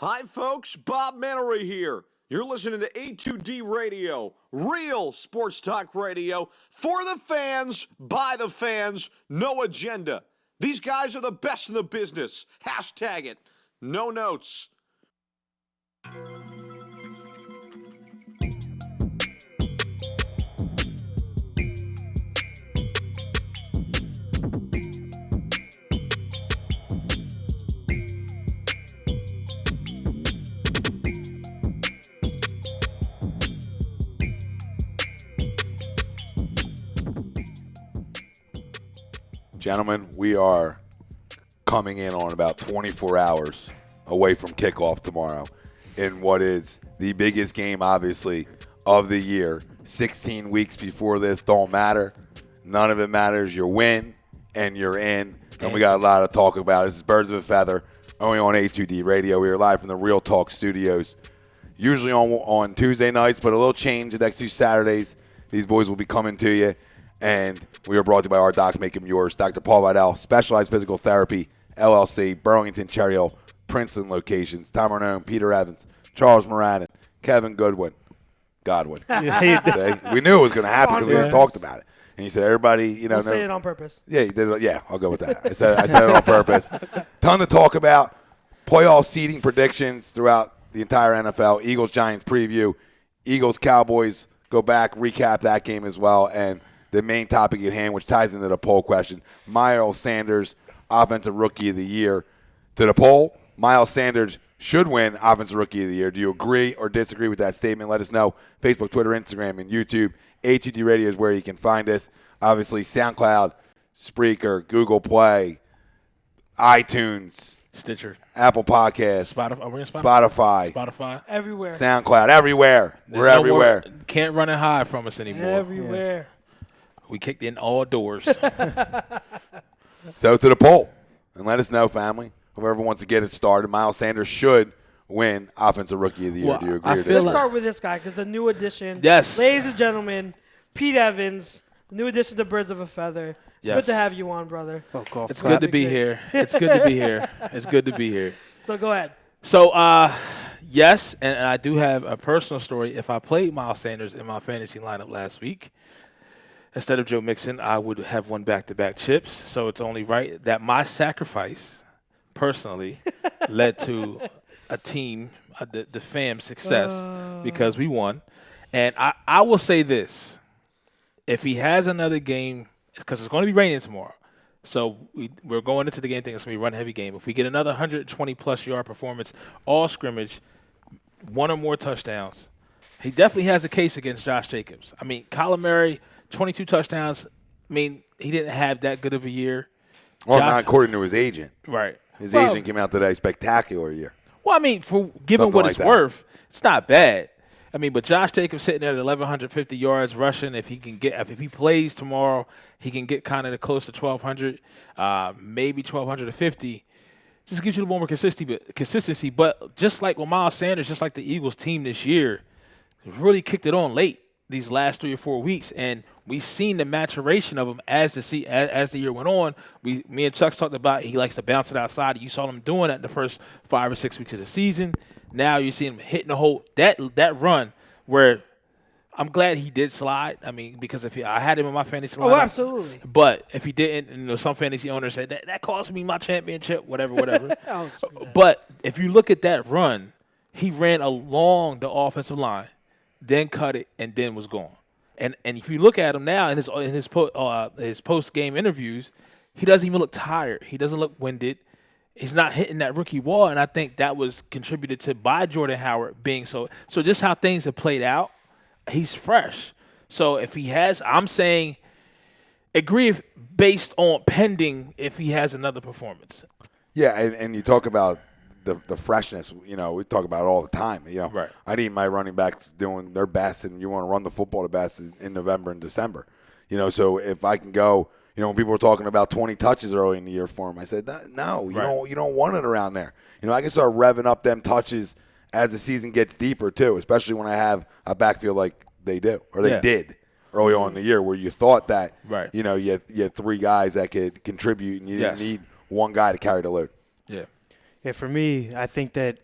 Hi, folks. Bob Mannery here. You're listening to A2D Radio, real sports talk radio for the fans, by the fans, no agenda. These guys are the best in the business. Hashtag it. No notes. Gentlemen, we are coming in on about 24 hours away from kickoff tomorrow in what is the biggest game, obviously, of the year. 16 weeks before this don't matter. None of it matters. You win, and you're in. And we got a lot to talk about. This is Birds of a Feather, only on A2D Radio. We are live from the Real Talk Studios, usually on Tuesday nights, but a little change the next two Saturdays. These boys will be coming to you. And we are brought to you by our doc, Make 'em Yours. Dr. Paul Vidal, Specialized Physical Therapy, LLC, Burlington, Cherry Hill, Princeton locations. Tom Arnone, Peter Evans, Charles Moranin, Kevin Godwin. We knew it was going to happen because we just talked about it. And you said, everybody, you know. Say it on purpose. Yeah, you did it. Yeah, I'll go with that. I said it on purpose. Ton to talk about. Playoff seeding predictions throughout the entire NFL. Eagles-Giants preview. Eagles-Cowboys, go back, recap that game as well. And the main topic at hand, which ties into the poll question, Miles Sanders, Offensive Rookie of the Year. To the poll, Miles Sanders should win Offensive Rookie of the Year. Do you agree or disagree with that statement? Let us know. Facebook, Twitter, Instagram, and YouTube. A2D Radio is where you can find us. Obviously, SoundCloud, Spreaker, Google Play, iTunes, Stitcher, Apple Podcasts, Spotify, everywhere, SoundCloud, everywhere. We're everywhere. Can't run and hide from us anymore. Everywhere. We kicked in all doors. So to the poll, and let us know, family. Whoever wants to get it started, Miles Sanders should win Offensive Rookie of the Year. Well, do you agree or Let's disagree? start with this guy because the new addition. Yes. Ladies and gentlemen, Pete Evans, new addition to Birds of a Feather. Yes. Good to have you on, brother. It's good to be here. It's good to be here. It's good to be here. So go ahead. So, yes, and I do have a personal story. If I played Miles Sanders in my fantasy lineup last week, instead of Joe Mixon, I would have won back-to-back chips. So it's only right that my sacrifice, personally, led to a team, the fam success, because we won. And I will say this. If he has another game, because it's going to be raining tomorrow, so we're going into the game thinking it's going to be a run-heavy game. If we get another 120-plus yard performance, all scrimmage, one or more touchdowns, he definitely has a case against Josh Jacobs. I mean, Kyler Murray, 22 touchdowns. I mean, he didn't have that good of a year. Well, not according to his agent. Right. His agent came out today, spectacular year. Well, I mean, for given Something what like it's that. worth, it's not bad. I mean, but Josh Jacobs sitting there at 1,150 yards rushing. If he plays tomorrow, he can get kind of close to 1,200, maybe 1,250. Just gives you a little more consistency. But just like with Miles Sanders, just like the Eagles team this year, really kicked it on late these last 3 or 4 weeks, and we've seen the maturation of him as the year went on. Me and Chuck talked about he likes to bounce it outside. You saw him doing that in the first 5 or 6 weeks of the season. Now you see him hitting the whole that run where I'm glad he did slide. I mean, because I had him in my fantasy lineup. Oh, absolutely. But if he didn't, some fantasy owners said that cost me my championship, whatever. Oh, screw that. But if you look at that run, he ran along the offensive line, then cut it, and then was gone. And if you look at him now in his post-game interviews, he doesn't even look tired. He doesn't look winded. He's not hitting that rookie wall, and I think that was contributed to by Jordan Howard being so. So just how things have played out, he's fresh. So if he has, I'm saying agree based on pending if he has another performance. Yeah, and you talk about the freshness, we talk about it all the time. Right. I need my running backs doing their best, and you want to run the football the best in November and December. So if I can go, when people were talking about 20 touches early in the year for him, I said, no, you don't want it around there. I can start revving up them touches as the season gets deeper too, especially when I have a backfield like they do or they did early on in the year, where you thought that you had 3 guys that could contribute, and you didn't need one guy to carry the load. Yeah. Yeah, for me, I think that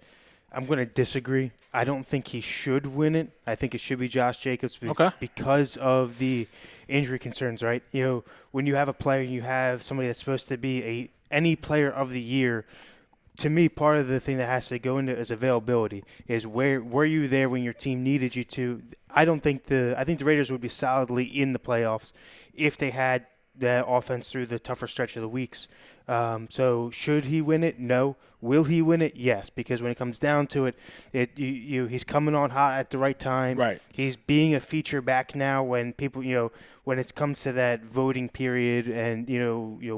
I'm going to disagree. I don't think he should win it. I think it should be Josh Jacobs because of the injury concerns, right? You know, when you have a player, you have somebody that's supposed to be any player of the year. To me, part of the thing that has to go into is availability. Is were you there when your team needed you to? I think the Raiders would be solidly in the playoffs if they had that offense through the tougher stretch of the weeks. So should he win it? No. Will he win it? Yes. Because when it comes down to it, he's coming on hot at the right time. Right. He's being a feature back now when people, when it comes to that voting period, and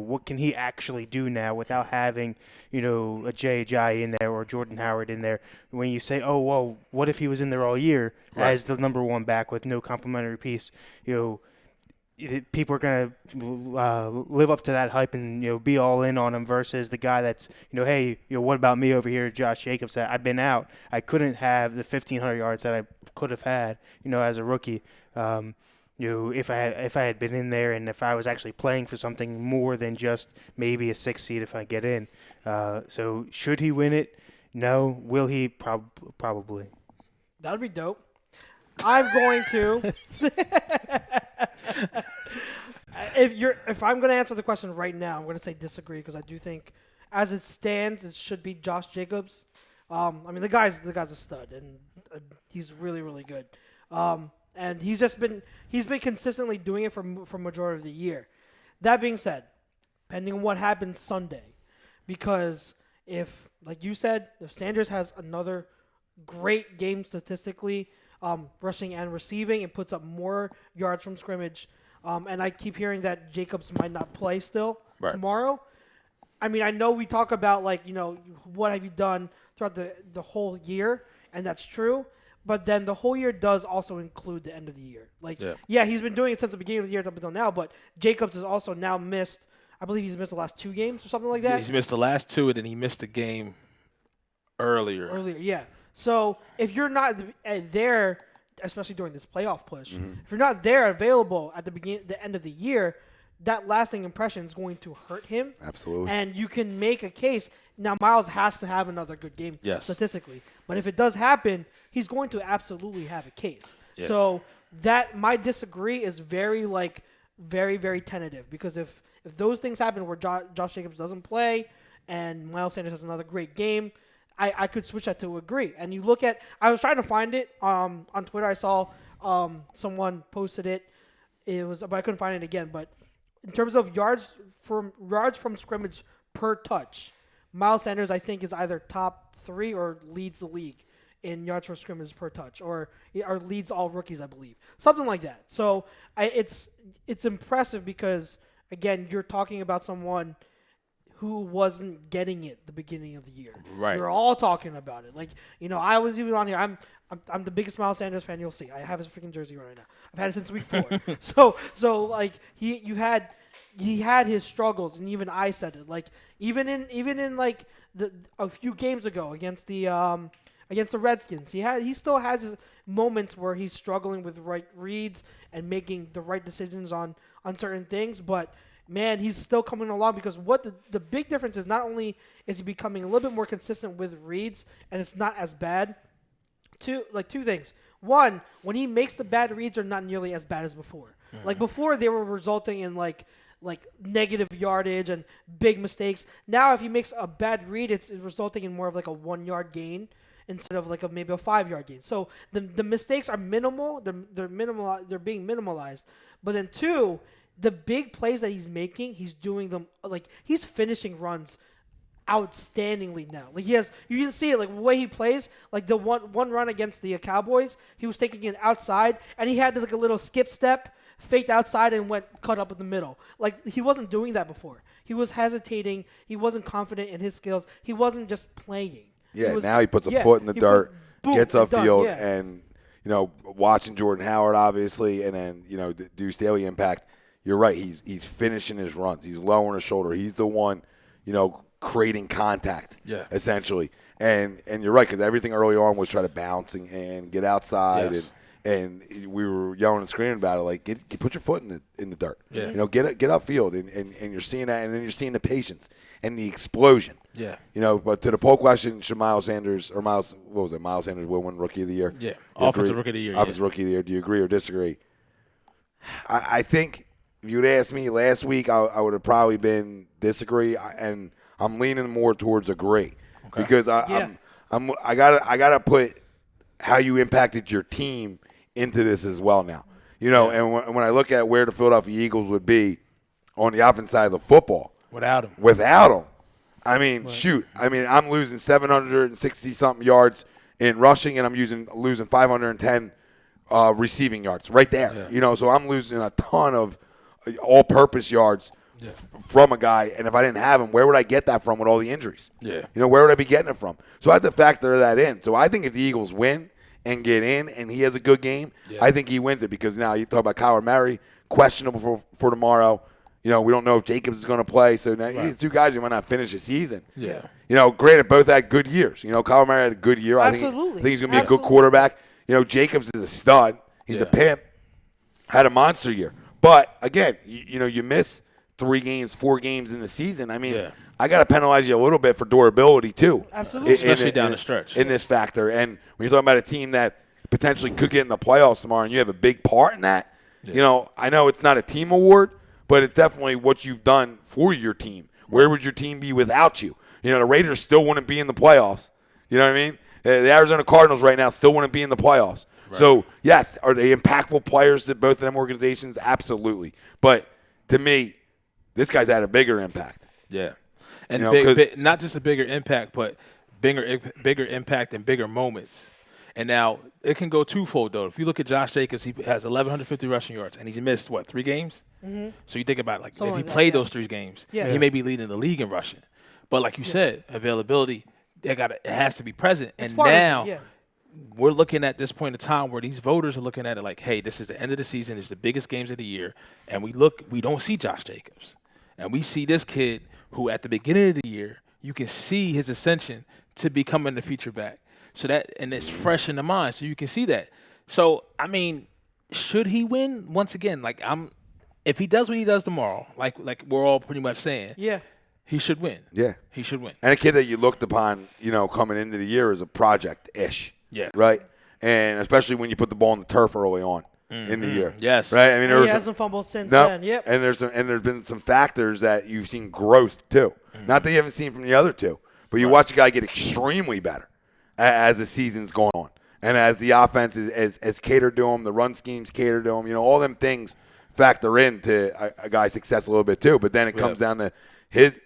what can he actually do now without having, a Jay in there or Jordan Howard in there? When you say, oh well, what if he was in there all year as the number one back with no complimentary piece? People are going to live up to that hype and be all in on him versus the guy that's hey, what about me over here, Josh Jacobs? I've been out. I couldn't have the 1,500 yards that I could have had as a rookie. If I had been in there and if I was actually playing for something more than just maybe a 6th seed if I get in. So should he win it? No. Will he? Probably. That'd be dope. I'm going to. If I'm going to answer the question right now, I'm going to say disagree because I do think, as it stands, it should be Josh Jacobs. The guy's a stud and he's really, really good. And he's been consistently doing it for majority of the year. That being said, depending on what happens Sunday, because if, like you said, if Sanders has another great game statistically, rushing and receiving, and puts up more yards from scrimmage. And I keep hearing that Jacobs might not play still tomorrow. I know we talk about, what have you done throughout the whole year, and that's true. But then the whole year does also include the end of the year. He's been doing it since the beginning of the year up until now, but Jacobs has also now missed, I believe he's missed the last 2 games or something like that. Yeah, he's missed the last 2, and then he missed a game earlier. Yeah. So if you're not there, especially during this playoff push, if you're not there available at the end of the year, that lasting impression is going to hurt him. Absolutely. And you can make a case. Now, Miles has to have another good game statistically. But if it does happen, he's going to absolutely have a case. Yeah. So my disagree is very, very, very tentative. Because if those things happen where Josh Jacobs doesn't play and Miles Sanders has another great game, I could switch that to agree. And you look at – I was trying to find it on Twitter. I saw someone posted it. But I couldn't find it again. But in terms of yards from scrimmage per touch, Miles Sanders, I think, is either top 3 or leads the league in yards from scrimmage per touch, or leads all rookies, I believe. Something like that. So it's impressive because, again, you're talking about someone – who wasn't getting it the beginning of the year. Right. We're all talking about it. I was even on here. I'm the biggest Miles Sanders fan you'll see. I have his freaking jersey right now. I've had it since week 4. so he had his struggles, and even I said it. Even in a few games ago against the Redskins, he still has his moments where he's struggling with right reads and making the right decisions on certain things, but man, he's still coming along because what the big difference is, not only is he becoming a little bit more consistent with reads and it's not as bad. Two things. One, when he makes the bad reads are not nearly as bad as before. Mm-hmm. Before they were resulting in negative yardage and big mistakes. Now if he makes a bad read, it's resulting in more of a 1-yard gain instead of maybe a 5-yard gain. So the mistakes are minimal. They're minimal. They're being minimalized. But then 2, the big plays that he's making, he's doing them he's finishing runs outstandingly now. You can see it the way he plays. The one run against the Cowboys, he was taking it outside and he had a little skip step, faked outside and went cut up in the middle. He wasn't doing that before. He was hesitating. He wasn't confident in his skills. He wasn't just playing. Yeah, now he puts a foot in the dirt, gets upfield, and watching Jordan Howard obviously, and then the Deuce Daly impact. You're right. He's finishing his runs. He's lowering his shoulder. He's the one, creating contact, essentially. And you're right, because everything early on was try to bounce and get outside and we were yelling and screaming about it. Like, put your foot in the dirt. Yeah. You know, get upfield, and you're seeing that, and then you're seeing the patience and the explosion. Yeah. You know, but to the poll question, should Miles Sanders Miles Sanders will win Rookie of the Year? Yeah. You Offensive agree? Rookie of the Year. Offensive Rookie of the Year. Do you agree or disagree? I think if you would ask me last week, I would have probably been disagree, and I'm leaning more towards agree because I gotta put how you impacted your team into this as well now. You know, and when I look at where the Philadelphia Eagles would be on the offense side of the football Without him. I mean, shoot. I mean, I'm losing 760-something yards in rushing, and I'm losing 510 receiving yards right there. Yeah. You know, so I'm losing a ton of all-purpose yards from a guy. And if I didn't have him, where would I get that from with all the injuries? Yeah. You know, where would I be getting it from? So I have to factor that in. So I think if the Eagles win and get in and he has a good game, I think he wins it because now you talk about Kyler Murray, questionable for tomorrow. You know, we don't know if Jacobs is going to play. So now these two guys who might not finish the season. Yeah. You know, granted, both had good years. You know, Kyler Murray had a good year. Absolutely. I think he's going to be a good quarterback. You know, Jacobs is a stud. He's a pimp. Had a monster year. But, again, you know, you miss 3 games, 4 games in the season. I mean, I got to penalize you a little bit for durability, too. Absolutely. Especially down the stretch. In this factor. And when you're talking about a team that potentially could get in the playoffs tomorrow and you have a big part in that, you know, I know it's not a team award, but it's definitely what you've done for your team. Where would your team be without you? You know, the Raiders still wouldn't be in the playoffs. You know what I mean? The Arizona Cardinals right now still wouldn't be in the playoffs. Right. So, yes, are they impactful players to both of them organizations? Absolutely. But to me, this guy's had a bigger impact. Yeah. And you know, not just a bigger impact, but bigger impact and bigger moments. And now it can go twofold, though. If you look at Josh Jacobs, he has 1,150 rushing yards, and he's missed, 3 games? Mm-hmm. So you think about, like, if he played those 3 games, he may be leading the league in rushing. But like you said, availability, it has to be present. And now we're looking at this point in time where these voters are looking at it like, hey, this is the end of the season. It's the biggest games of the year. And we don't see Josh Jacobs. And we see this kid who at the beginning of the year, you can see his ascension to becoming the feature back. So and it's fresh in the mind, so you can see that. So, I mean, should he win? Once again, if he does what he does tomorrow, like we're all pretty much saying, he should win. Yeah. He should win. And a kid that you looked upon, you know, coming into the year as a project-ish. Yeah. Right? And especially when you put the ball in the turf early on in the year. Yes. Right? I mean, he hasn't fumbled since then. Yep. And there's been some factors that you've seen growth too. Not that you haven't seen from the other two, but you watch a guy get extremely better as the season's going on. And as the offense is catered to him, the run schemes catered to him, you know, all them things factor into a guy's success a little bit too. But then it comes down to his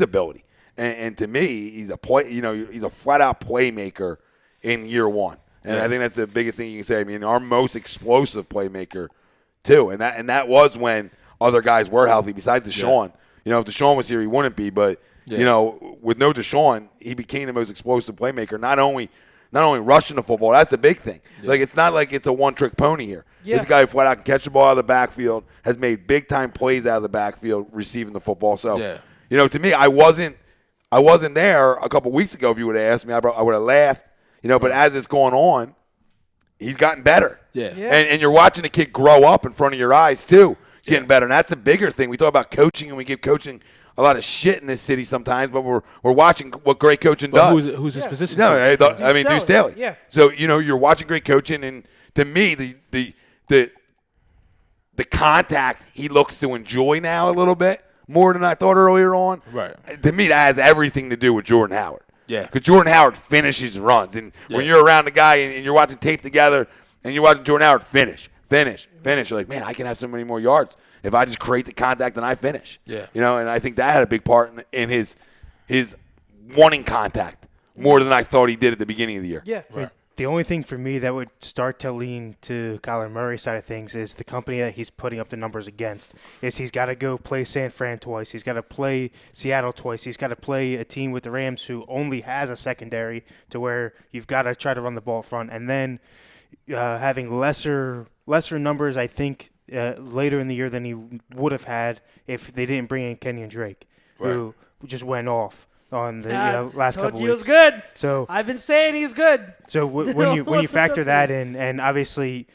ability. And to me, he's a flat-out playmaker in year one. And I think that's the biggest thing you can say. I mean, our most explosive playmaker too. And that was when other guys were healthy besides Deshaun. You know, if Deshaun was here, he wouldn't be. But, you know, with no Deshaun, he became the most explosive playmaker. Not only rushing the football, that's the big thing. Like, it's not like it's a one-trick pony here. This guy flat out can catch the ball out of the backfield, has made big-time plays out of the backfield receiving the football. So, you know, to me, I wasn't there a couple weeks ago. If you would have asked me, I would have laughed. You know, but as it's going on, he's gotten better. And you're watching the kid grow up in front of your eyes, too, getting better. And that's the bigger thing. We talk about coaching, and we give coaching a lot of shit in this city sometimes, but we're watching what great coaching does. Who's his position? No, I mean, Deuce Staley. Yeah. So, you know, you're watching great coaching, and to me, the contact he looks to enjoy now a little bit more than I thought earlier on. Right. To me, that has everything to do with Jordan Howard. Yeah. Because Jordan Howard finishes runs. And when you're around the guy and you're watching tape together and you're watching Jordan Howard finish, you're like, man, I can have so many more yards if I just create the contact and I finish. Yeah. You know, and I think that had a big part in his wanting contact more than I thought he did at the beginning of the year. Yeah. Right. The only thing for me that would start to lean to Kyler Murray's side of things is the company that he's putting up the numbers against. He's got to go play San Fran twice. He's got to play Seattle twice. He's got to play a team with the Rams who only has a secondary to where you've got to try to run the ball front. And then having lesser numbers, I think, later in the year than he would have had if they didn't bring in Kenyon Drake, who just went off on the last couple He weeks. was good. So I've been saying he's good. So when you factor that in, and obviously,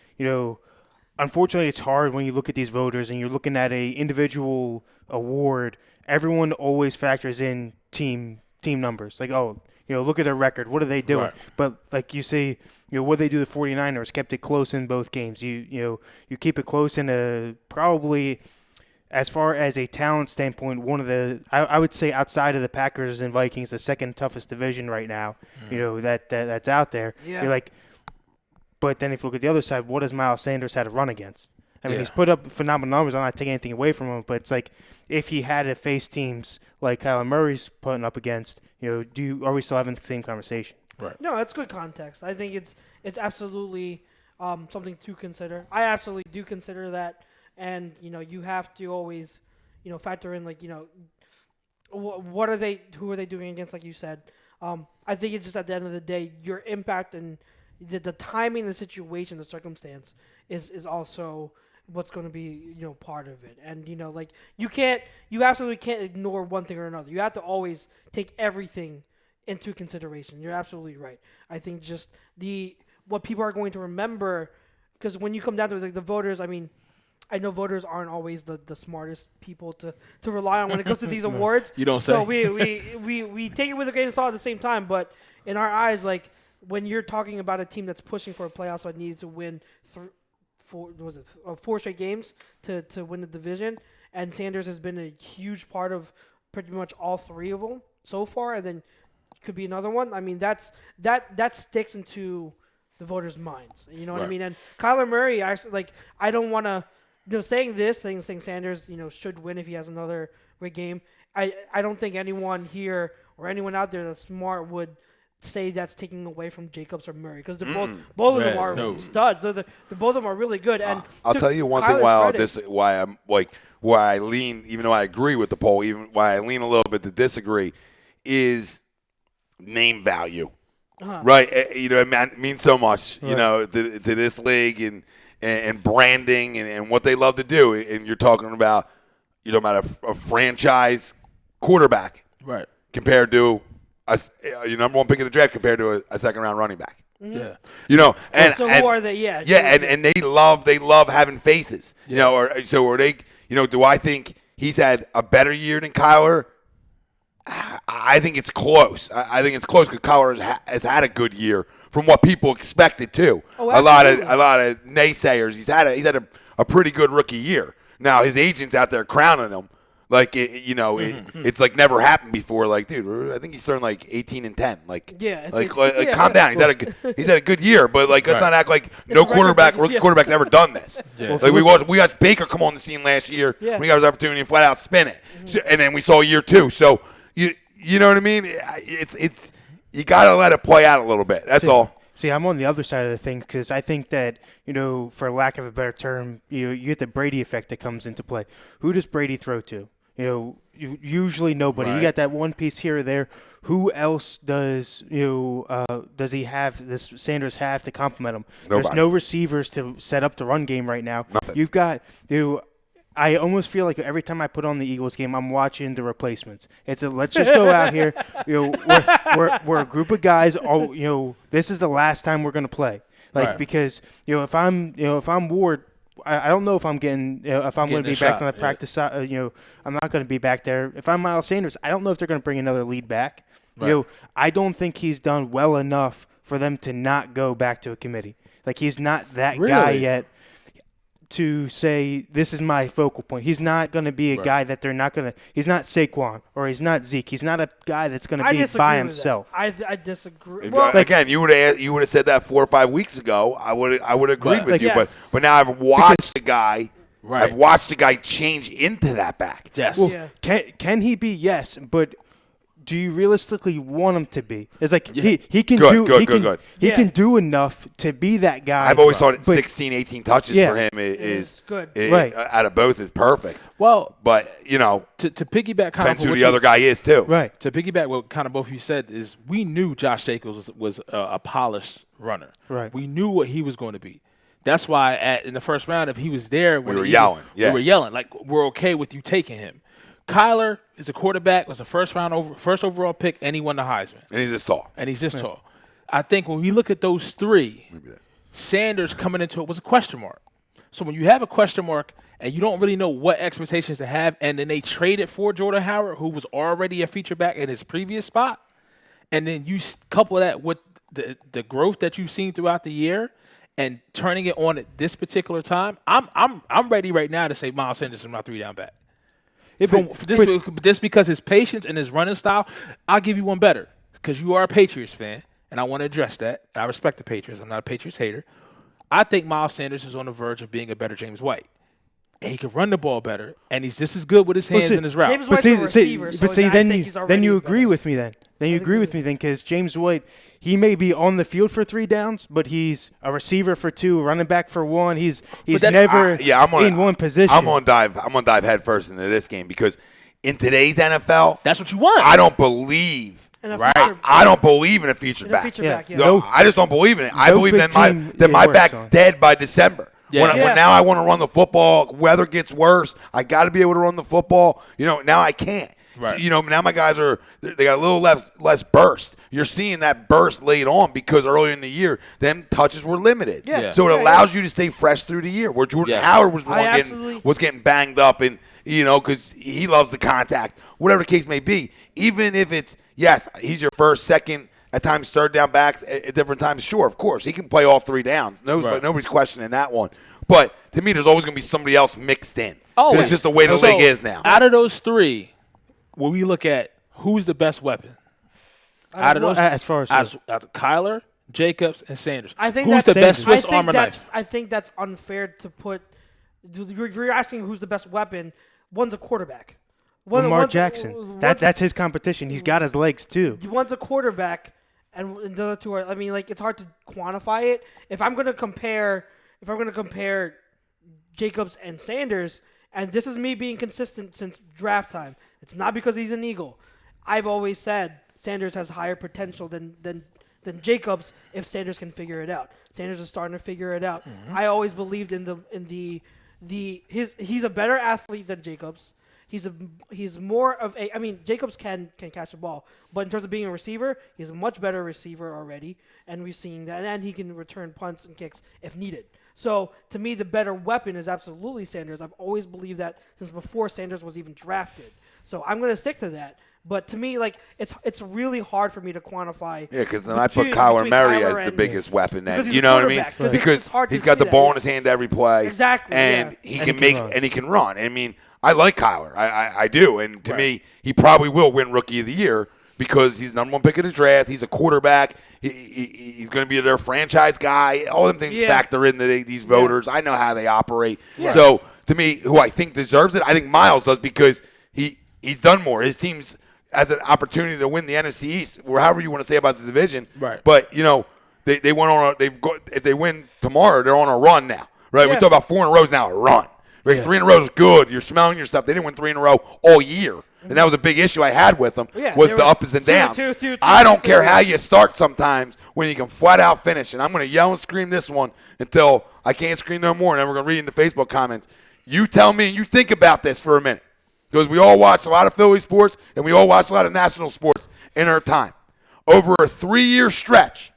unfortunately, it's hard when you look at these voters and you're looking at a individual award. Everyone always factors in team numbers. Like, look at their record. What are they doing? Right. But like you say, what they do, the 49ers kept it close in both games. You keep it close in probably, as far as a talent standpoint, one of the I would say outside of the Packers and Vikings, the second toughest division right now. That's out there. Yeah. You're like, but then if you look at the other side, what has Miles Sanders had to run against? I mean, he's put up phenomenal numbers. I'm not taking anything away from him, but it's like if he had to face teams like Kyler Murray's putting up against, are we still having the same conversation? Right. No, that's good context. I think it's absolutely something to consider. I absolutely do consider that, and you have to always factor in what are they? Who are they doing against? Like you said, I think it's just at the end of the day, your impact and the timing, the situation, the circumstance is also what's going to be part of it. And you absolutely can't ignore one thing or another. You have to always take everything into consideration. You're absolutely right. I think just what people are going to remember, because when you come down to the voters, I mean, I know voters aren't always the smartest people to rely on when it comes to these awards. You don't say. So we take it with a grain of salt at the same time, but in our eyes, like when you're talking about a team that's pushing for a playoff, so it needed to win four straight games to win the division, and Sanders has been a huge part of pretty much all three of them so far, and then could be another one. I mean, that sticks into the voters' minds. You know what I mean? And Kyler Murray, actually, I don't want to, saying Sanders, should win if he has another great game. I don't think anyone here or anyone out there that's smart would say that's taking away from Jacobs or Murray, because they're both of them are studs. They're both of them are really good. And I'll tell you one thing why I'm why I lean, even though I agree with the poll, even why I lean a little bit to disagree, is name value. Right? It means so much, to this league and branding and what they love to do. And you're talking about a franchise quarterback, right, compared to your number one pick of the draft compared to a second round running back. Mm-hmm. Yeah. And who are they? Yeah. And they love having faces. Are they? Do I think he's had a better year than Kyler? I think it's close. I think it's close because Kyler has had a good year from what people expected too. Oh, a lot of naysayers. He's had a pretty good rookie year. Now his agent's out there crowning him. It's like never happened before. Like, dude, I think he's starting 18-10. Calm down. He's had a good year, but let's not act like no rookie quarterback's ever done this. Yeah. We watched Baker come on the scene last year. Yeah. We got his opportunity to flat out spin it, and then we saw year two. So you know what I mean? It's you got to let it play out a little bit. That's all. See, I'm on the other side of the thing because I think that, for lack of a better term, you get the Brady effect that comes into play. Who does Brady throw to? Usually nobody. Right. You got that one piece here or there. Who else does he have? This Sanders have to complement him? Nobody. There's no receivers to set up the run game right now. Nothing. You've got I almost feel like every time I put on the Eagles game, I'm watching the replacements. It's let's just go out here. We're a group of guys. This is the last time we're going to play. Because if I'm Ward, I don't know if I'm getting if I'm going to be back on the practice side. I'm not going to be back there. If I'm Miles Sanders, I don't know if they're going to bring another lead back. Right. I don't think he's done well enough for them to not go back to a committee. He's not that guy yet to say this is my focal point. He's not going to be a guy that they're not going to. He's not Saquon or he's not Zeke. He's not a guy that's going to be by himself. I disagree. Again, you would have said that 4 or 5 weeks ago. I would agree with you. Yes. But now I've watched the guy. Right. I've watched the guy change into that back. Yes. Well, can he be? Yes, but do you realistically want him to be? It's he can do enough to be that guy. I've always thought 16, 18 touches for him is good. Right. Out of both is perfect. Well, but to piggyback kind depends who the other guy is too. Right. To piggyback what kind of both of you said is we knew Josh Jacobs was a polished runner. Right. We knew what he was going to be. That's why in the first round, if he was there, we were yelling. We were yelling. We're okay with you taking him. Kyler, is a quarterback, was a first overall pick, and he won the Heisman. And he's this tall. Tall. I think when we look at those three, Sanders coming into it was a question mark. So when you have a question mark and you don't really know what expectations to have, and then they traded for Jordan Howard, who was already a feature back in his previous spot, and then you couple that with the growth that you've seen throughout the year and turning it on at this particular time, I'm ready right now to say Miles Sanders is my 3-down back. Just because his patience and his running style, I'll give you one better because you are a Patriots fan, and I want to address that. I respect the Patriots. I'm not a Patriots hater. I think Miles Sanders is on the verge of being a better James White. And he can run the ball better, and he's just as good with his hands and his route. James White's a receiver, then you agree with me then. Then you agree with me then because James White, he may be on the field for 3 downs, but he's a receiver for 2, running back for 1. He's never in one position. I'm gonna dive head first into this game because in today's NFL, that's what you want. I don't believe. I don't believe in a featured back. No, I just don't believe in it. I believe that my back's dead by December. When now I want to run the football, weather gets worse. I got to be able to run the football. Now I can't. Right. So, now my guys they got a little less burst. You're seeing that burst late on because earlier in the year, them touches were limited. Yeah. So it allows you to stay fresh through the year. Where Jordan Howard was getting banged up and because he loves the contact, whatever the case may be. Even if it's he's your first, second, at times third down backs at different times. Sure, of course, he can play all 3 downs. Nobody's questioning that one. But to me, there's always going to be somebody else mixed in. Oh, it's just the way the league is now. Out of those 3, when we look at who's the best weapon, out of those, as far as Kyler, Jacobs, and Sanders, I think who's the best Swiss Army knife? I think that's unfair to put. If you're asking who's the best weapon, one's a quarterback. Lamar Jackson. That's his competition. He's got his legs too. One's a quarterback, and the other 2 are. I mean, it's hard to quantify it. If I'm going to compare Jacobs and Sanders, and this is me being consistent since draft time. It's not because he's an Eagle. I've always said Sanders has higher potential than Jacobs if Sanders can figure it out. Sanders is starting to figure it out. Mm-hmm. I always believed he's a better athlete than Jacobs. He's more of a. I mean, Jacobs can catch the ball, but in terms of being a receiver, he's a much better receiver already, and we've seen that. And he can return punts and kicks if needed. So to me, the better weapon is absolutely Sanders. I've always believed that since before Sanders was even drafted. So I'm going to stick to that. But to me, it's really hard for me to quantify. Yeah, because then I put Kyler Murray as the biggest weapon. Then you know what I mean? Because he's got the ball in his hand every play. Exactly. And he can run. I mean, I like Kyler. I do. And to me, he probably will win Rookie of the Year because he's number 1 pick of the draft. He's a quarterback. He's going to be their franchise guy. All them things factor into these voters. I know how they operate. Yeah. So to me, who I think deserves it, I think Miles does because he's done more. His team's has an opportunity to win the NFC East, or however you want to say about the division. Right. But they went on. If they win tomorrow, they're on a run now. Right. Yeah. We talk about 4 in a row is now a run. Right. Yeah. 3 in a row is good. You're smelling your stuff. They didn't win 3 in a row all year. And that was a big issue I had with them was the ups and downs. I don't care how you start sometimes when you can flat out finish. And I'm going to yell and scream this one until I can't scream no more. And then we're going to read in the Facebook comments. You tell me and you think about this for a minute. Because we all watch a lot of Philly sports and we all watch a lot of national sports in our time. Over a 3-year stretch,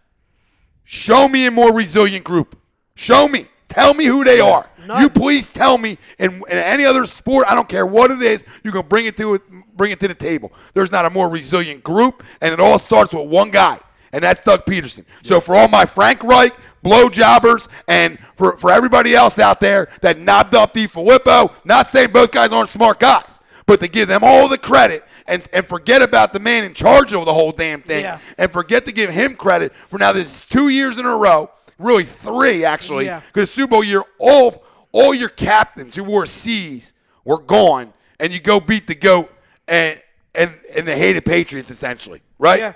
show me a more resilient group. Show me. Tell me who they are. You please tell me in any other sport, I don't care what it is, you can bring it to the table. There's not a more resilient group, and it all starts with one guy, and that's Doug Peterson. Yeah. So for all my Frank Reich blowjobbers and for everybody else out there that knobbed up DiFilippo, not saying both guys aren't smart guys, but to give them all the credit and forget about the man in charge of the whole damn thing and forget to give him credit for now this 2 years in a row, really 3 actually, because Super Bowl year, all your captains who wore C's were gone, and you go beat the GOAT and the hated Patriots essentially, right? Yeah.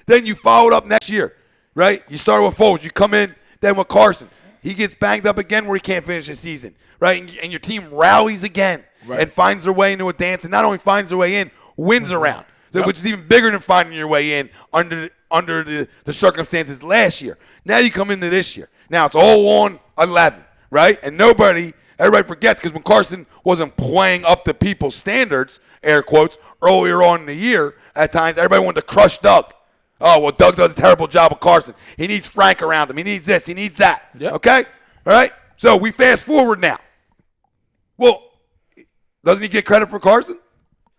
Then you followed up next year, right? You started with Foles. You come in then with Carson. He gets banged up again where he can't finish the season, right? And your team rallies again and finds their way into a dance, and not only finds their way in, wins around, which is even bigger than finding your way in under the circumstances last year. Now you come into this year. Now it's all on 11, right? And nobody Everybody forgets because when Carson wasn't playing up to people's standards, air quotes, earlier on in the year, at times everybody wanted to crush Doug. Oh, well, Doug does a terrible job with Carson. He needs Frank around him. He needs this. He needs that. Yep. Okay? All right? So we fast forward now. Well, doesn't he get credit for Carson?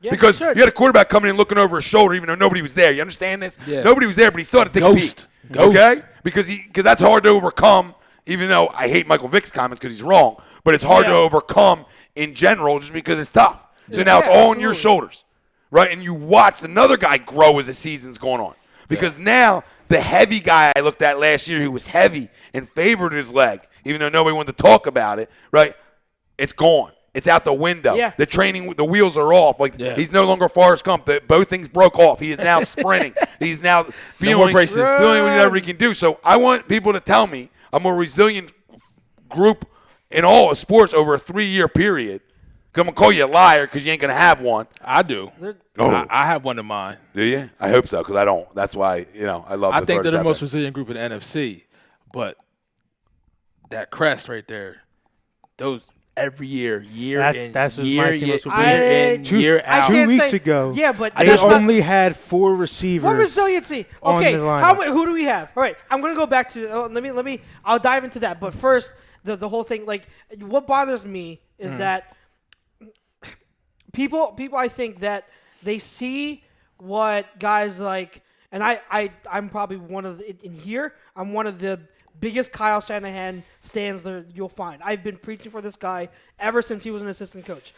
Yeah, Because he should. you had a quarterback coming in looking over his shoulder even though nobody was there. You understand this? Yeah. Nobody was there, but he still had to take a Ghost. peek. Ghost. Okay? Because that's hard to overcome, even though I hate Michael Vick's comments because he's wrong. But it's hard to overcome in general just because it's tough. So now it's all on your shoulders. Right? And you watch another guy grow as the season's going on. Because now the heavy guy I looked at last year who was heavy and favored his leg, even though nobody wanted to talk about it, right? It's gone. It's out the window. Yeah. The training, the wheels are off. He's no longer Forrest Gump. Both things broke off. He is now sprinting. He's now feeling whatever he can do. So I want people to tell me a more resilient group in all of sports over a 3-year period. I'm going to call you a liar because you ain't going to have one. I do. I have one in mind. Do you? I hope so because I don't. That's why, I love I think they're the most resilient group in the NFC. But that crest right there, those every year Year out. in, 2 weeks ago. Yeah, but they that's not- only had 4 receivers. What resiliency? on Okay, the lineup. who do we have? All right, I'm gonna go back to. Let me. I'll dive into that. But first, the whole thing. Like, what bothers me is that people. I think that they see what guys like, and I'm probably one of in here. I'm one of the biggest Kyle Shanahan stands there you'll find. I've been preaching for this guy ever since he was an assistant coach.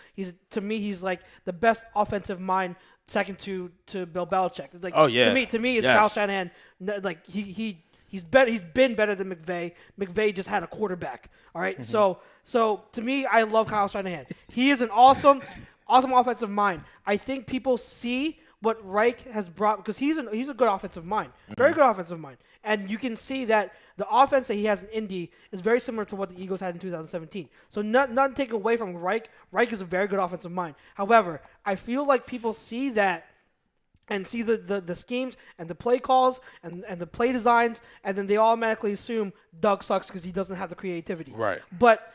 To me, he's like the best offensive mind, second to Bill Belichick. Like, to me, it's Kyle Shanahan. Like he's been better than McVay. McVay just had a quarterback. All right, so to me, I love Kyle Shanahan. He is an awesome offensive mind. I think people see what Reich has brought because he's a good offensive mind, very good offensive mind, and you can see that the offense that he has in Indy is very similar to what the Eagles had in 2017. So nothing taken away from Reich. Reich is a very good offensive mind. However, I feel like people see that and see the schemes and the play calls and the play designs, and then they automatically assume Doug sucks because he doesn't have the creativity. Right. But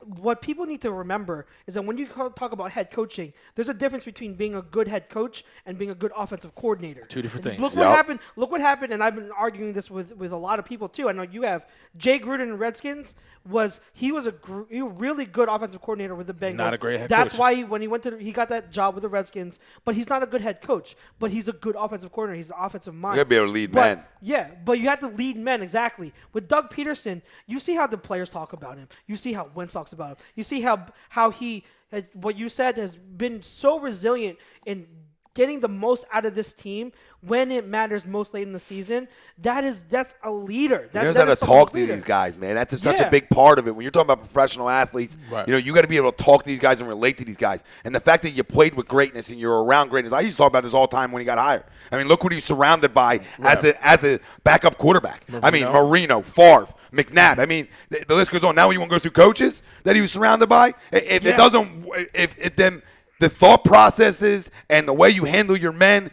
what people need to remember is that when you talk about head coaching, there's a difference between being a good head coach and being a good offensive coordinator. Two different things. Look what happened. Look what happened, and I've been arguing this with a lot of people too. I know you have. Jay Gruden in Redskins was a really good offensive coordinator with the Bengals. Not a great head That's coach. why when he went he got that job with the Redskins, but he's not a good head coach. But he's a good offensive coordinator. He's an offensive mind. You got to be able to lead men. Yeah, but you have to lead men, exactly. With Doug Peterson, you see how the players talk about him. You see how Wentz talks about him. You see how he, what you said, has been so resilient in getting the most out of this team when it matters most late in the season. That's a leader. He knows how to talk to these guys, man. That's such a big part of it. When you're talking about professional athletes, right. You got to be able to talk to these guys and relate to these guys. And the fact that you played with greatness and you're around greatness, I used to talk about this all the time when he got hired. I mean, look what he's surrounded by as a backup quarterback. Marino, Favre, McNabb. I mean, the list goes on. Now you want to go through coaches that he was surrounded by? If then the thought processes and the way you handle your men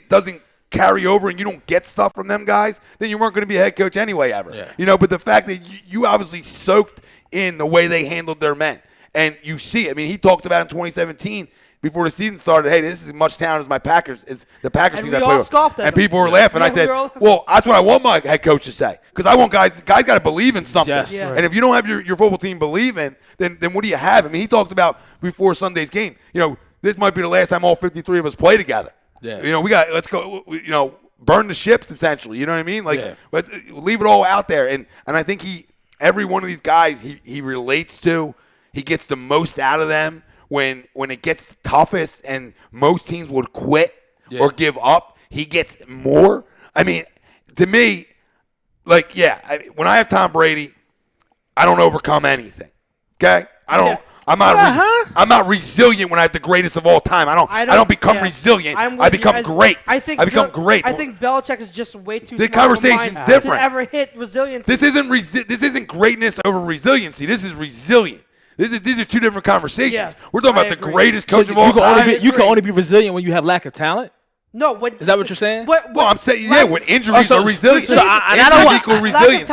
doesn't carry over and you don't get stuff from them guys, then you weren't going to be a head coach anyway ever. Yeah. But the fact that you obviously soaked in the way they handled their men. And you see, I mean, he talked about in 2017 before the season started, hey, this is as much talent as my Packers. It's the Packers team that play with. And people were laughing. I said, well, that's what I want my head coach to say. Because I want guys got to believe in something. Yes. Yeah. And if you don't have your football team believing, then what do you have? I mean, he talked about before Sunday's game, this might be the last time all 53 of us play together. Yeah. Let's go, burn the ships essentially. You know what I mean? Let's leave it all out there. And I think every one of these guys he relates to, he gets the most out of them when it gets toughest and most teams would quit or give up. He gets more. I mean, to me, when I have Tom Brady, I don't overcome anything. Okay? I'm not resilient when I have the greatest of all time. I don't become resilient. I become great. I become great. I think Belichick is just way too. The conversation's different. To ever hit resiliency. This isn't greatness over resiliency. This is resilient. These are two different conversations. Yeah, We're talking about the greatest coach of all you time. You can only be resilient when you have lack of talent. No, Is that what you're saying? Well, I'm saying, when injuries are resilient. So Injuries equal resiliency.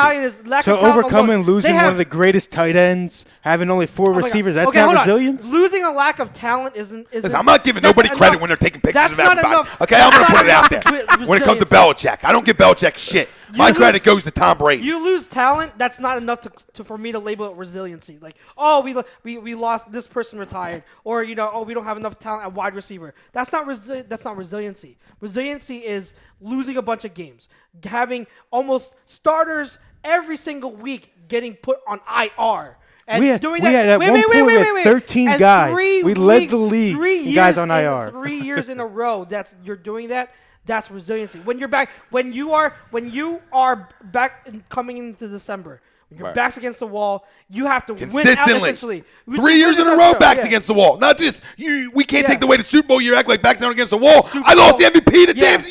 So overcoming losing one of the greatest tight ends, having only 4 receivers, that's not resilience? Losing a lack of talent isn't Listen, I'm not giving nobody credit when they're taking pictures of everybody. Enough. Okay, I'm going to put it out there. When it comes to Belichick, I don't give Belichick shit. My credit goes to Tom Brady. You lose talent, that's not enough for me to label it resiliency. Like, oh, we lost, this person retired, or we don't have enough talent at wide receiver. That's not resiliency. Resiliency is losing a bunch of games, having almost starters every single week getting put on IR. And we had 13 guys. We led the league in guys on IR. 3 years in a row. You're doing that. That's resiliency. When you're back, when you are back coming into December, when your back's against the wall, you have to win out essentially. 3 years in a row, backs against the wall. Not just we can't take away the Super Bowl. You act like backs down against the wall. I lost the MVP the damn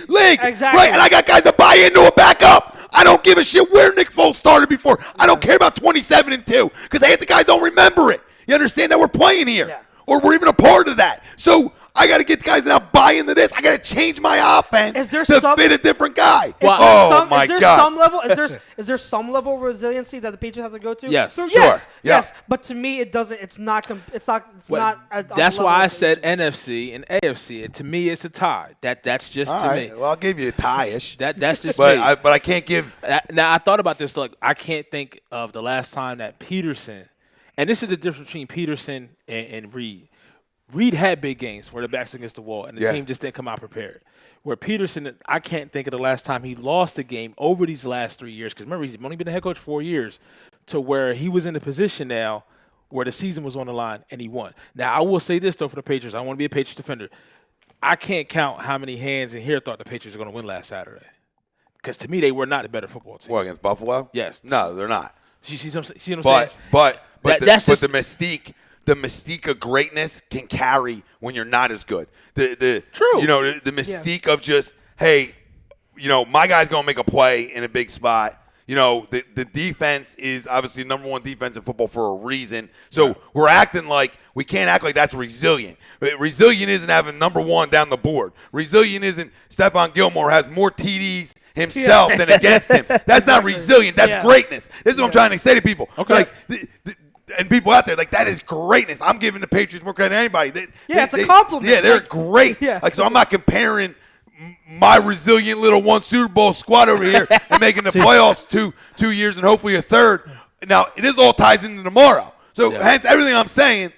league. Exactly. Right, and I got guys that buy into a backup. I don't give a shit where Nick Foles started before. I don't care about 27-2 because half the guys don't remember it. You understand that we're playing here, or we're even a part of that. So I got to get guys that now buy into this. I got to change my offense to fit a different guy. My God! Is there some level of resiliency that the Patriots have to go to? Yes, so, sure. Yes. But to me, it doesn't. It's not. That's why I said NFC and AFC. And to me, it's a tie. That's just to me. Well, I'll give you a tie-ish. That's just me. But I can't give. Now I thought about this. Like I can't think of the last time that Peterson, and this is the difference between Peterson and Reed. Reed had big games where the back's against the wall, and the team just didn't come out prepared. Where Peterson, I can't think of the last time he lost a game over these last 3 years. Because remember, he's only been a head coach 4 years, to where he was in a position now where the season was on the line, and he won. Now, I will say this, though, for the Patriots. I want to be a Patriots defender. I can't count how many hands in here thought the Patriots were going to win last Saturday. Because to me, they were not the better football team. What, against Buffalo? Yes. No, they're not. See what I'm saying? But the mystique. The mystique of greatness can carry when you're not as good. True. The mystique of just, hey, my guy's going to make a play in a big spot. The defense is obviously the number one defense in football for a reason. So we're acting like we can't act like that's resilient. Resilient isn't having number one down the board. Resilient isn't Stephon Gilmore has more TDs himself than against him. That's not resilient. That's greatness. This is what I'm trying to say to people. Okay. And people out there, that is greatness. I'm giving the Patriots more credit than anybody. It's a compliment. Yeah, they're great. Yeah. So I'm not comparing my resilient little one Super Bowl squad over here and making the playoffs 2 years and hopefully a third. Now, this all ties into tomorrow. So hence everything I'm saying.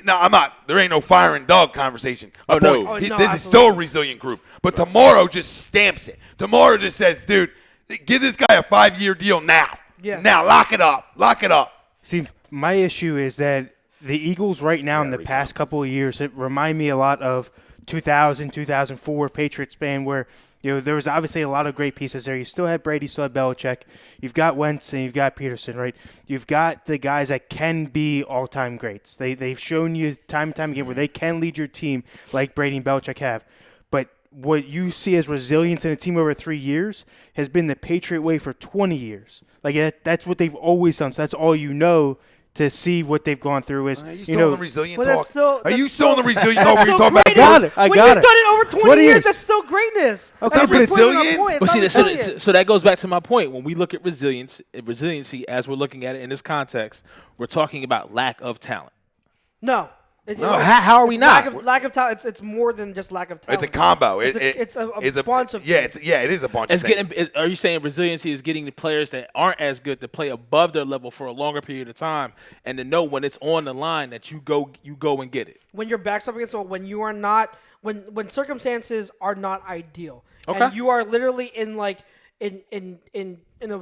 Now, I'm not. There ain't no fire and dog conversation. This is still a resilient group. But tomorrow just stamps it. Tomorrow just says, dude, give this guy a 5-year deal now. Yeah. Now, lock it up. Lock it up. See, my issue is that the Eagles right now in the past couple of years, it remind me a lot of 2000, 2004 Patriots span where, there was obviously a lot of great pieces there. You still had Brady, still had Belichick. You've got Wentz and you've got Peterson, right? You've got the guys that can be all-time greats. They've shown you time and time again where they can lead your team like Brady and Belichick have. But what you see as resilience in a team over 3 years has been the Patriot way for 20 years. That's what they've always done. So that's all you know to see what they've gone through is, Are you still on the resilient talk? Are you still on the resilient talk? You're talking about I got it. When you've done it over 20 years, that's still greatness. Okay, but resilient. But see, so that goes back to my point. When we look at resiliency as we're looking at it in this context, we're talking about lack of talent. No. How are we not? Lack of talent. It's more than just lack of talent. It's a combo. It's a bunch of things. It is a bunch of things. Are you saying resiliency is getting the players that aren't as good to play above their level for a longer period of time and to know when it's on the line that you go and get it? When your back's up against the wall, when you are not when circumstances are not ideal. Okay. And you are literally in a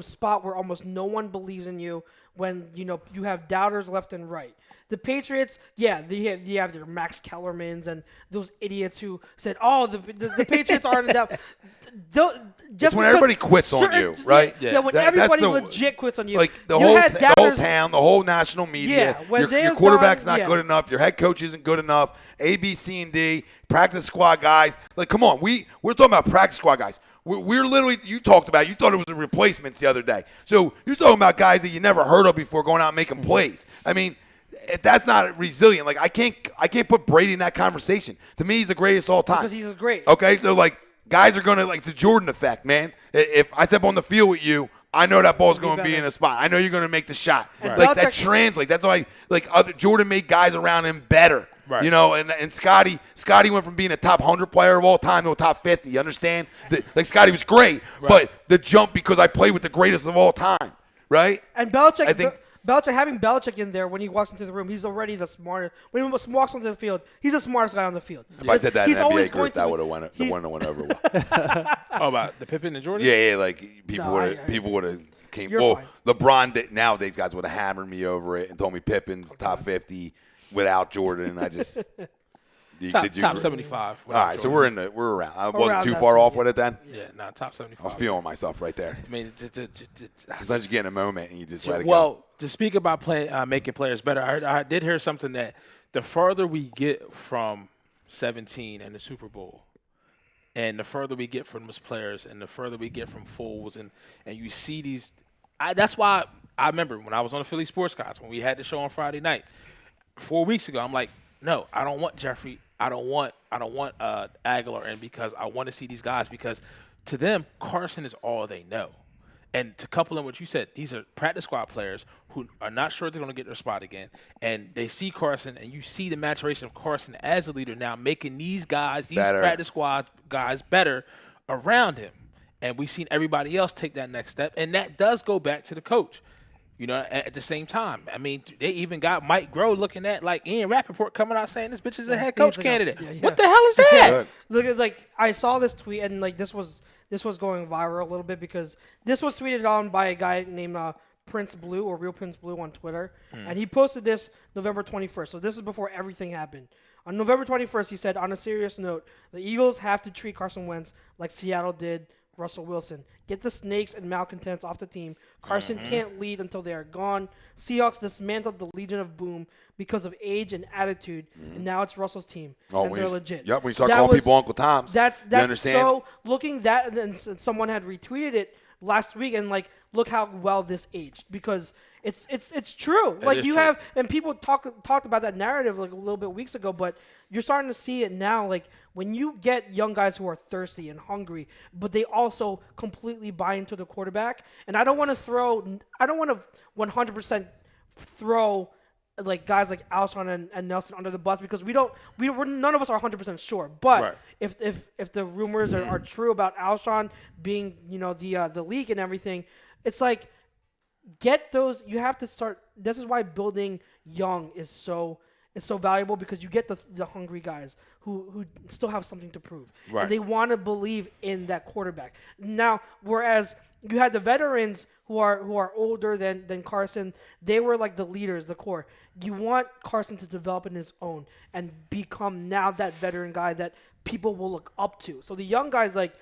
spot where almost no one believes in you, when you have doubters left and right. The Patriots, they have their Max Kellermans and those idiots who said, "Oh, the Patriots aren't in doubt." Just when everybody quits on you, right? Yeah, when everybody legit quits on you. Like the whole town, the whole national media. Your quarterback's not good enough. Your head coach isn't good enough. A, B, C, and D. Practice squad guys. Like, come on. We're talking about practice squad guys. We're literally, you thought it was a replacements the other day. So you're talking about guys that you never heard of before going out and making plays. I mean, if that's not resilient, like I can't put Brady in that conversation. To me, he's the greatest all time. Because he's great. Okay, so like guys are gonna like the Jordan effect, man. If I step on the field with you, I know that ball's going to be in a spot. I know you're going to make the shot. Right. Like that translates. That's why Jordan made guys around him better. Right. You know, and Scotty went from being a top 100 player of all time to a top 50. You understand? Like Scotty was great, but the jump because I played with the greatest of all time, right? And Belichick, I think having Belichick in there when he walks into the room, he's already the smartest. When he walks onto the field, he's the smartest guy on the field. if I said that in He's an always NBA going group, to that be- would have went. The one that went over. Oh, about the Pippen and Jordan? Yeah, like people No, would have came. You're Well, fine. LeBron nowadays guys would have hammered me over it and told me Pippen's top 50 without Jordan. I just Top 75. All right, so we're around. I wasn't Around too that far thing, off yeah. with it then. Yeah, top 75. I was feeling myself right there. I mean, Sometimes you get in a moment and you just let it go. well, to speak about making players better, I did hear something that the further we get from 17 and the Super Bowl, and the further we get from those players, and the further we get from Foles, and you see these. That's why I remember when I was on the Philly Sportscast when we had the show on Friday nights 4 weeks ago. I'm like, no, I don't want Jeffrey. I don't want Aguilar in because I want to see these guys because to them Carson is all they know. And to couple in what you said, these are practice squad players who are not sure they're going to get their spot again. And they see Carson, and you see the maturation of Carson as a leader now making these guys, these better. practice squad guys better around him. And we've seen everybody else take that next step. And that does go back to the coach, you know, at the same time. I mean, they even got Mike Groh looking at, like, Ian Rappaport coming out saying this bitch is a head coach candidate. Yeah. What the hell is that? Look at I saw this tweet and this was going viral a little bit because this was tweeted on by a guy named Prince Blue or Real Prince Blue on Twitter, and he posted this November 21st. So this is before everything happened. On November 21st, he said, on a serious note, the Eagles have to treat Carson Wentz like Seattle did Russell Wilson. Get the snakes and malcontents off the team. Carson can't lead until they are gone. Seahawks dismantled the Legion of Boom because of age and attitude, and now it's Russell's team, and they're legit. Yep, when you start calling people Uncle Toms. That's you understand? so looking that, and someone had retweeted it last week, and like, look how well this aged because it's true. Like is you true. have, and people talked about that narrative like a little bit weeks ago, but you're starting to see it now. Like when you get young guys who are thirsty and hungry, but they also completely buy into the quarterback. And I don't want to 100% throw like guys like Alshon and Nelson under the bus because we're none of us are 100% sure. But Right. if the rumors are true about Alshon being, you know, the league and everything, it's like get those. You have to start. This is why building young is so valuable because you get the hungry guys who still have something to prove. Right. And they want to believe in that quarterback. Now, whereas you had the veterans who are older than Carson, they were like the leaders, the core. You want Carson to develop in his own and become now that veteran guy that people will look up to. So the young guys like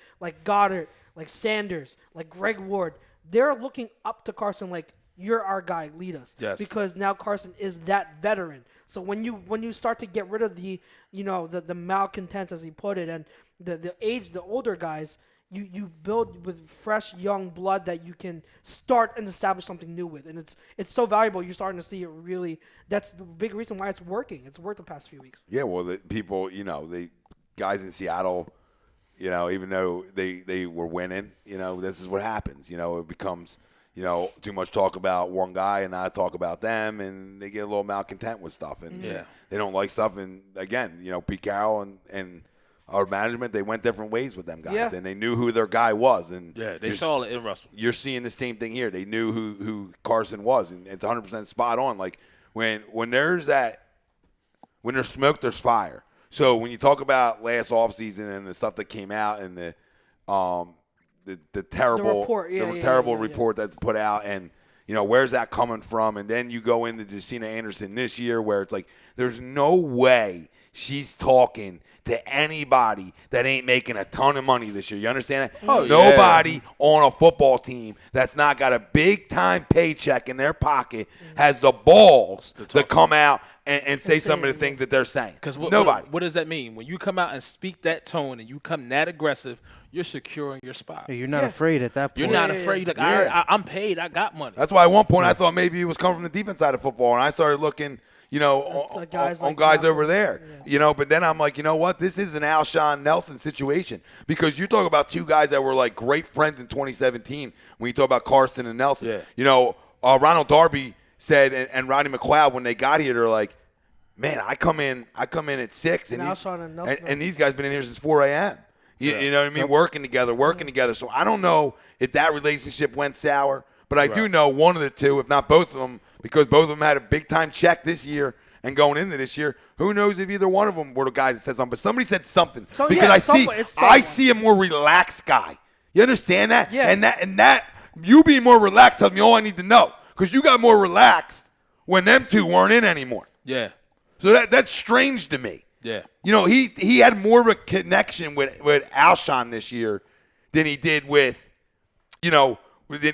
Goddard, like Sanders, like Greg Ward, they're looking up to Carson like, you're our guy, lead us. Yes. Because now Carson is that veteran. So when you start to get rid of the malcontents, as he put it, and the older guys, you build with fresh young blood that you can start and establish something new with, and it's so valuable. You're starting to see it really. That's the big reason why it's working. It's worked the past few weeks. Yeah, well, the people, the guys in Seattle, even though they were winning, this is what happens. It becomes, too much talk about one guy and not talk about them, and they get a little malcontent with stuff, and they don't like stuff. And again, Pete Carroll and our management, they went different ways with them guys, and they knew who their guy was. And they saw it in Russell. You're seeing the same thing here. They knew who Carson was, and it's 100% spot on. Like when there's smoke, there's fire. So when you talk about last offseason and the stuff that came out and the terrible report that's put out, and where's that coming from? And then you go into Justina Anderson this year, where it's like there's no way she's talking to anybody that ain't making a ton of money this year. You understand that? Oh, Nobody on a football team that's not got a big-time paycheck in their pocket has the balls to come out and say some of the things that they're saying. Because nobody. What does that mean? When you come out and speak that tone and you come that aggressive, you're securing your spot. You're not afraid at that point. You're not afraid. Like, I'm paid. I got money. That's why at one point I thought maybe it was coming from the defense side of football, and I started looking, on guys like guys Malcolm. over there. Yeah. But then I'm like, you know what? This is an Alshon Nelson situation because you talk about two guys that were like great friends in 2017 when you talk about Carson and Nelson. Yeah. Ronald Darby said and Rodney McLeod when they got here, they're like, man, I come in at 6 and these guys been in here since 4 a.m. You know what I mean? Working together. So I don't know if that relationship went sour, but I do know one of the two, if not both of them, because both of them had a big-time check this year and going into this year. Who knows if either one of them were the guys that said something. But somebody said something. I see a more relaxed guy. You understand that? Yeah. And that you being more relaxed tells me all I need to know because you got more relaxed when them two weren't in anymore. Yeah. So that's strange to me. Yeah. He had more of a connection with Alshon this year than he did with, than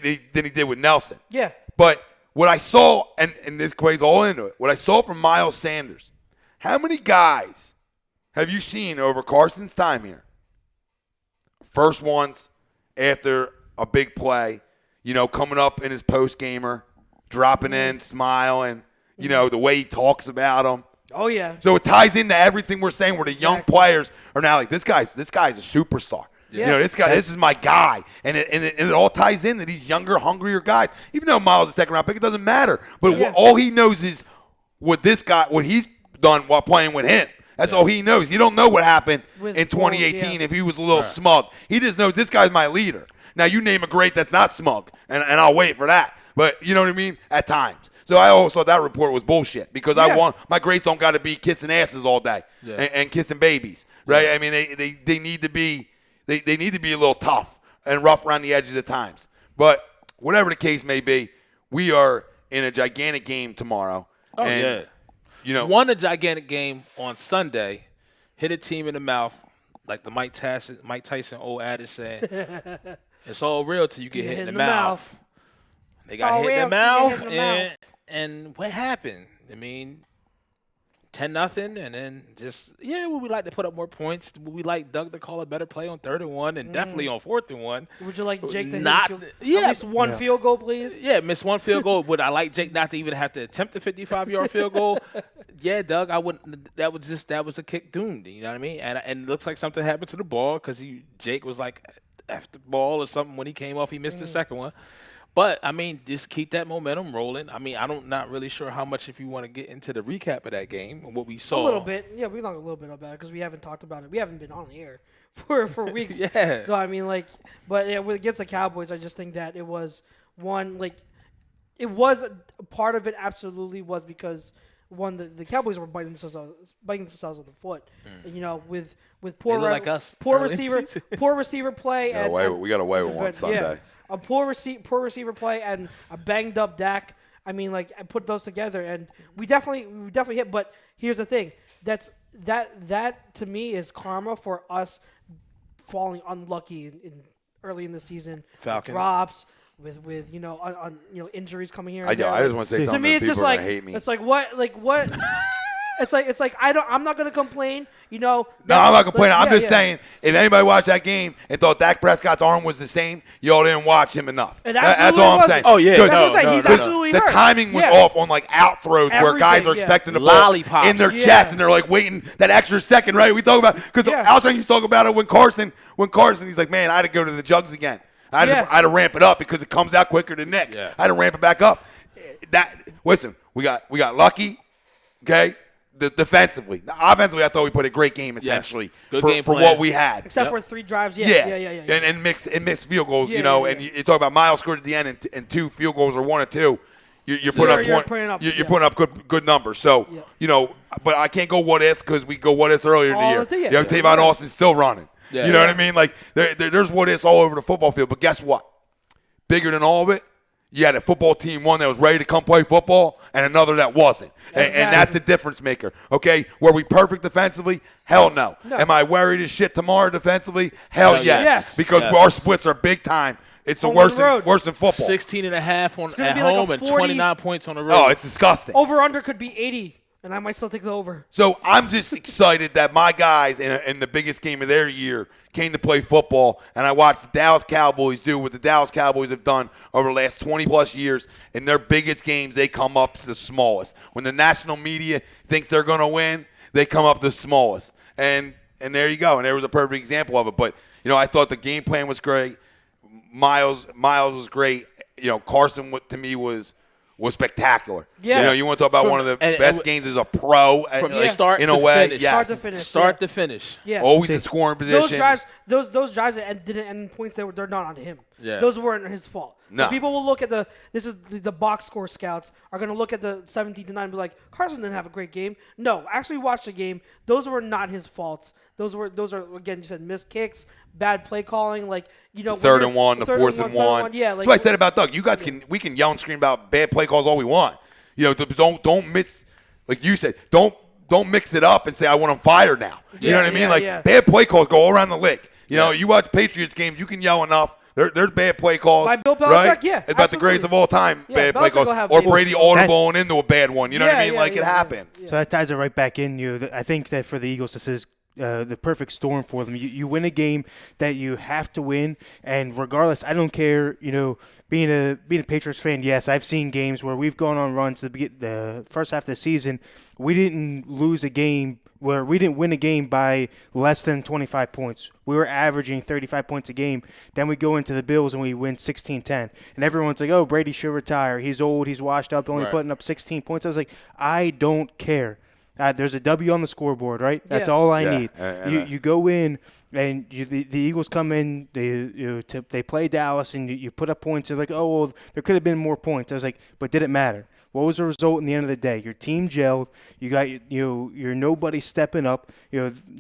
he did with Nelson. Yeah. But what I saw, and this plays all into it, what I saw from Miles Sanders, how many guys have you seen over Carson's time here? First ones after a big play, coming up in his post-gamer, dropping in, smiling, the way he talks about them. Oh, yeah. So it ties into everything we're saying where the young players are now like, this guy's a superstar. Yeah. This is my guy. And it all ties into these younger, hungrier guys. Even though Miles is a second-round pick, it doesn't matter. But all he knows is what he's done while playing with him. That's all he knows. You don't know what happened in 2018 if he was a little smug. He just knows this guy's my leader. Now, you name a great that's not smug, and I'll wait for that. But you know what I mean? At times. So I always thought that report was bullshit because my greats don't got to be kissing asses all day and kissing babies, right? Yeah. I mean, they need to be they need to be a little tough and rough around the edges at times. But whatever the case may be, we are in a gigantic game tomorrow. Oh, and, won a gigantic game on Sunday, hit a team in the mouth, like the Mike Tyson old adage saying, it's all real till you get hit in the mouth. They got hit in the mouth, and what happened? I mean, 10-0, and then would we like to put up more points? Would we like Doug to call a better play on 3rd and 1 and definitely on 4th and 1? Would you like Jake to at least one field goal, please? Yeah, miss one field goal. Would I like Jake not to even have to attempt a 55-yard field goal? Yeah, Doug, I wouldn't. That was a kick doomed. You know what I mean? And it looks like something happened to the ball because Jake was like after the ball or something when he came off. He missed the second one. But, I mean, just keep that momentum rolling. I mean, I'm not really sure how much if you want to get into the recap of that game and what we saw. A little bit. Yeah, we talked a little bit about it because we haven't talked about it. We haven't been on the air for weeks. Yeah. So, I mean, against the Cowboys, I just think that it was part of it absolutely was because, the Cowboys were biting themselves on the foot. With poor receiver play. We got away with one Sunday. Yeah, a poor receiver play and a banged up Dak. I mean, I put those together, and we definitely hit. But here's the thing: that to me is karma for us falling unlucky early in the season. Falcons drops. With injuries coming here. I just want to say something. To me, it's just like hate me. It's like what. It's like I'm not gonna complain. No, I'm not complaining. I'm just saying if anybody watched that game and thought Dak Prescott's arm was the same, y'all didn't watch him enough. That's all I'm saying. Oh yeah, that's what I'm saying. He's absolutely hurt. The timing was off on out throws where guys are expecting the ball in their chest and they're waiting that extra second. Right? We talk about because Alshon used to talk about it when Carson he's like, man, I had to go to the jugs again. I had to ramp it up because it comes out quicker than Nick. Yeah. I had to ramp it back up. Listen, we got lucky, okay? Defensively. Offensively, I thought we put a great game essentially for what we had. Except for 3 drives. Yeah. And mixed field goals, and you talk about Miles scored at the end and 2 field goals or 1 or 2. You're putting up good numbers. So, but I can't go what ifs because we go what ifs earlier in the year. Tavon Austin's still running. Yeah, you know what I mean? There's what ifs all over the football field. But guess what? Bigger than all of it, you had a football team, one that was ready to come play football and another that wasn't. Exactly. And that's the difference maker, okay? Were we perfect defensively? Hell no. Am I worried as shit tomorrow defensively? Hell yes. Because our splits are big time. It's the worst than football. 16.5 at home and 29 points on the road. Oh, it's disgusting. Over-under could be 80. And I might still take the over. So I'm just excited that my guys in the biggest game of their year came to play football, and I watched the Dallas Cowboys do what the Dallas Cowboys have done over the last 20-plus years. In their biggest games, they come up to the smallest. When the national media thinks they're going to win, they come up the smallest. And there you go. And there was a perfect example of it. But, I thought the game plan was great. Miles was great. Carson, to me, was spectacular. Yeah. You want to talk about one of the best games as a pro from start in to a way. finish. Yes. Start to finish. Yeah. Always in scoring position. Those drives that didn't end in points, they're not on him. Yeah. Those weren't his fault. So No. people will look at the box score scouts are going to look at the 17-9 and be like, Carson didn't have a great game. No, actually watch the game. Those were not his faults. Those are again, you said missed kicks, bad play calling, third and one, the fourth and one. Yeah, that's what I said about Doug. You guys we can yell and scream about bad play calls all we want. Don't miss, like you said, don't mix it up and say I want him fired now. You know what I mean? Bad play calls go all around the league. You watch Patriots games, you can yell enough. There's bad play calls. By Bill Belichick, right? yeah, It's about the greatest of all time, bad play Belichick will calls. have Or bad Brady audibling into a bad one. You know what I mean? It happens. So that ties it right back in. I think that for the Eagles, this is the perfect storm for them. You win a game that you have to win, and regardless, I don't care. Being a Patriots fan, yes, I've seen games where we've gone on runs to the first half of the season. We didn't lose a game where we didn't win a game by less than 25 points. We were averaging 35 points a game. Then we go into the Bills and we win 16-10. And everyone's like, oh, Brady should retire. He's old. He's washed up, only putting up 16 points. I was like, I don't care. There's a W on the scoreboard, right? That's all I need. You go in and the Eagles come in. They play Dallas and you put up points. They're like, oh, well, there could have been more points. I was like, but did it matter? What was the result in the end of the day? Your team gelled. You got you're nobody stepping up.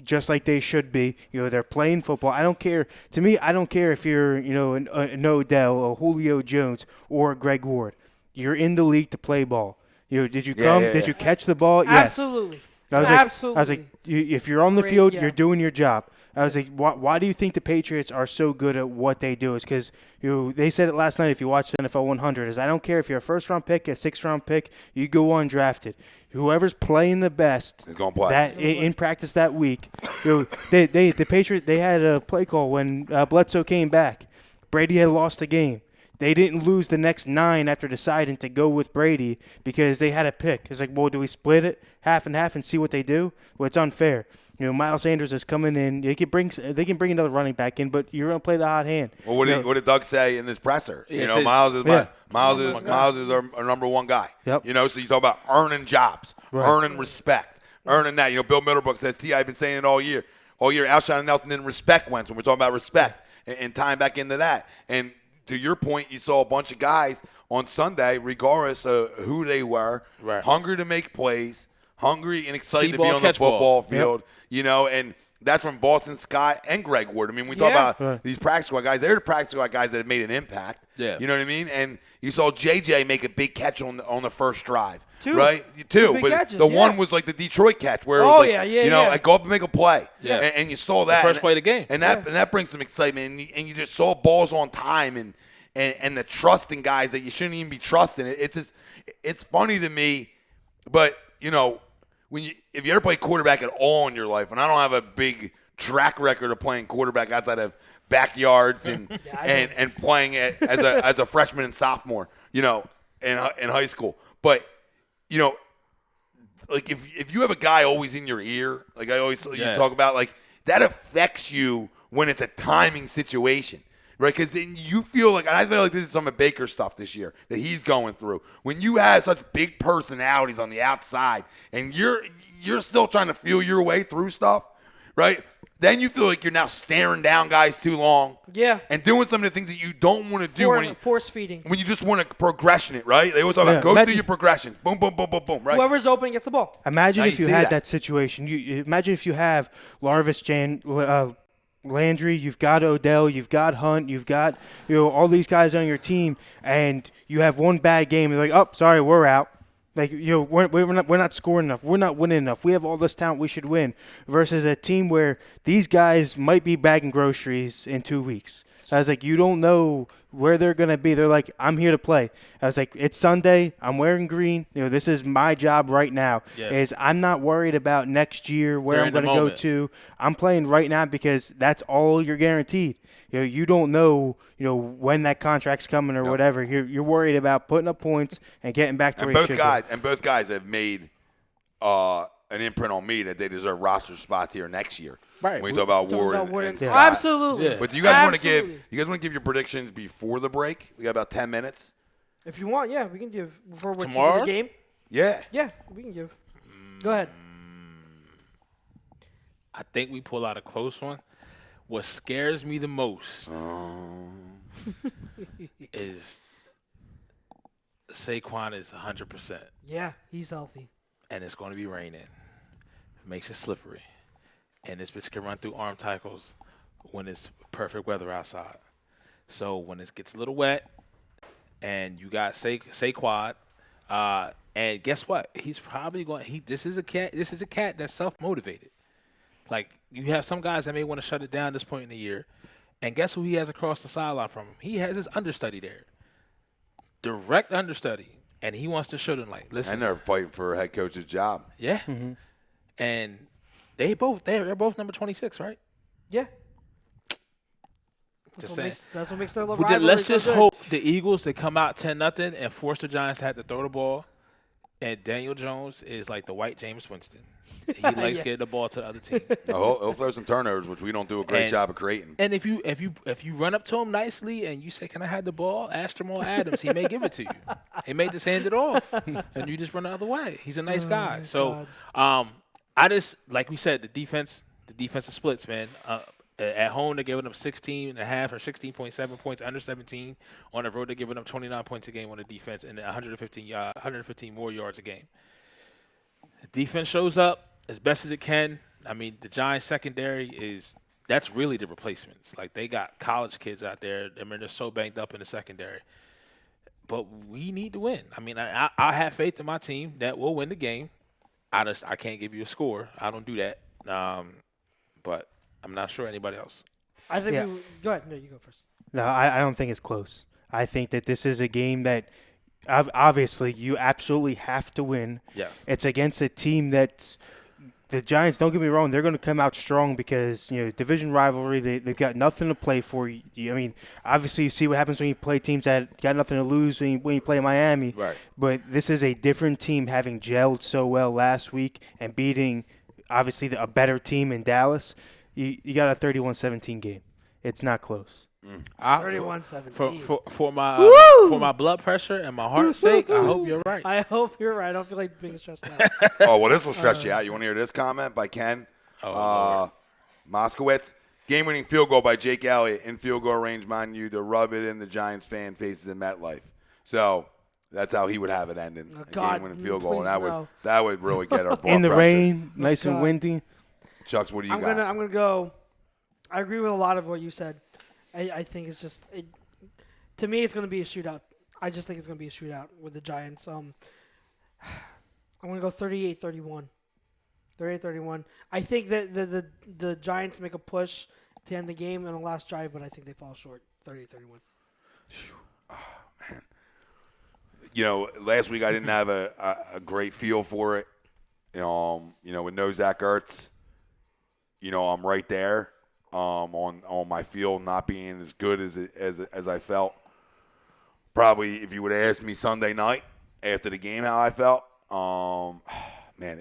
Just like they should be. They're playing football. I don't care. To me, I don't care if you're an Odell, a Julio Jones, or a Greg Ward. You're in the league to play ball. Did you come? Did you catch the ball? Yes. Absolutely. I was like, if you're on the field, yeah. you're doing your job. I was like, why do you think the Patriots are so good at what they do? It's because they said it last night if you watched NFL 100 is I don't care if you're a first-round pick, a sixth-round pick, you go undrafted. Whoever's playing the best is going to play. In practice that week. The Patriots, they had a play call when Bledsoe came back. Brady had lost the game. They didn't lose the next 9 after deciding to go with Brady because they had a pick. It's like, well, do we split it half and half and see what they do? Well, it's unfair. Miles Sanders is coming in. They can bring another running back in, but you're going to play the hot hand. Well, what did Doug say in his presser? Miles is our number one guy. Yep. So you talk about earning jobs, earning respect, earning that. Bill Middlebrook says, I've been saying it all year. Alshon Nelson didn't respect Wentz when we're talking about respect and tying back into that. And to your point, you saw a bunch of guys on Sunday, regardless of who they were, hungry to make plays, hungry and excited to be on the football field. And that's from Boston Scott and Greg Ward. I mean, we talk about these practice squad guys. They're the practice squad guys that have made an impact. Yeah. You know what I mean? And you saw JJ make a big catch on the first drive. Two. But catches, one was like the Detroit catch where it was I go up and make a play. Yeah. And you saw that. The first play of the game. And that brings some excitement. And you just saw balls on time and the trust in guys that you shouldn't even be trusting. It's funny to me, but, if you ever play quarterback at all in your life, and I don't have a big track record of playing quarterback outside of backyards and and playing as a freshman and sophomore, in high school. But, like if you have a guy always in your ear, like I always used to talk about, like that affects you when it's a timing situation. Right, because then you feel like, and I feel like this is some of Baker's stuff this year that he's going through. When you have such big personalities on the outside, and you're still trying to feel your way through stuff, right? Then you feel like you're now staring down guys too long, and doing some of the things that you don't want to do. Force feeding. When you just want to progression it, right? They always talk about go through your progression, boom, boom, boom, boom, boom, right? Whoever's open gets the ball. Imagine if you had that situation. Imagine if you have Landry, you've got Odell, you've got Hunt, you've got all these guys on your team, and you have one bad game. You're like, oh, sorry, we're out. Like we're not scoring enough. We're not winning enough. We have all this talent. We should win. Versus a team where these guys might be bagging groceries in 2 weeks. So I was like, you don't know where they're going to be. They're like, I'm here to play. I was like, it's Sunday. I'm wearing green. This is my job right now. Yeah. Is I'm not worried about next year where I'm going to go to. I'm playing right now because that's all you're guaranteed. You don't know, when that contract's coming or whatever. You're worried about putting up points and getting back to where you should go. And both guys have made an imprint on me that they deserve roster spots here next year. Right. When we talk about Ward and Scott. Absolutely. Yeah. But do you guys want to give your predictions before the break? We got about 10 minutes. If you want, we can give before Tomorrow? the game. Yeah. Yeah, we can give. Go ahead. I think we pull out a close one. What scares me the most is Saquon is 100%. Yeah, he's healthy. And it's going to be raining. Makes it slippery. And this bitch can run through arm tackles when it's perfect weather outside. So when it gets a little wet and you got Saquon, and guess what? He's probably going this is a cat that's self-motivated. Like, you have some guys that may want to shut it down at this point in the year. And guess who he has across the sideline from him? He has his understudy there. Direct understudy. And he wants to show them, like, listen. And they're fighting for a head coach's job. Yeah. Mm-hmm. And they're both number 26, right? Yeah. Just saying. That's what makes their rivalry Let's so just good. hope the Eagles, they come out 10-0 and force the Giants to have to throw the ball. And Daniel Jones is like the white James Winston. He likes getting the ball to the other team. He'll throw some turnovers, which we don't do a great job of creating. And if you run up to him nicely and you say, "Can I have the ball?" Ask Jamal Adams. He may give it to you. He may just hand it off, and you just run the other way. He's a nice guy. So, I just, like we said, the defense is splits, man. At home, they're giving up 16.5 or 16.7 points under 17. On the road, they're giving up 29 points a game on the defense and 115 more yards a game. The defense shows up as best as it can. I mean, the Giants' secondary that's really the replacements. Like, they got college kids out there. I mean, they're so banged up in the secondary. But we need to win. I mean, I have faith in my team that we'll win the game. I can't give you a score. I don't do that. But I'm not sure anybody else. I think go ahead. No, you go first. No, I don't think it's close. I think that this is a game that obviously you absolutely have to win. Yes. It's against a team that's the Giants, don't get me wrong, they're going to come out strong because, division rivalry, they've got nothing to play for. I mean, obviously you see what happens when you play teams that got nothing to lose when you play Miami. Right. But this is a different team having gelled so well last week and beating, obviously, a better team in Dallas. You got a 31-17 game. It's not close. 31-17. For my blood pressure and my heart's sake, I hope you're right. I hope you're right. I don't feel like being stressed out. Oh, well, this will stress you out. You want to hear this comment by Ken Moskowitz? Game-winning field goal by Jake Elliott in field goal range, mind you, to rub it in the Giants fan faces in MetLife. So that's how he would have it ending. Oh, a God, game-winning field goal, and no. that would really get our blood in the pressure. rain, nice and windy. Chucks, what do you I'm got? gonna go. I agree with a lot of what you said. I think it's just to me it's gonna be a shootout. I just think it's gonna be a shootout with the Giants. I'm gonna go 38-31. 38-31. I think that the Giants make a push to end the game in the last drive, but I think they fall short. 38-31. Oh, man. Last week I didn't have a great feel for it. With no Zach Ertz, I'm right there on my field not being as good as I felt. Probably if you would have asked me Sunday night after the game how I felt, man,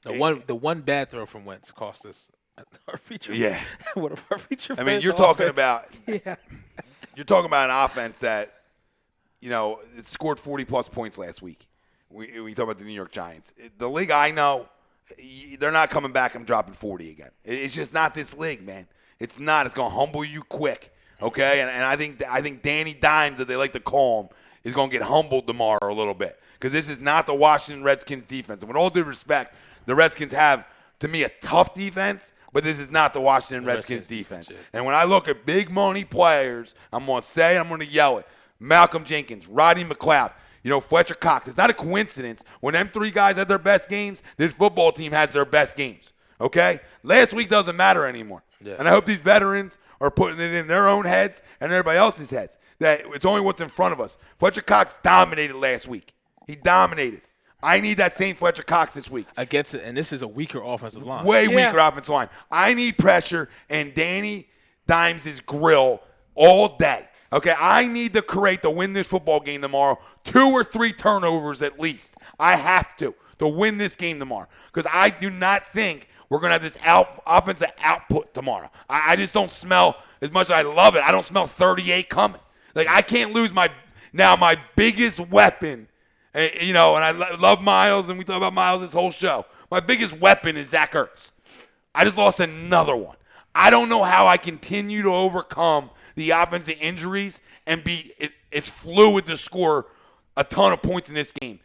the one bad throw from Wentz cost us our feature. Yeah. What if our feature? I mean, you're talking about Yeah. you're talking about an offense that it scored 40-plus points last week. We talk about the New York Giants. The league I know, they're not coming back and dropping 40 again. It's just not this league, man. It's not. It's going to humble you quick, okay? And I think Danny Dimes, that they like to call him, is going to get humbled tomorrow a little bit because this is not the Washington Redskins defense. And with all due respect, the Redskins have, to me, a tough defense, but this is not the Washington Redskins defense. Yeah. And when I look at big money players, I'm going to yell it. Malcolm Jenkins, Rodney McLeod, Fletcher Cox. It's not a coincidence when them three guys had their best games, this football team has their best games, okay? Last week doesn't matter anymore. Yeah. And I hope these veterans are putting it in their own heads and everybody else's heads. That it's only what's in front of us. Fletcher Cox dominated last week. He dominated. I need that same Fletcher Cox this week. Against it, and this is a weaker offensive line. Way weaker offensive line. I need pressure and Danny Dimes' grill all day. Okay, I need to create to win this football game tomorrow 2 or 3 turnovers at least. I have to win this game tomorrow because I do not think we're going to have this offensive output tomorrow. I just don't smell, as much as I love it, I don't smell 38 coming. Like, I can't lose my biggest weapon, and I love Miles, and we talk about Miles this whole show. My biggest weapon is Zach Ertz. I just lost another one. I don't know how I continue to overcome the offensive injuries and it's fluid to score a ton of points in this game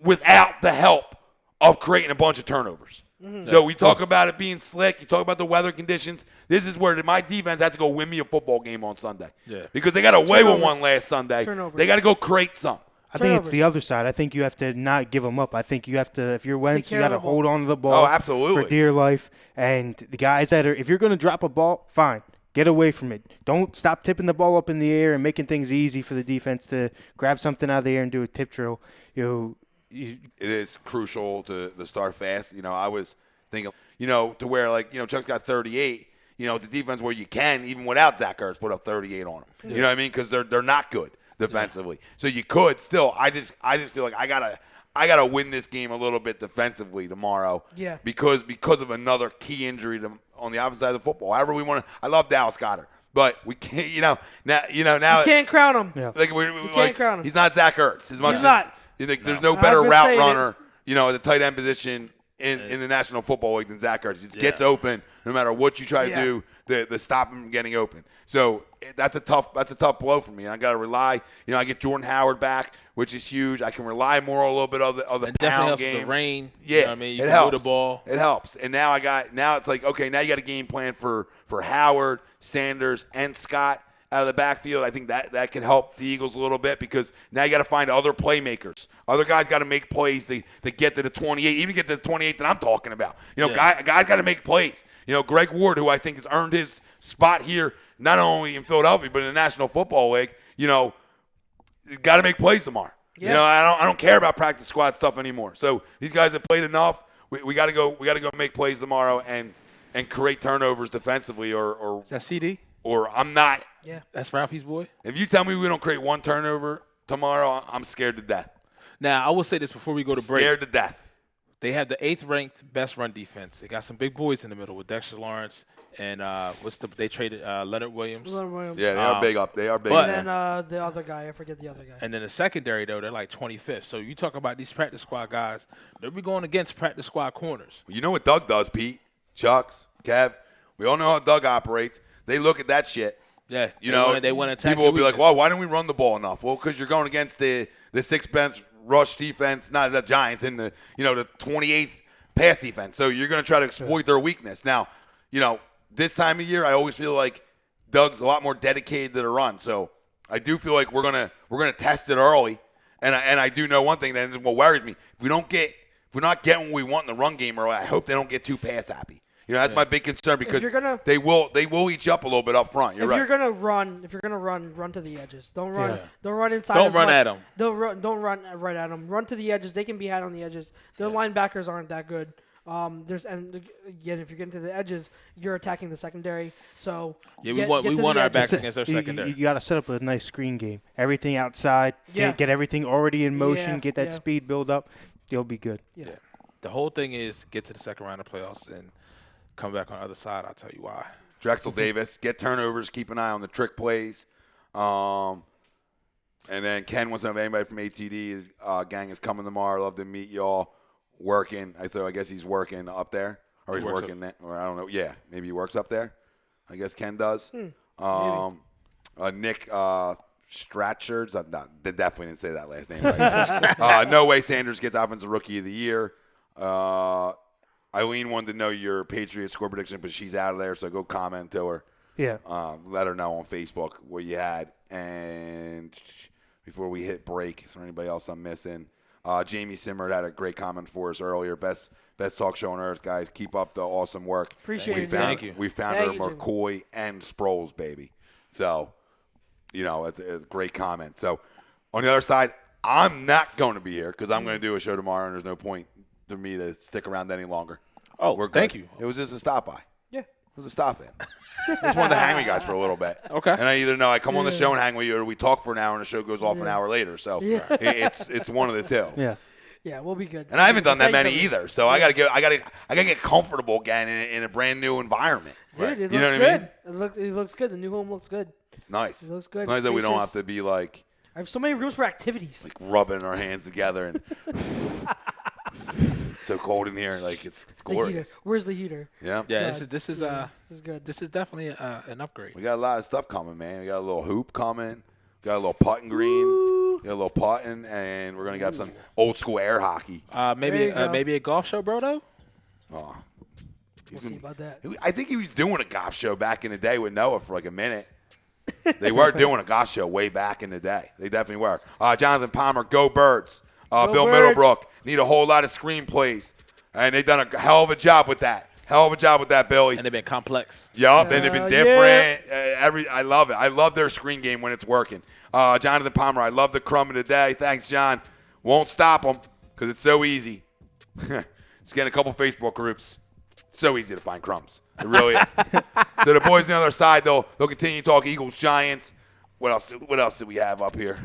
without the help of creating a bunch of turnovers. Mm-hmm. So we talk about it being slick. You talk about the weather conditions. This is where my defense has to go win me a football game on Sunday. Yeah. Because they got away with one last Sunday. Turnovers. They got to go create some. I think it's the other side. I think you have to not give them up. I think you have to, if you're Wentz, you got to hold on to the ball for dear life. And the guys that are, if you're going to drop a ball, fine. Get away from it. Don't stop tipping the ball up in the air and making things easy for the defense to grab something out of the air and do a tip drill. It is crucial to start fast. I was thinking, to where, Chuck's got 38. The defense where you can, even without Zach Ertz, put up 38 on them. Yeah. You know what I mean? Because they're not good defensively. Yeah. So you could still. I just feel like I gotta win this game a little bit defensively tomorrow. Yeah. Because of another key injury on the offensive side of the football. However we want to. I love Dallas Cowboys, but we can't. Now. You can't crown him. Yeah. We can't crown him. He's not Zach Ertz as much. He's not. There's no better route runner. At the tight end position in the National Football League than Zach Ertz. He just gets open no matter what you try to do to stop him from getting open. So that's a tough blow for me. I got to rely. I get Jordan Howard back, which is huge. I can rely more a little bit of the definitely pound helps game. With the rain. Yeah, you know what I mean? You it can helps. move the ball. It helps. And now it's like, okay, now you got a game plan for Howard, Sanders, and Scott out of the backfield. I think that can help the Eagles a little bit because now you got to find other playmakers. Other guys got to make plays to get to the 28, even get to the 28 that I'm talking about. Guys got to make plays. Greg Ward, who I think has earned his spot here, not only in Philadelphia but in the National Football League, got to make plays tomorrow. Yeah. I don't care about practice squad stuff anymore. So these guys have played enough. We got to go make plays tomorrow and create turnovers defensively or is that CD? Or I'm not. Yeah. That's Ralphie's boy. If you tell me we don't create one turnover tomorrow, I'm scared to death. Now, I will say this before we go to break. Scared to death. They have the 8th ranked best run defense. They got some big boys in the middle with Dexter Lawrence and they traded Leonard Williams. Yeah, they are big up. They are big. But then the other guy, I forget the other guy. And then the secondary though, they're like 25th. So you talk about these practice squad guys, they'll be going against practice squad corners. You know what Doug does, Pete, Chucks, Kev. We all know how Doug operates. They look at that shit. Yeah, they want to attack. People will be like, "Well, why don't we run the ball enough?" Well, because you're going against the 6th bench rush defense, not the Giants, in the 28th pass defense. So you're going to try to exploit their weakness. Now, this time of year, I always feel like Doug's a lot more dedicated to the run. So I do feel like we're gonna test it early. And I do know one thing that what worries me: if we're not getting what we want in the run game early, I hope they don't get too pass happy. That's my big concern because they will each up a little bit up front. You're right. If you're gonna run to the edges. Don't run. Yeah. Don't run inside. Don't run at them. Don't run right at them. Run to the edges. They can be had on the edges. Their linebackers aren't that good. And again, if you're getting to the edges, you're attacking the secondary. So we won our backs against our secondary. You got to set up a nice screen game. Everything outside. Get everything already in motion. Get that speed build up. You'll be good. Yeah. The whole thing is get to the second round of playoffs and come back on the other side. I'll tell you why. Drexel Davis, get turnovers, keep an eye on the trick plays. And then Ken wants to know if anybody from ATD is gang is coming tomorrow. Love to meet y'all. Working. So I guess he's working up there. Or he's working there. Or I don't know. Yeah, maybe he works up there. I guess Ken does. Nick Stratchards. They definitely didn't say that last name right. No way Sanders gets Offensive Rookie of the Year. Eileen wanted to know your Patriots score prediction, but she's out of there, so go comment to her. Yeah. Let her know on Facebook what you had. And before we hit break, is there anybody else I'm missing? Jamie Simmer had a great comment for us earlier. Best talk show on earth, guys. Keep up the awesome work. Appreciate it. Thank you. We found Thank her you, Jimmy. McCoy and Sproles, baby. So, it's a great comment. So, on the other side, I'm not going to be here because I'm going to do a show tomorrow, and there's no point for me to stick around any longer. Oh, We're good. thank you. It was just a stop by. Yeah. It was a stop in. Just wanted to hang with you guys for a little bit. Okay. And I either know I come on the show and hang with you, or we talk for an hour and the show goes off an hour later. So it's one of the two. Yeah. Yeah, we'll be good. And I haven't done that Thank many you. either. So I gotta get comfortable again in a brand new environment. Dude, it looks You know what good. I mean? It looks good. The new home looks good. It's nice. It looks good. It's nice that we don't have Spacious. to be like I have so many rooms for activities. rubbing our hands together and it's so cold in here. Like it's The heater. glorious. Where's the heater? Yeah. Yeah, God. this is good. This is definitely an upgrade. We got a lot of stuff coming, man. We got a little hoop coming. We got a little putting green. We got a little putting, and we're gonna get some old school air hockey. There you go. Maybe a golf show, bro. Though. Oh, We'll see about that. I think he was doing a golf show back in the day with Noah for like a minute. They were doing a golf show way back in the day. They definitely were. Jonathan Palmer, go Birds. Bill Birds. Middlebrook need a whole lot of screenplays, and they've done a hell of a job with that. Hell of a job with that, Billy. And they've been complex. Yup, and they've been Hell different. I love it. I love their screen game when it's working. Jonathan Palmer, I love the crumb of the day. Thanks, John. Won't stop them because it's so easy. Just getting a couple Facebook groups. So easy to find crumbs. It really is. So the boys on the other side, they'll continue to talk Eagles, Giants. What else do we have up here?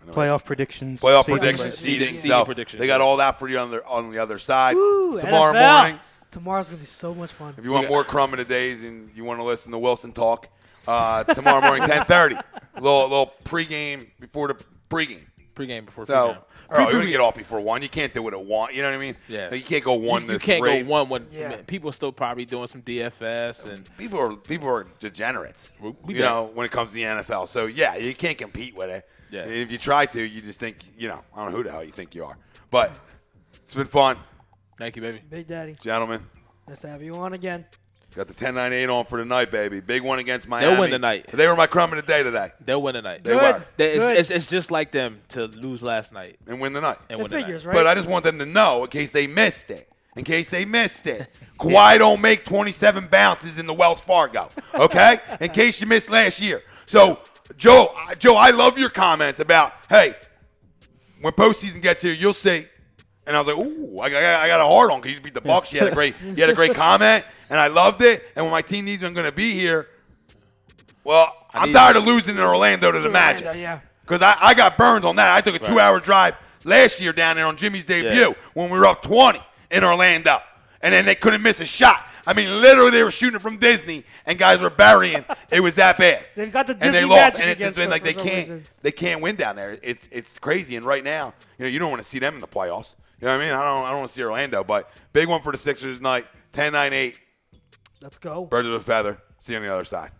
Playoff predictions. Playoff seeding. predictions, seeding. Seeding So predictions, they got yeah. all that for you on the other side. Woo, Tomorrow NFL. morning. Tomorrow's gonna be so much fun. If you want more crumb in the days and you want to listen to Wilson talk, tomorrow morning, 10:30. A little pregame before the pregame. Pregame before So, pregame. you want to get off before 1. You can't do it at 1. You know what I mean? Yeah. Like, you can't go 1 You to can't 3. go one when Yeah. man, people are still probably doing some DFS and People are degenerates, We you bet. know, when it comes to the NFL. So, yeah, you can't compete with it. Yeah. And if you try to, you just think, I don't know who the hell you think you are. But it's been fun, thank you, baby. Big Daddy, gentlemen. nice to have you on again. Got the 10-9-8 on for the night, baby. Big one against Miami. win tonight. They were my crumb of the day today. They'll win tonight. They were. It's just like them to lose last night And win the night. and It win tonight. figures, right? But I just want them to know, in case they missed it. Kawhi don't make 27 bounces in the Wells Fargo, okay? In case you missed last year. So, Joe, I love your comments about, hey, when postseason gets here, you'll see. And I was like, ooh, I got a hard on because you beat the Bucks. You had a great comment, and I loved it. And when my team needs me, I'm going to be here. Well, I'm tired of losing in Orlando to the Magic. Yeah. Because I got burned on that. I took a 2-hour drive last year down there on Jimmy's debut when we were up 20 in Orlando. And then they couldn't miss a shot. I mean, literally they were shooting from Disney and guys were burying. It was that bad. They've got the And they Disney lost. magic And it's just against been us like for some reason. they can't win down there. It's crazy. And right now, you don't want to see them in the playoffs. You know what I mean? I don't want to see Orlando. But big one for the Sixers tonight. 10-9-8. Let's go. Birds of a feather. See you on the other side.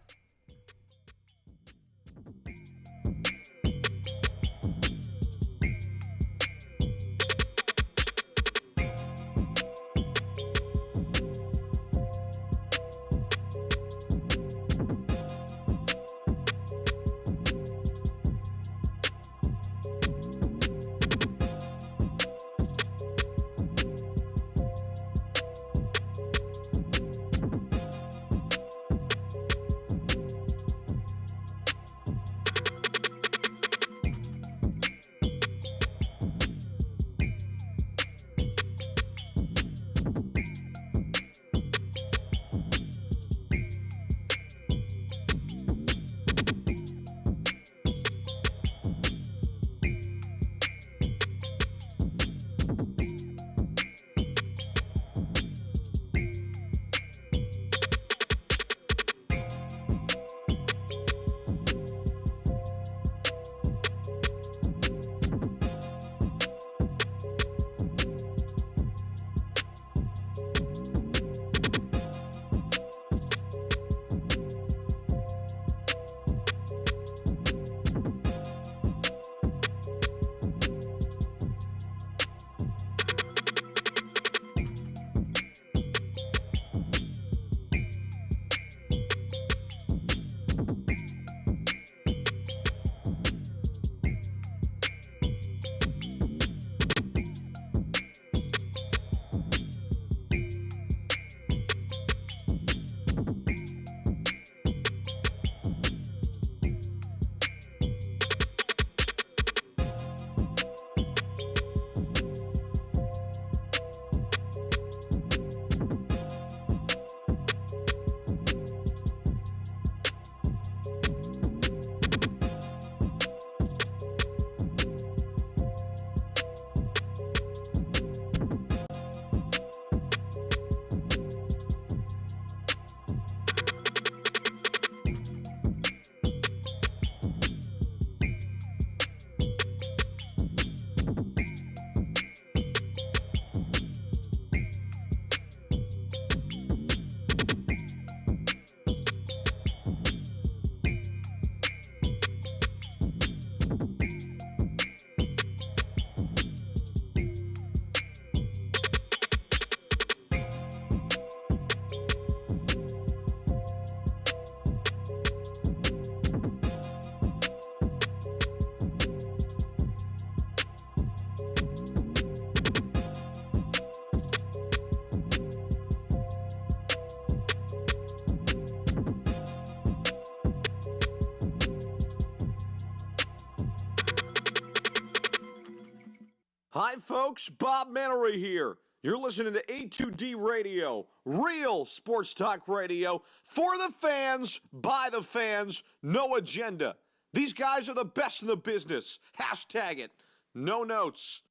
Hi, folks. Bob Mannery here. You're listening to A2D Radio, real sports talk radio for the fans, by the fans, no agenda. These guys are the best in the business. Hashtag it. No notes.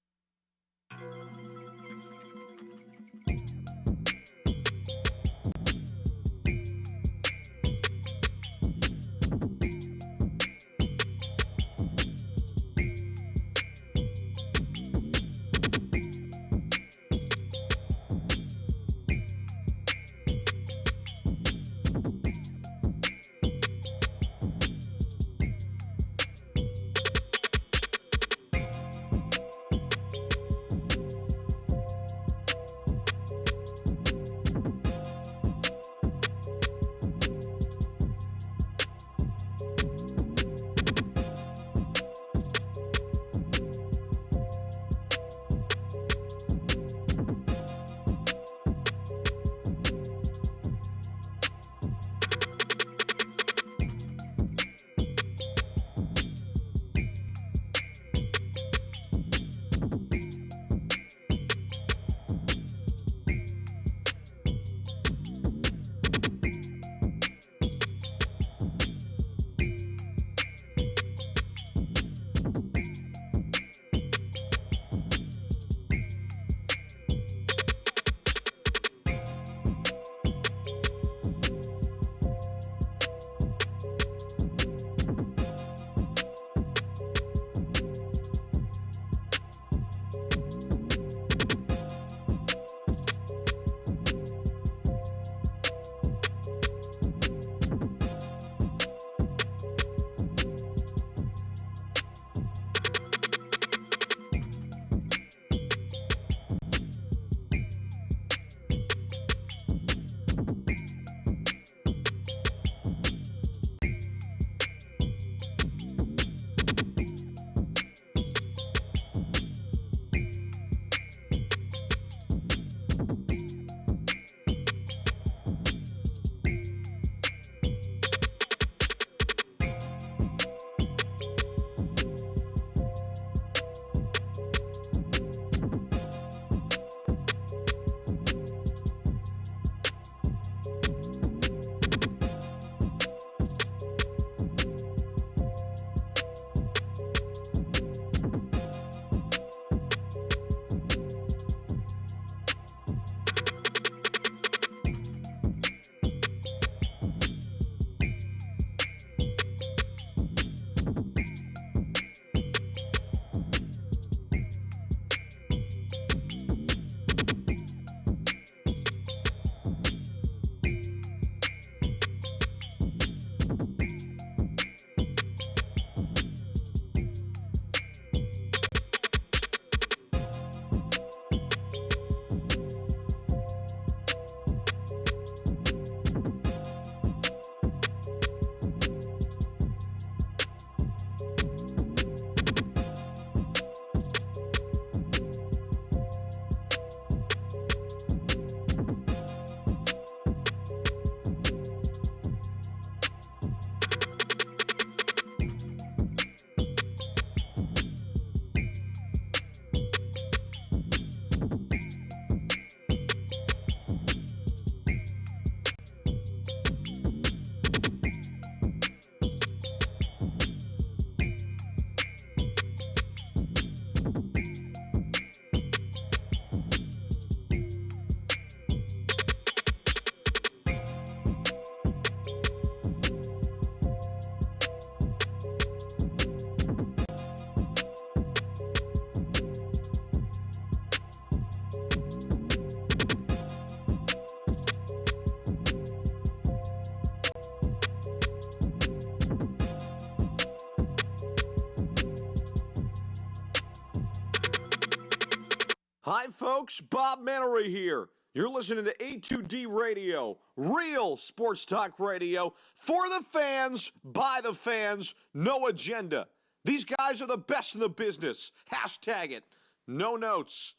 Hi, folks. Bob Mannery here. You're listening to A2D Radio, real sports talk radio for the fans, by the fans, no agenda. These guys are the best in the business. Hashtag it. No notes.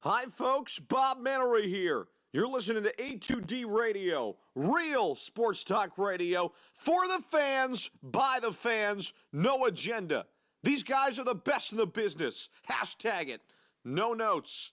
Hi, folks. Bob Mannery here. You're listening to A2D Radio, real sports talk radio for the fans, by the fans, no agenda. These guys are the best in the business. Hashtag it. No notes.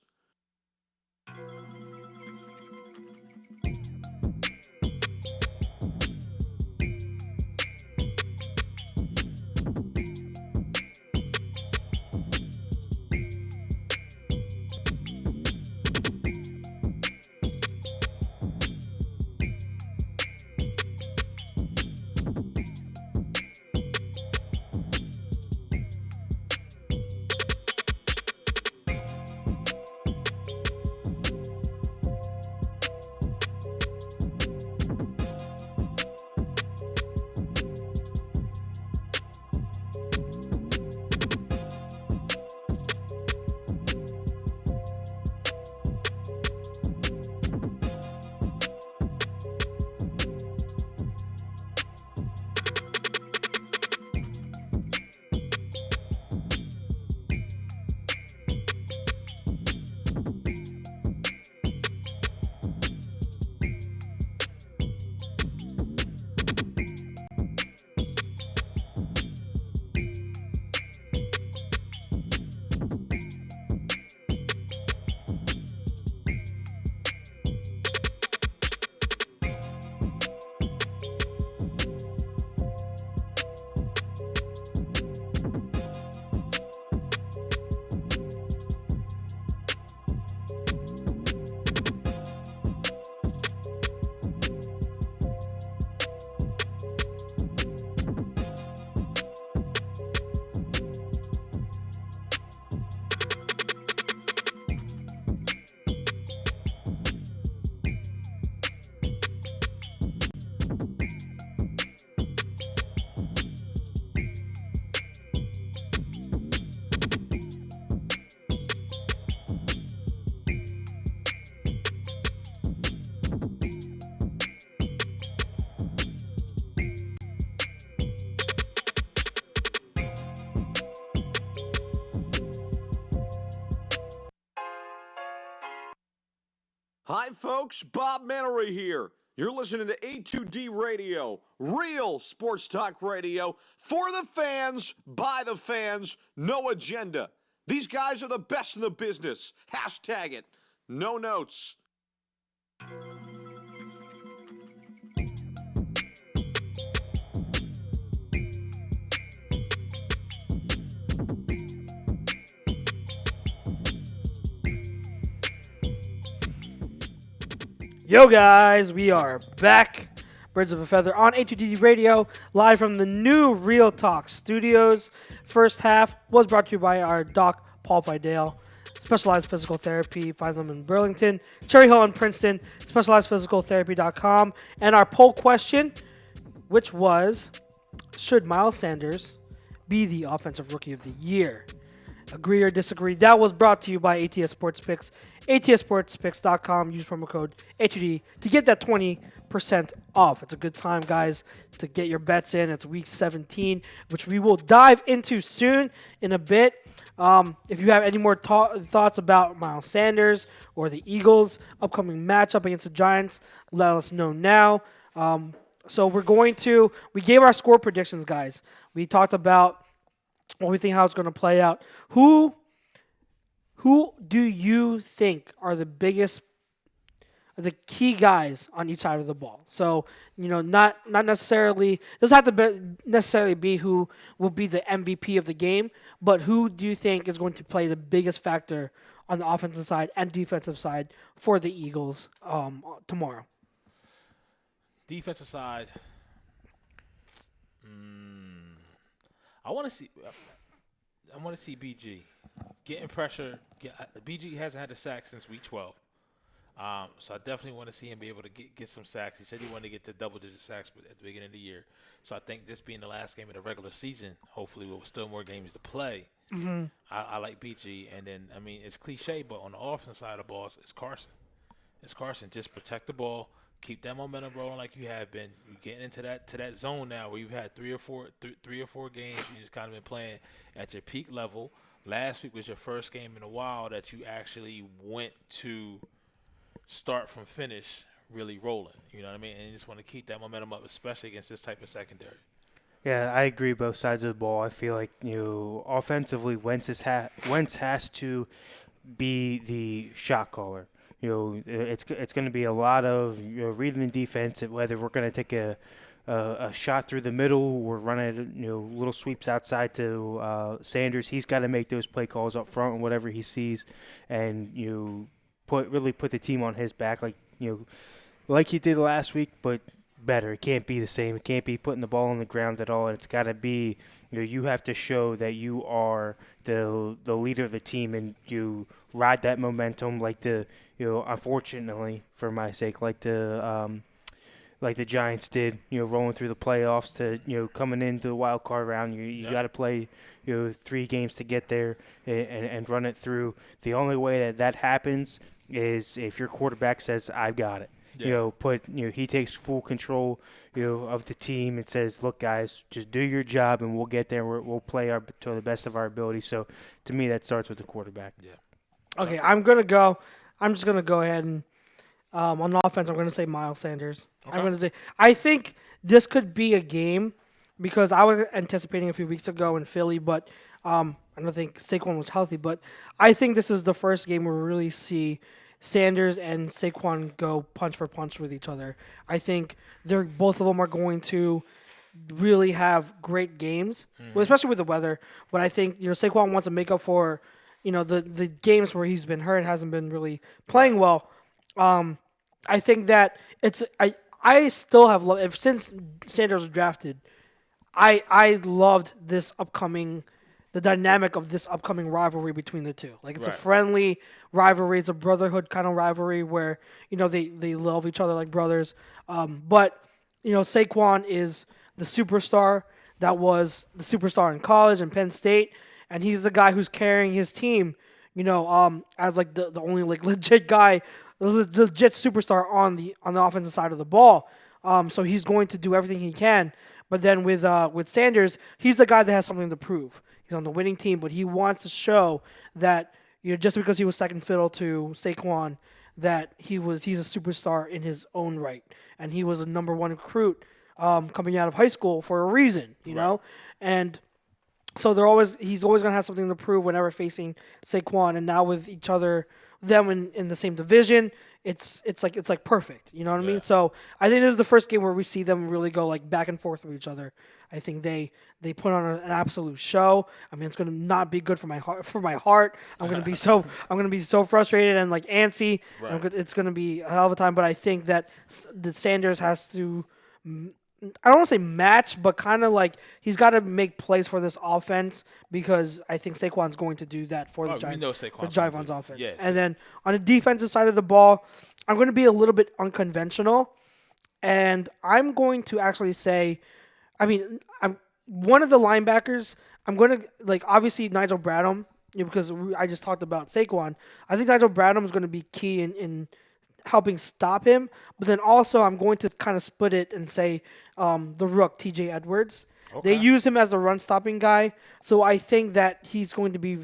Hi, folks. Bob Mannery here. You're listening to A2D Radio, real sports talk radio for the fans, by the fans, no agenda. These guys are the best in the business. Hashtag it. No notes. Yo, guys, we are back. Birds of a Feather on A2D Radio, live from the new Real Talk Studios. First half was brought to you by our doc, Paul Fidel, Specialized Physical Therapy. Find them in Burlington, Cherry Hill, and Princeton, SpecializedPhysicalTherapy.com. And our poll question, which was, should Miles Sanders be the Offensive Rookie of the Year? Agree or disagree? That was brought to you by ATS Sports Picks. ATSSportsPicks.com. Use promo code A2D to get that 20% off. It's a good time, guys, to get your bets in. It's week 17, which we will dive into soon in a bit. If you have any more thoughts about Miles Sanders or the Eagles' upcoming matchup against the Giants, let us know now. So we gave our score predictions, guys. We talked about what we think how it's going to play out. Who do you think are the key guys on each side of the ball? So, not necessarily, doesn't have to necessarily be who will be the MVP of the game, but who do you think is going to play the biggest factor on the offensive side and defensive side for the Eagles tomorrow? Defensive side, I want to see BG getting pressure. BG hasn't had a sack since week 12. So I definitely want to see him be able to get some sacks. He said he wanted to get to double-digit sacks at the beginning of the year. So I think this being the last game of the regular season, hopefully with still more games to play, I like BG. And then, it's cliche, but on the offensive side of the ball, it's Carson. It's Carson. Just protect the ball. Keep that momentum rolling like you have been. You're getting into that zone now where you've had three or four games. You just kind of been playing at your peak level. Last week was your first game in a while that you actually went to start from finish really rolling. You know what I mean? And you just want to keep that momentum up, especially against this type of secondary. Yeah, I agree both sides of the ball. I feel like, offensively, Wentz has to be the shot caller. It's going to be a lot of reading the defense, whether we're going to take a shot through the middle or run it, little sweeps outside to Sanders. He's got to make those play calls up front and whatever he sees, and really put the team on his back, like he did last week, but better. It can't be the same. It can't be putting the ball on the ground at all. It's got to be, you have to show that you are the leader of the team, and you ride that momentum unfortunately for my sake, like the Giants did, rolling through the playoffs to, coming into the wild card round. You got to play, 3 games to get there and run it through. The only way that happens is if your quarterback says, "I've got it." Yeah. He takes full control, of the team and says, "Look, guys, just do your job, and we'll get there. We'll play to the best of our ability." So, to me, that starts with the quarterback. Yeah. Okay, I'm just gonna go ahead and on offense, I'm gonna say Miles Sanders. Okay. I think this could be a game because I was anticipating a few weeks ago in Philly, but I don't think Saquon was healthy. But I think this is the first game where we really see Sanders and Saquon go punch for punch with each other. I think both of them are going to really have great games, well, especially with the weather. But I think Saquon wants to make up for the games where he's been hurt, hasn't been really playing well. I think that I still have loved since Sanders was drafted. I loved the dynamic of this upcoming rivalry between the two. Like, it's a friendly rivalry. It's a brotherhood kind of rivalry where, they love each other like brothers. But Saquon is the superstar that was the superstar in college and Penn State. And he's the guy who's carrying his team, as like the only like legit guy, the legit superstar on the offensive side of the ball. So he's going to do everything he can. But then with Sanders, he's the guy that has something to prove. He's on the winning team, but he wants to show that just because he was second fiddle to Saquon, that he's a superstar in his own right, and he was a number 1 recruit coming out of high school for a reason, you know, and. So he's always going to have something to prove whenever facing Saquon, and now with them in the same division, it's like perfect. You know what I mean? So I think this is the first game where we see them really go like back and forth with each other. I think they put on an absolute show. I mean, it's going to not be good for my heart. I'm going to be so frustrated and like antsy. Right. It's going to be a hell of a time. But I think that Sanders has to. I don't want to say match, but kind of like he's got to make plays for this offense because I think Saquon's going to do that for the Giants, for Giants' offense. Yes. And then on the defensive side of the ball, I'm going to be a little bit unconventional, and I'm going to actually say, I'm one of the linebackers. I'm going to obviously Nigel Bradham, because I just talked about Saquon. I think Nigel Bradham is going to be key in helping stop him, but then also I'm going to kind of split it and say the rook, TJ Edwards. Okay. They use him as a run-stopping guy, so I think that he's going to be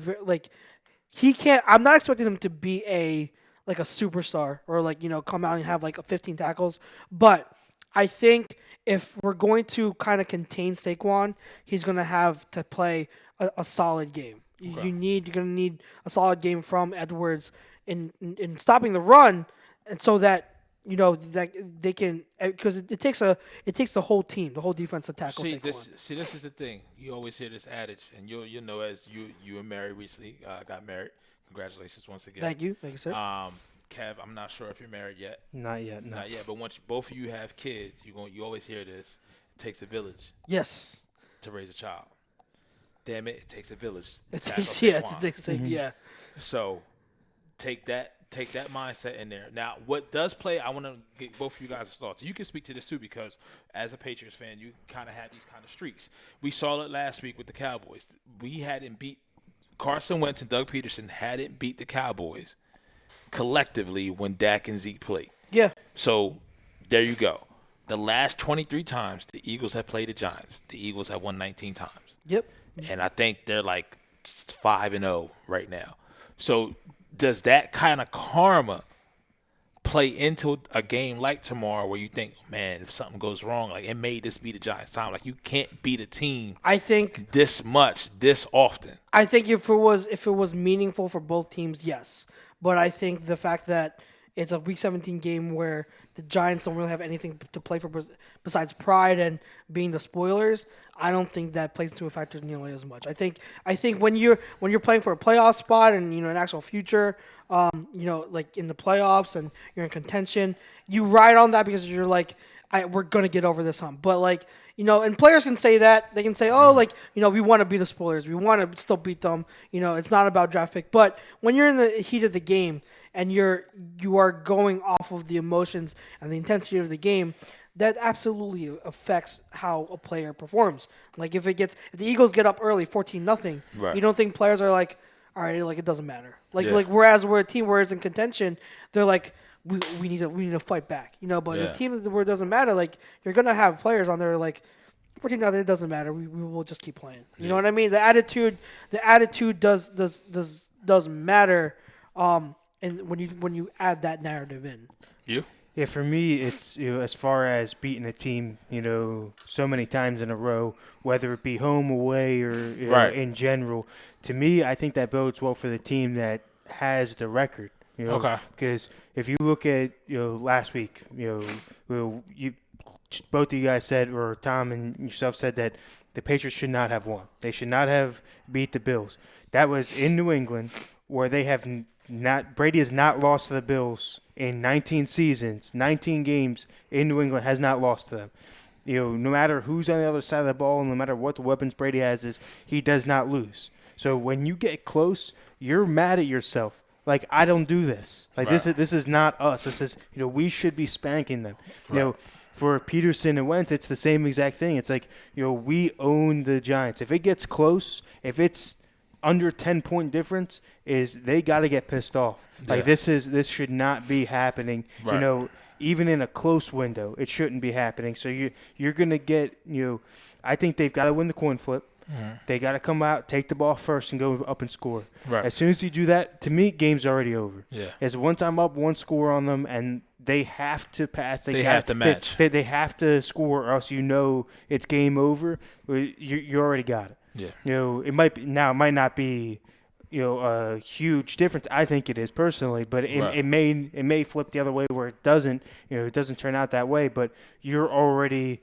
he can't. I'm not expecting him to be a superstar or come out and have 15 tackles, but I think if we're going to kind of contain Saquon, he's going to have to play a solid game. Okay. You're going to need a solid game from Edwards in stopping the run. And so that that they can, because it takes the whole team, the whole defense to tackle. This is the thing. You always hear this adage, and you know, as you were married recently, got married. Congratulations once again. Thank you, sir. Kev, I'm not sure if you're married yet. Not yet. No. Not yet. But once both of you have kids, you always hear this. It takes a village. Yes. To raise a child. Damn it! It takes a village. Yeah. So, take that mindset in there. Now, what does play, I want to get both of you guys' thoughts. You can speak to this too, because as a Patriots fan, you kind of have these kind of streaks. We saw it last week with the Cowboys. We hadn't beat Carson Wentz and Doug Peterson hadn't beat the Cowboys collectively when Dak and Zeke played. Yeah. So there you go. The last 23 times the Eagles have played the Giants, the Eagles have won 19 times. Yep. And I think they're 5-0 right now. So does that kind of karma play into a game like tomorrow where you think, man, if something goes wrong, like it may just be the Giants' time. Like you can't beat a team I think this much, this often. I think if it was meaningful for both teams, yes. But I think the fact that it's a Week 17 game where the Giants don't really have anything to play for besides pride and being the spoilers, I don't think that plays into a factor nearly as much. I think when you're playing for a playoff spot and an actual future, like in the playoffs and you're in contention, you ride on that because you're like, we're gonna get over this hump. But like and players can say that. They can say, oh, like we want to be the spoilers, we want to still beat them. It's not about draft pick. But when you're in the heat of the game and you are going off of the emotions and the intensity of the game, that absolutely affects how a player performs. Like if the Eagles get up early 14-0, right. You don't think players are like, all right, like it doesn't matter. Like whereas we're a team where it's in contention, they're like, we need to fight back. But a team where it doesn't matter, like you're gonna have players on there like 14-0, it doesn't matter. We will just keep playing. You know what I mean? The attitude does matter. And when you add that narrative in. You? Yeah, for me, it's as far as beating a team, so many times in a row, whether it be home, away, or right. in general. To me, I think that bodes well for the team that has the record. Okay. Because if you look at last week, both of you guys said, or Tom and yourself said that the Patriots should not have won. They should not have beat the Bills. That was in New England, where they have Brady has not lost to the Bills in 19 seasons, 19 games in New England has not lost to them. No matter who's on the other side of the ball, no matter what the weapons Brady has, he does not lose. So when you get close, you're mad at yourself. Like, I don't do this. Like, right. this is not us. This is, we should be spanking them. Right. For Peterson and Wentz, it's the same exact thing. It's like, we own the Giants. If it gets close, if it's under 10-point difference, they got to get pissed off. Like this should not be happening. Right. Even in a close window, it shouldn't be happening. So you're gonna get I think they've got to win the coin flip. Mm-hmm. They got to come out, take the ball first, and go up and score. Right. As soon as you do that, to me, game's already over. Yeah. It's one time up, one score on them, and they have to pass. They have to match. They have to score, or else it's game over. You already got it. Yeah. It might not be a huge difference. I think it is personally, but it may flip the other way where it doesn't turn out that way. But you're already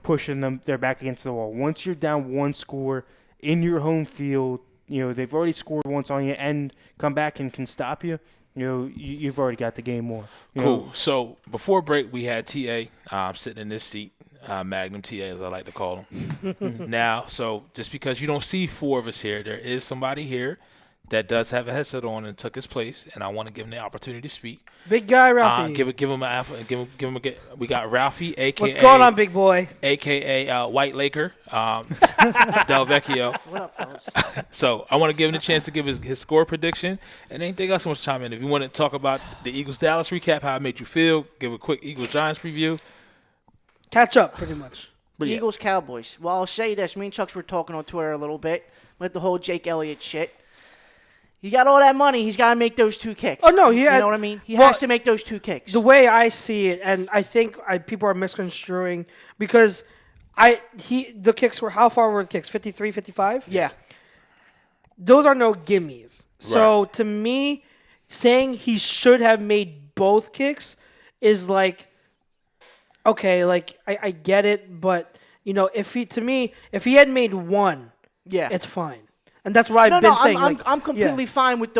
pushing them. They're back against the wall. Once you're down one score in your home field, they've already scored once on you and come back and can stop you. You've already got the game won. Cool. So before break, we had TA sitting in this seat. Magnum TA, as I like to call him. Now, so just because you don't see four of us here, there is somebody here that does have a headset on and took his place, and I want to give him the opportunity to speak. Big guy, Ralphie. Give him a. We got Ralphie, aka what's going on, big boy? AKA White Laker, Del Vecchio. What up, fellas? So I want to give him a chance to give his score prediction and anything else he wants to chime in. If you want to talk about the Eagles-Dallas recap, how it made you feel, give a quick Eagles-Giants review. Catch up, pretty much. But yeah. Eagles-Cowboys. Well, I'll say this. Me and Chucks were talking on Twitter a little bit with the whole Jake Elliott shit. He got all that money. He's got to make those two kicks. Oh, no. You know what I mean? He well, has to make those two kicks. The way I see it, and I think people are misconstruing, because the kicks were, how far were the kicks? 53, 55? Yeah. Those are no gimmies. So Right. to me, saying he should have made both kicks is like, okay, like I get it, but if he had made one, Yeah. it's fine. And that's what I've been saying. I'm completely fine with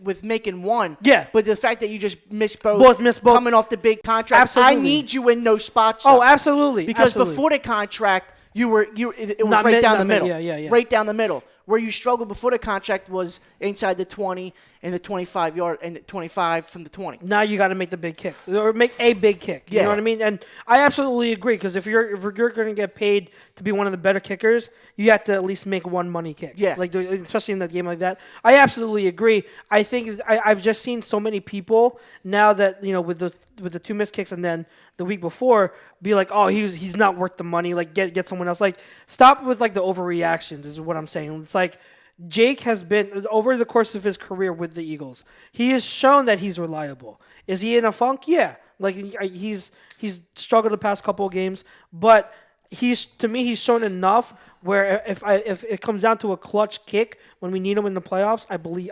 with making one. Yeah. But the fact that you just missed both. Coming off the big contract. Absolutely. I need you in those spots. Oh, absolutely. Because before the contract, it was Not right mid- down not the mid- middle. yeah. Right down the middle. Where you struggled before the contract was inside the 20 and the 25 yard and 25 from the 20. Now you got to make the big kick or make a big kick. You Yeah. know what I mean? And I absolutely agree, because if you're going to get paid to be one of the better kickers, you have to at least make one money kick. Yeah. Like especially in that game like that. I absolutely agree. I think I've just seen so many people now that with the two missed kicks and then the week before be like, oh, he's not worth the money. Like get someone else. Like stop with like the overreactions is what I'm saying. It's like, Jake has been, over the course of his career with the Eagles, he has shown that he's reliable. Is he in a funk? Yeah. Like, he's struggled the past couple of games, but to me, he's shown enough where if it comes down to a clutch kick when we need him in the playoffs,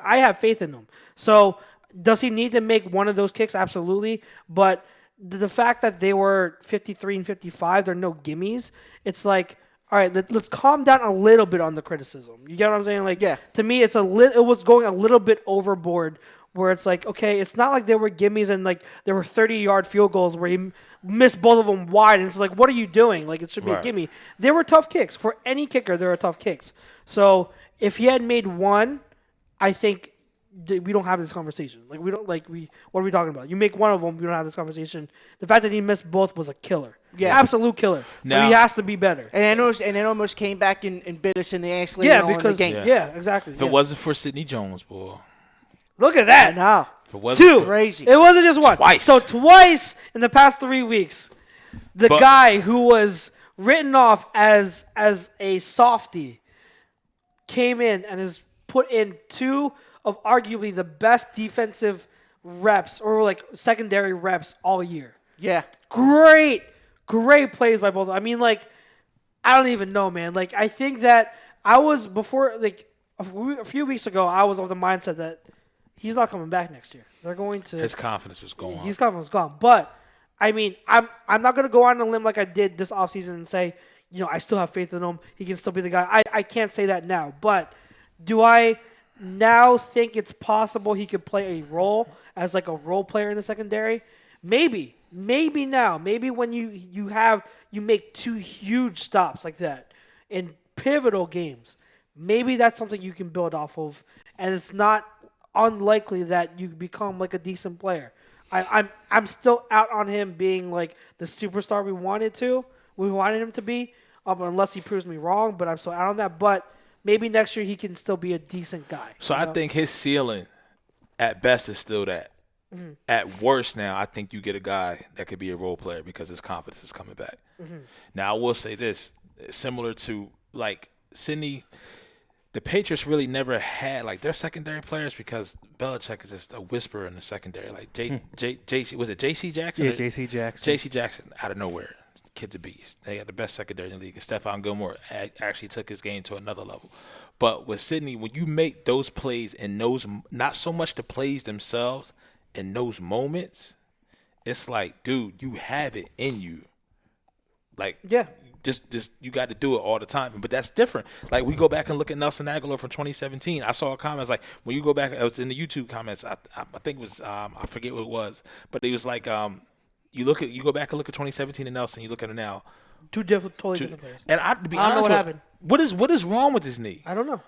I have faith in him. So does he need to make one of those kicks? Absolutely. But the fact that they were 53 and 55, they're no gimmies. It's like, all right, let's calm down a little bit on the criticism. You get what I'm saying? Like, Yeah. To me, it was going a little bit overboard. Where it's like, okay, it's not like there were gimmies and like there were 30-yard field goals where he missed both of them wide, and it's like, what are you doing? Like, it should be a gimme. There were tough kicks for any kicker. There are tough kicks. So if he had made one, I think we don't have this conversation. Like, what are we talking about? You make one of them, we don't have this conversation. The fact that he missed both was a killer. Yeah. Absolute killer. So he has to be better. And it almost came back and bit us in the ass later on in the game. Yeah, exactly. If it wasn't for Sidney Jones, boy. Look at that. No. Two. Crazy. It wasn't just one. Twice. So twice in the past 3 weeks, the guy who was written off as a softie came in and has put in two of arguably the best defensive reps or like secondary reps all year. Yeah. Great plays by both. I mean, like, I don't even know, man. Like, I think that I was before, like, a few weeks ago, I was of the mindset that he's not coming back next year. They're going to. His confidence was gone. His confidence was gone. But I mean, I'm not going to go out on a limb like I did this offseason and say, I still have faith in him. He can still be the guy. I can't say that now. But do I now think it's possible he could play a role as like a role player in the secondary? Maybe now. Maybe when you make two huge stops like that in pivotal games. Maybe that's something you can build off of, and it's not unlikely that you become like a decent player. I'm still out on him being like the superstar we wanted him to be, unless he proves me wrong. But I'm still out on that. But maybe next year he can still be a decent guy. So I think his ceiling, at best, is still that. Mm-hmm. At worst, now I think you get a guy that could be a role player because his confidence is coming back. Mm-hmm. Now I will say this, similar to like Sidney. The Patriots really never had, like, their secondary players because Belichick is just a whisperer in the secondary. Like, was it J.C. Jackson? Yeah, J.C. Jackson. J.C. Jackson, out of nowhere. Kid's a beast. They got the best secondary in the league. And Stephon Gilmore actually took his game to another level. But with Sidney, when you make those plays in those, not so much the plays themselves, in those moments, it's like, dude, you have it in you. Like, yeah. Just you got to do it all the time, but that's different. Like we go back and look at Nelson Aguilar from 2017. I saw comments like when you go back. It was in the YouTube comments. I think it was I forget what it was, but it was like you go back and look at 2017 and Nelson. You look at it now. Totally different players. And to be I don't honest, know what happened. What is wrong with his knee? I don't know.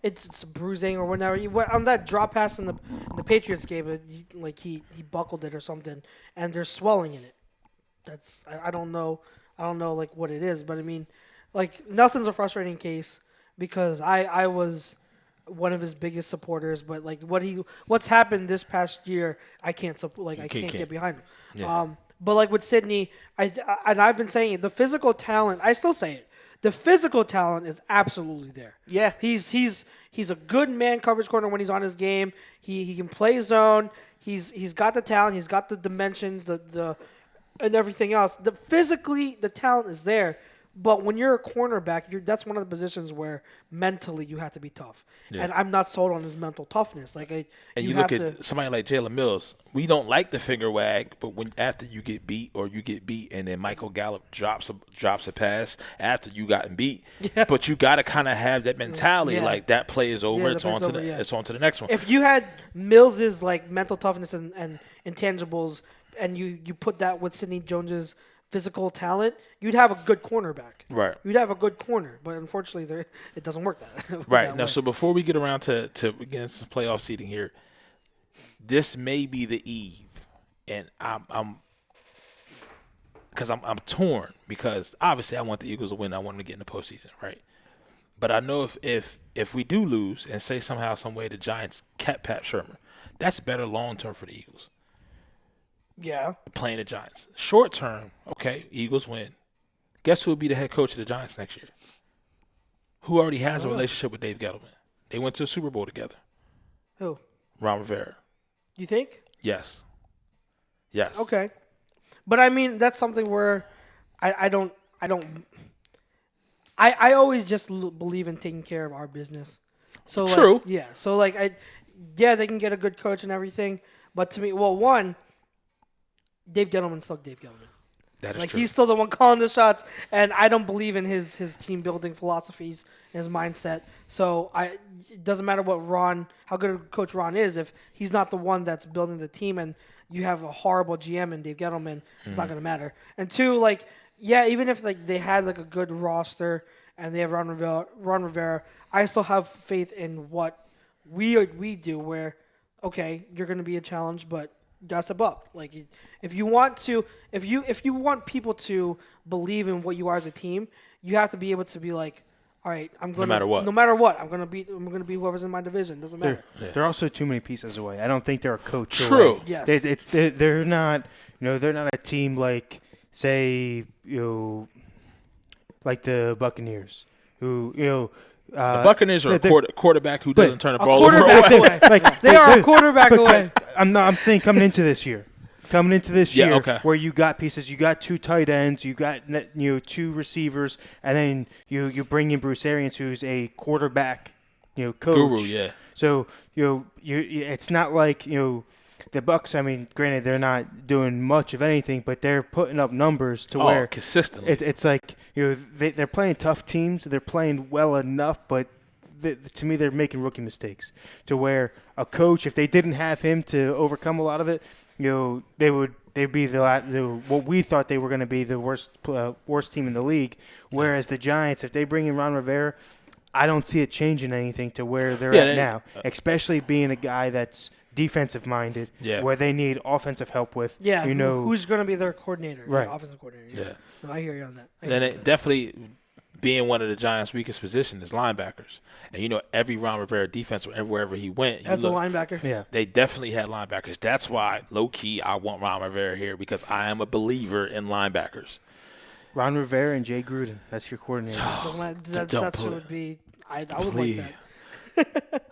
It's bruising or whatever. On that drop pass in the Patriots game, he buckled it or something, and there's swelling in it. I don't know. I don't know like what it is, but I mean, like Nelson's a frustrating case because I was one of his biggest supporters, but like what's happened this past year, I can't get behind him. Yeah. But like with Sidney, I've been saying it, the physical talent. I still say it. The physical talent is absolutely there. Yeah, he's a good man coverage corner when he's on his game. He can play zone. He's got the talent. He's got the dimensions. And everything else. The talent is there. But when you're a cornerback, that's one of the positions where mentally you have to be tough. Yeah. And I'm not sold on his mental toughness. Like you look at somebody like Jalen Mills. We don't like the finger wag, but after you get beat and then Michael Gallup drops a pass after you gotten beat. Yeah. But you got to kind of have that mentality like that play is over. It's on to the next one. If you had Mills's like mental toughness and intangibles, and you put that with Sidney Jones's physical talent, you'd have a good cornerback. Right. You'd have a good corner, but unfortunately, it doesn't work that. Right. that now, way. so before we get around to again some playoff seeding here, this may be the eve, and I'm torn because obviously I want the Eagles to win. I want them to get in the postseason, right? But I know if we do lose and say somehow, some way the Giants kept Pat Shurmur, that's better long term for the Eagles. Yeah. Playing the Giants. Short term, okay, Eagles win. Guess who will be the head coach of the Giants next year? Who already has a relationship with Dave Gettleman? They went to a Super Bowl together. Who? Ron Rivera. You think? Yes. Yes. Okay. But I mean, that's something where I always just believe in taking care of our business. So like, True. Yeah. So like they can get a good coach and everything, but to me, well, one, Dave Gettleman's still Dave Gettleman. That is Like true. he's still the one calling the shots, and I don't believe in his team building philosophies, his mindset. So it doesn't matter how good a coach Ron is, if he's not the one that's building the team, and you have a horrible GM and Dave Gettleman, it's not gonna matter. And two, like even if like they had like a good roster and they have Ron Rivera, I still have faith in what we do. Where okay, you're gonna be a challenge, but you gotta step up. Like if you want people to believe in what you are as a team, you have to be able to be like, all right, I'm going no matter what, I'm gonna beat whoever's in my division. Doesn't matter. There are also too many pieces away. I don't think they're a coach True. away. Yes. They're not. They're not a team like say like the Buccaneers, who the Buccaneers are a quarterback who doesn't turn the ball over. Quarterback away. like They are a quarterback away. I'm saying coming into this year, okay. where you got pieces, you got 2 tight ends, you got 2 receivers, and then you bring in Bruce Arians, who's a quarterback coach. Guru, yeah. So it's not like the Bucks. I mean, granted, they're not doing much of anything, but they're putting up numbers to where consistently. It's like they're playing tough teams. They're playing well enough, but to me, they're making rookie mistakes. To where a coach, if they didn't have him to overcome a lot of it, they'd be what we thought they were going to be, the worst team in the league. Whereas the Giants, if they bring in Ron Rivera, I don't see it changing anything to where they're at now, especially being a guy that's defensive minded, where they need offensive help with. Yeah, who's going to be their coordinator, right? Offensive coordinator. Yeah. No, I hear you on that. Then it definitely being one of the Giants' weakest positions is linebackers, and every Ron Rivera defense wherever he went, as a linebacker, they definitely had linebackers. That's why low key I want Ron Rivera here because I am a believer in linebackers. Ron Rivera and Jay Gruden. That's your coordinator. That's what it would be. I would like that.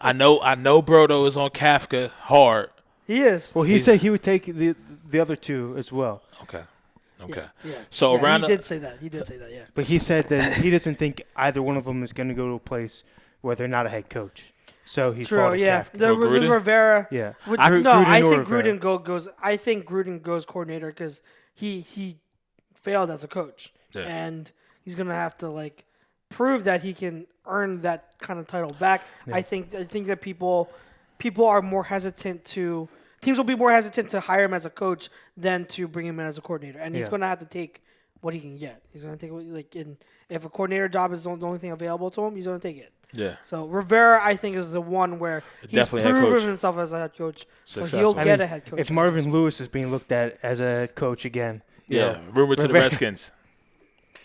I know Brodo is on Kafka hard. He is. Well, he said he would take the other 2 as well. Okay. Yeah. So around he did say that. Yeah. But he said that he doesn't think either one of them is going to go to a place where they're not a head coach. So he's True. Yeah. Kafka. With Rivera. Yeah. I think Gruden goes. I think Gruden goes coordinator because he failed as a coach, and he's gonna have to prove that he can earn that kind of title back. Yeah. I think that people are more hesitant to. Teams will be more hesitant to hire him as a coach than to bring him in as a coordinator, and he's going to have to take what he can get. He's going to take if a coordinator job is the only thing available to him, he's going to take it. Yeah. So Rivera, I think, is the one where he's proven himself as a head coach, so he'll get a head coach. If Marvin Lewis is being looked at as a coach again, rumored to the Redskins.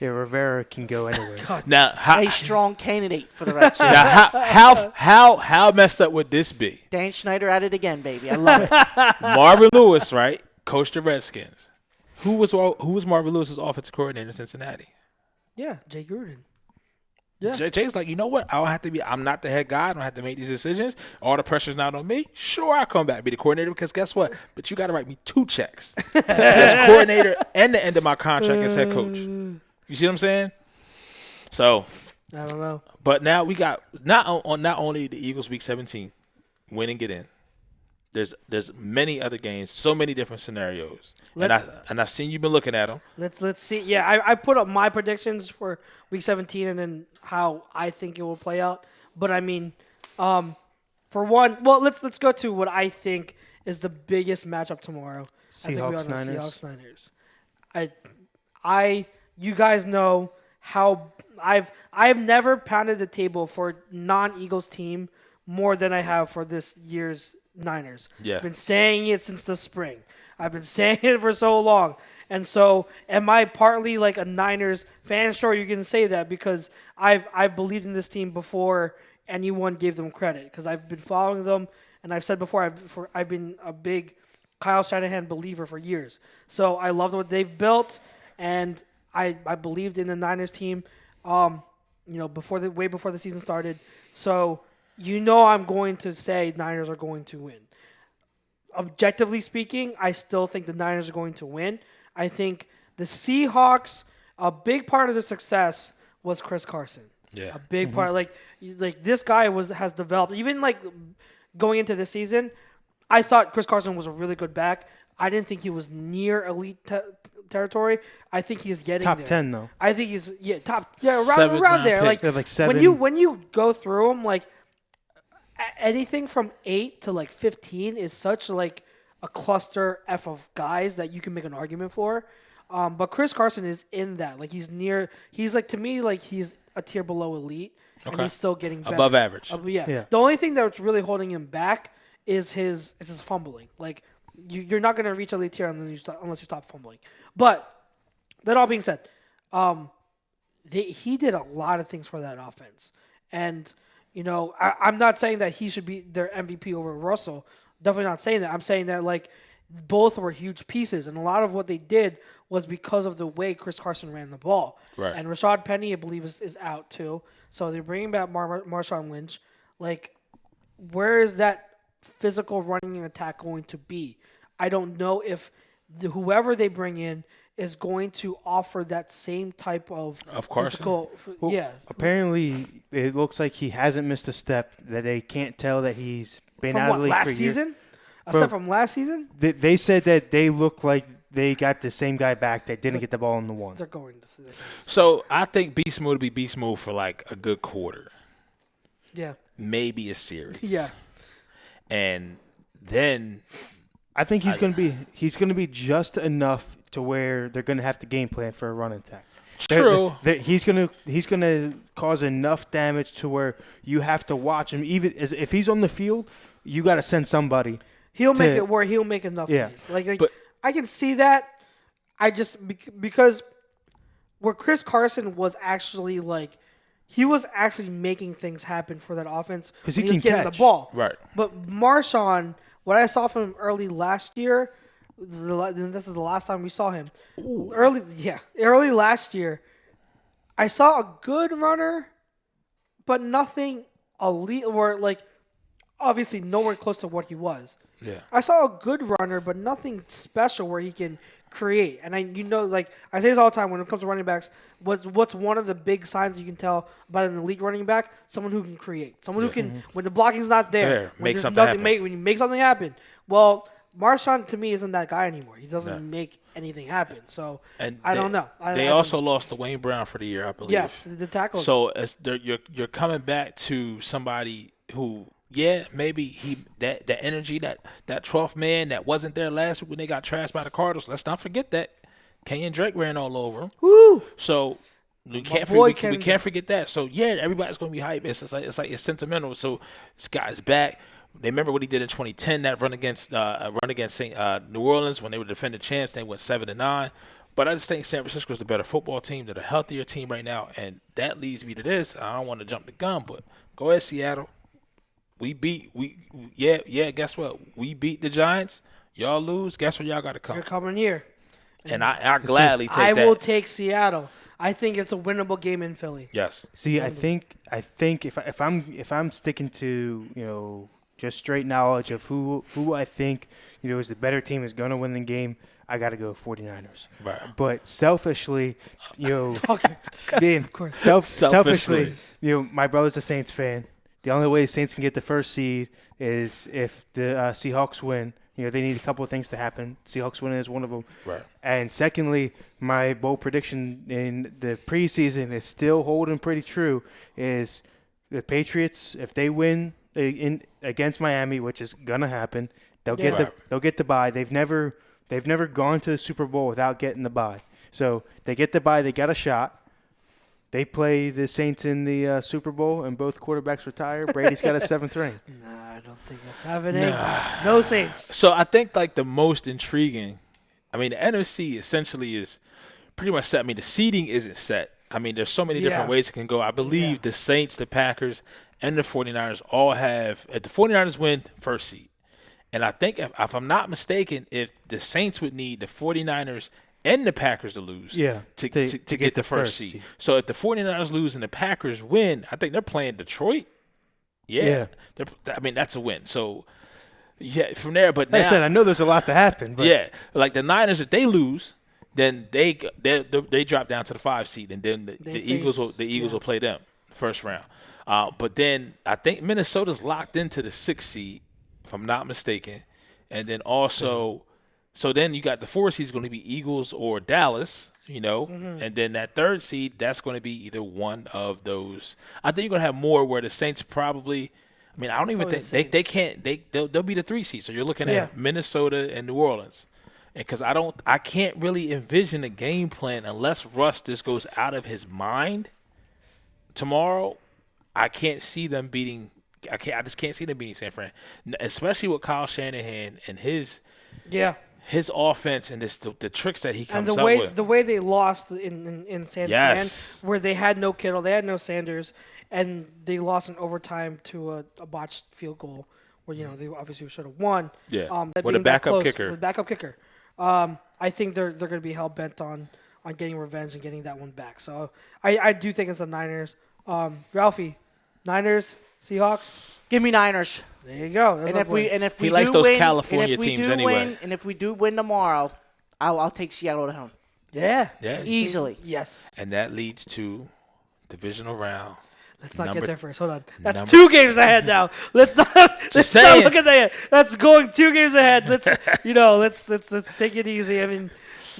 Yeah, Rivera can go anywhere. Now, a strong candidate for the Redskins. Now, how messed up would this be? Dan Snyder at it again, baby. I love it. Marvin Lewis, right, coached the Redskins. Who was Marvin Lewis's offensive coordinator in Cincinnati? Yeah, Jay Gruden. Yeah. Jay's like, you know what? I'm not the head guy. I don't have to make these decisions. All the pressure's not on me. Sure, I'll come back and be the coordinator because guess what? But you got to write me 2 checks as coordinator and the end of my contract as head coach. You see what I'm saying? So I don't know. But now we got not only the Eagles Week 17 win and get in. There's many other games, so many different scenarios, and I've seen you've been looking at them. Let's see. Yeah, I put up my predictions for Week 17 and then how I think it will play out. But I mean, for one, well, let's go to what I think is the biggest matchup tomorrow. Seahawks Niners. You guys know how I've never pounded the table for non-Eagles team more than I have for this year's Niners. Yeah. I've been saying it since the spring. I've been saying it for so long. And so am I partly like a Niners fan? Sure, you can say that because I've believed in this team before anyone gave them credit because I've been following them, and I've said before I've been a big Kyle Shanahan believer for years. So I love what they've built, and I believed in the Niners team. way before the season started. So I'm going to say Niners are going to win. Objectively speaking, I still think the Niners are going to win. I think the Seahawks, a big part of their success was Chris Carson. Yeah. A big part, like this guy has developed. Even like going into this season, I thought Chris Carson was a really good back. I didn't think he was near elite territory. I think he's getting top there. 10 though. I think he's around Seventh round there. pick. Like, Like 7. when you go through them, like anything from 8 to like 15 is such like a cluster F of guys that you can make an argument for. But Chris Carson is in that. Like he's like to me like he's a tier below elite, and he's still getting better. Above average. Yeah. The only thing that's really holding him back is his fumbling. Like you're not going to reach elite tier unless you stop fumbling. But that all being said, he did a lot of things for that offense, and I'm not saying that he should be their MVP over Russell. Definitely not saying that. I'm saying that like both were huge pieces, and a lot of what they did was because of the way Chris Carson ran the ball. Right. And Rashad Penny, I believe, is out too. So they're bringing back Marshawn Lynch. Like, where is that physical running attack going to be? I don't know if whoever they bring in is going to offer that same type of Carson. physical. Well, apparently, it looks like he hasn't missed a step. That they can't tell that he's been From out of the league last for a year. season? Except from last season? They said that they look like they got the same guy back that didn't get the ball in the one. They're going to see that. So I think beast mode will be beast mode for like a good quarter, Yeah. maybe a series. Yeah. And then I think he's going to be just enough to where they're going to have to game plan for a run attack. True. He's gonna cause enough damage to where you have to watch him. Even if he's on the field, you got to send somebody. He'll make it where he'll make enough plays. Like but- I can see that. I just because where Chris Carson was actually like he was actually making things happen for that offense because when he was can getting catch the ball. Right. But Marshawn, what I saw from him early last year, this is the last time we saw him. Early last year, I saw a good runner, but nothing elite or like obviously nowhere close to what he was. Yeah. I saw a good runner, but nothing special where he can create. And like I say this all the time when it comes to running backs, what's one of the big signs you can tell about an elite running back? Someone who can create. Someone who can, when the blocking's not there, when make there's something happen. when you make something happen. Well, Marshawn to me isn't that guy anymore. He doesn't make anything happen. So I don't know. They also lost Dwayne Brown for the year, I believe. Yes, the tackle. So you're coming back to somebody who. Yeah, maybe that energy, that 12th man that wasn't there last week when they got trashed by the Cardinals. Let's not forget that. Kenyon Drake ran all over him. Woo! So we can't forget that. So yeah, everybody's going to be hyped. It's sentimental. So this guy's back. They remember what he did in 2010, that run against New Orleans when they were defending champs. They went 7-9. But I just think San Francisco's the better football team. They're the healthier team right now, and that leads me to this. I don't want to jump the gun, but go ahead, Seattle. Guess what? We beat the Giants. Y'all lose. Guess what? Y'all got to come. You're coming here. And I gladly take I that. will take Seattle. I think it's a winnable game in Philly. Yes. See, I think if I'm sticking to just straight knowledge of who I think is the better team is going to win the game, I got to go 49ers. Right. But selfishly, Okay. being Of course. selfishly, my brother's a Saints fan. The only way the Saints can get the first seed is if the Seahawks win. They need a couple of things to happen. Seahawks winning is one of them. Right. And secondly, my bold prediction in the preseason is still holding pretty true. Is the Patriots, if they win against Miami, which is gonna happen, they'll get the bye. They've never gone to the Super Bowl without getting the bye. So they get the bye. They got a shot. They play the Saints in the Super Bowl, and both quarterbacks retire. Brady's got a 7th ring. Nah, I don't think that's happening. No Saints. So I think like the most intriguing, the NFC essentially is pretty much set. The seeding isn't set. There's so many different ways it can go. I believe the Saints, the Packers, and the 49ers all have, if the 49ers win, first seed. And I think, if I'm not mistaken, if the Saints would need the 49ers and the Packers to lose to get the first seed. So if the 49ers lose and the Packers win, I think they're playing Detroit. Yeah. I mean, that's a win. So, yeah, from there. But like now, I said, I know there's a lot to happen. But yeah, like the Niners, if they lose, then they drop down to the 5 seed, and then the Eagles will play them first round. But then I think Minnesota's locked into the 6th seed, if I'm not mistaken. And then also, so then you got the 4 seed is going to be Eagles or Dallas, and then that 3rd seed, that's going to be either one of those. I think you're going to have more where the Saints probably. I mean, I don't even think they can't. They'll be the 3 seed. So you're looking at Minnesota and New Orleans, and because I can't really envision a game plan unless Russ just goes out of his mind tomorrow. I can't see them beating. I just can't see them beating San Fran, especially with Kyle Shanahan and his offense and the tricks that he comes up with. The way they lost in San Fran, where they had no Kittle, they had no Sanders, and they lost in overtime to a botched field goal, where they obviously should have won. Yeah, with a backup kicker. With backup kicker, I think they're going to be hell bent on getting revenge and getting that one back. So I do think it's the Niners. Ralphie, Niners, Seahawks. Give me Niners. There you go. And if we he likes do those win, California teams anyway. And if we do win tomorrow, I'll take Seattle at home. Yeah. Easily. Yes. And that leads to divisional round. Let's not get there first. Hold on. That's 2 games ahead now. Let's not look at that. That's going 2 games ahead. Let's let's take it easy. I mean,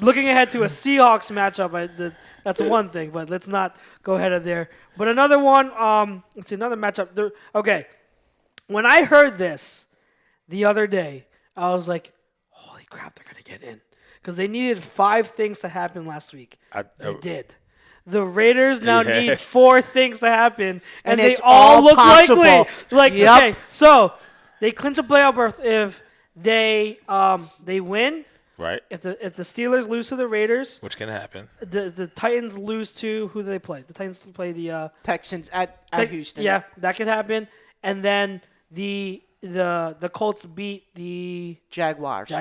looking ahead to a Seahawks matchup, that's one thing, but let's not go ahead of there. But another one, let's see, another matchup. Okay. When I heard this the other day, I was like, holy crap, they're going to get in. Because they needed 5 things to happen last week. They did. The Raiders now need 4 things to happen, and they all look likely. Okay, so they clinch a playoff berth if they win. Right. If the Steelers lose to the Raiders, which can happen, the Titans lose to who do they play? The Titans play the Texans at Houston. Yeah, that could happen. And then the Colts beat the Jaguars.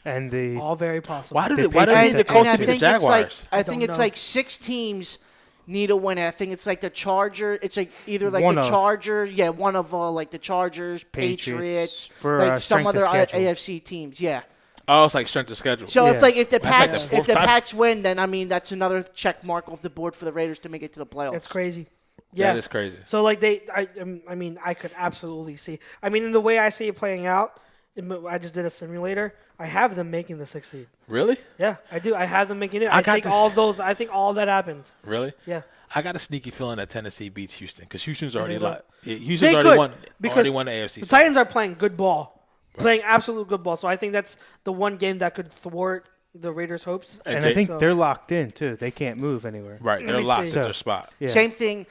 And all very possible. Why did the Colts beat the Jaguars? I think it's like 6 teams need a win. I think it's like the Chargers. It's like either like the Chargers. Yeah, one of like the Chargers, Patriots, for like some other AFC teams. Yeah. Oh, it's like strength of schedule. So if the Pats win, then I mean that's another check mark off the board for the Raiders to make it to the playoffs. It's crazy. Yeah, that is crazy. So like I mean, I could absolutely see. I mean, in the way I see it playing out, I just did a simulator. I have them making the 6th seed. Really? Yeah, I do. I have them making it. I think all that happens. Really? Yeah. I got a sneaky feeling that Tennessee beats Houston because Houston's already so? Houston's already won the AFC. The Titans are playing good ball. Playing absolute good ball. So I think that's the one game that could thwart the Raiders' hopes. And I think they're locked in, too. They can't move anywhere. Right. They're locked at their spot. Yeah. Same thing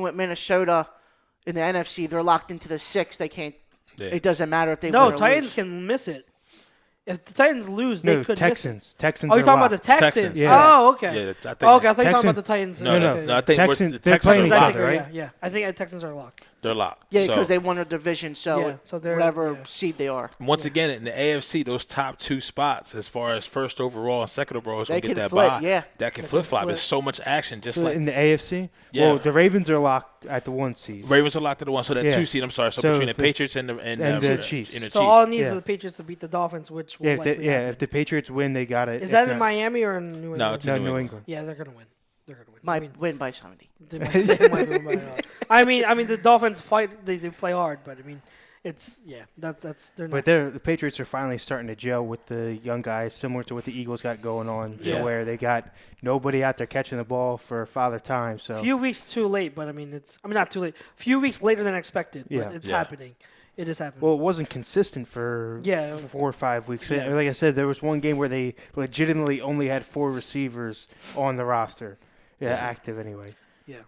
with Minnesota in the NFC. They're locked into the 6th. They can't. Yeah. It doesn't matter if they win or Titans lose. can miss it. If the Titans lose, they could Texans. miss it. Texans. Oh, you're talking about the Texans? Yeah. Oh, okay. Yeah, I thought you were talking about the Titans. No. I think Texans, the they're Texans playing are each locked. other, right? Yeah. I think the Texans are locked. They're locked. Yeah, because they won a division, so they're whatever seed they are. Once again, in the AFC, those top 2 spots, as far as first overall and second overall, is going to get that flip, bye. yeah. That can flip-flop. There's so much action. In the AFC? Yeah. Well, the Ravens are locked at the 1 seed. Ravens are locked at the 1, so that 2 seed, I'm sorry. So between the Patriots and the Chiefs. So all it needs is the Patriots to beat the Dolphins, which will likely happen. If the Patriots win, they got it. Is that in Miami or in New England? No, it's in New England. Yeah, they're going to win. Might win by 70. They might win by I mean, the Dolphins fight. They play hard, but I mean, it's that's they're not. But the Patriots are finally starting to gel with the young guys, similar to what the Eagles got going on, to where they got nobody out there catching the ball for Father Time. So a few weeks too late, but I mean, not too late. A few weeks later than expected, but it's happening. It is happening. Well, it wasn't consistent for 4 or 5 weeks. Yeah. Like I said, there was one game where they legitimately only had 4 receivers on the roster. Yeah, active anyway. Yeah.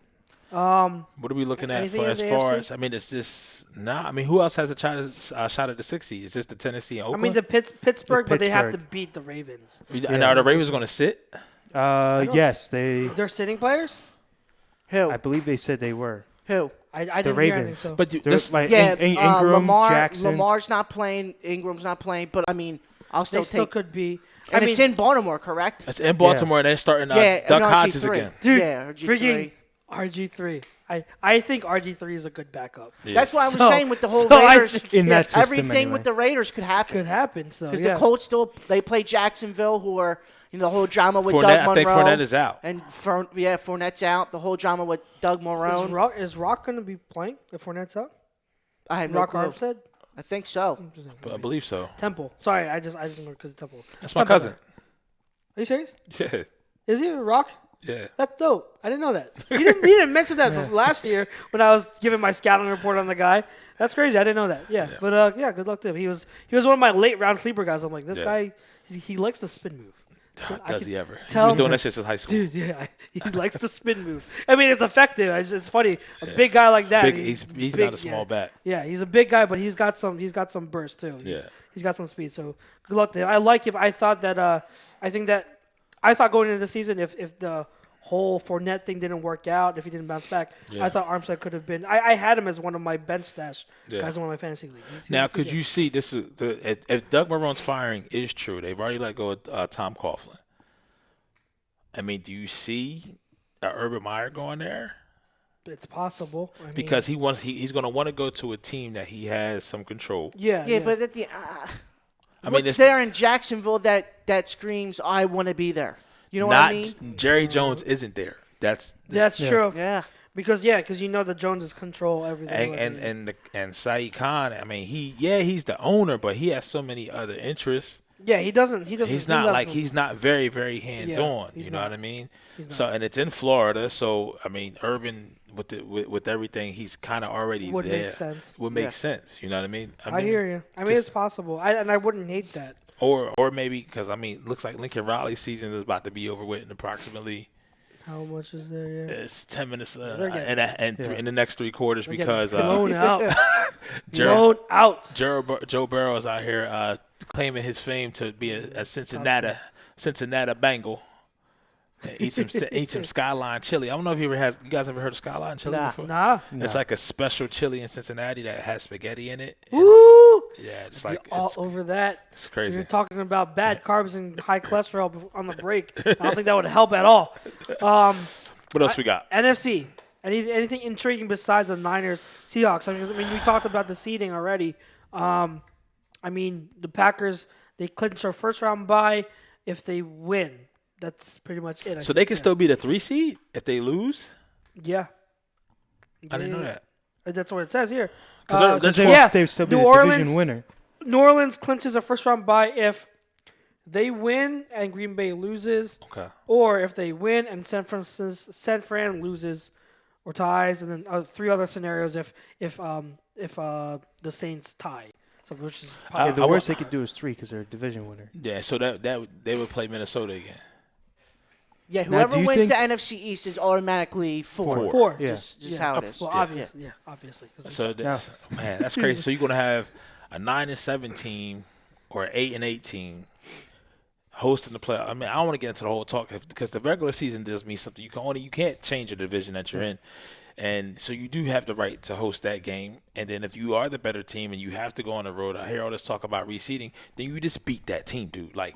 What are we looking at for as far as? I mean, is this I mean, who else has a shot at the 6th seed? Is this the Tennessee and Oakland? I mean, Pittsburgh, but they have to beat the Ravens. And are the Ravens going to sit? Yes, they're sitting players. Who? I believe they said they were. Who? I didn't Ravens. hear anything. So. But Ingram, Lamar, Jackson. Lamar's not playing. Ingram's not playing. But I mean, I'll still They still take. could be. And it's in Baltimore, correct? It's in Baltimore, and they're starting Yeah, Duck and Hodges RG3. again. dude, Yeah, RG3. freaking RG3. I think RG3 is a good backup. That's what I was So- saying with the whole so I Raiders. think, In that system, Everything anyway. with the Raiders could happen. could happen. So Because yeah. the Colts they play Jacksonville, who are the whole drama with Fournette, Doug I Monroe. think Fournette is out. And Fournette's out. The whole drama with Doug Monroe. Is Rock going to be playing if Fournette's out? I have no Rock clue. Armstead? I think so. I believe so. Temple. Sorry, I just know because of Temple. That's my Temple. cousin. Are you serious? Yeah, Is he a Rock? yeah. That's dope. I didn't know that. He didn't mention that before last year when I was giving my scouting report on the guy. That's crazy. I didn't know that. Yeah. But yeah, good luck to him. He was one of my late round sleeper guys. I'm like, this guy, he likes the spin move. So I Does can he ever? He's tell- been doing that shit since high school. Dude, yeah, he likes the spin move. I mean, it's effective. It's funny. A big guy like that. Big, he's big, not a small yeah. bat. Yeah, he's a big guy, but he's got some burst too. He's got some speed. So good luck to him. I like him. I thought going into the season, if the whole Fournette thing didn't work out, if he didn't bounce back, I thought Armstead could have been. I had him as one of my bench stash guys in one of my fantasy leagues. Now, could you see this? If Doug Marrone's firing is true, they've already let go of Tom Coughlin. I mean, do you see Urban Meyer going there? It's possible. I mean, Because he's going to want to go to a team that he has some control. Yeah, but at the I mean, what's it's there in Jacksonville that screams I want to be there? You know not what I mean? Jerry Jones isn't there. That's true. Yeah. Because the Joneses control everything. and Saeed Khan. I mean, he's the owner, but he has so many other interests. yeah, he doesn't. He's not very, very hands on. You know what I mean? So, and it's in Florida. So, I mean, Urban with everything, he's kind of already Would there. make sense. Would make sense. You know what I mean? I hear you. I mean, it's possible. I wouldn't hate that. Or maybe because I mean, looks like Lincoln Riley's season is about to be over with in approximately. How much is there? Yeah. It's 10 minutes getting- in the next 3 quarters because blown out. Joe, Blown out. Joe Burrow is out here claiming his fame to be a Cincinnati Bengal. Eat some Skyline chili. I don't know if you guys ever heard of Skyline chili before? Nah. It's like a special chili in Cincinnati that has spaghetti in it. Woo! Yeah, it's You're like all it's over that. crazy. You're talking about bad carbs and high cholesterol on the break. I don't think that would help at all. What else we got? NFC. Anything intriguing besides the Niners, Seahawks? I mean, we talked about the seeding already. I mean, the Packers, they clinch their first round bye if they win. That's pretty much it. So they can still be the 3 seed if they lose? Yeah. I didn't know that. That's what it says here. Because They've still be New the Orleans, division winner. New Orleans clinches a first round bye if they win and Green Bay loses, Okay. or if they win and San Fran loses or ties, and then 3 other scenarios if the Saints tie. So which is The worst they could do is 3 because they're a division winner. Yeah, so that they would play Minnesota again. Yeah, Now, whoever do you wins the think- NFC East is automatically 4. 4. Yeah. Just how it is. Well, obviously. 'cause So that's, man, that's crazy. So you're gonna have a 9-7 team or an 8-8 team hosting the playoff. I mean, I don't want to get into the whole talk because the regular season does mean something. You can't change the division that you're in, and so you do have the right to host that game. And then if you are the better team and you have to go on the road, I hear all this talk about reseeding. Then you just beat that team, dude. Like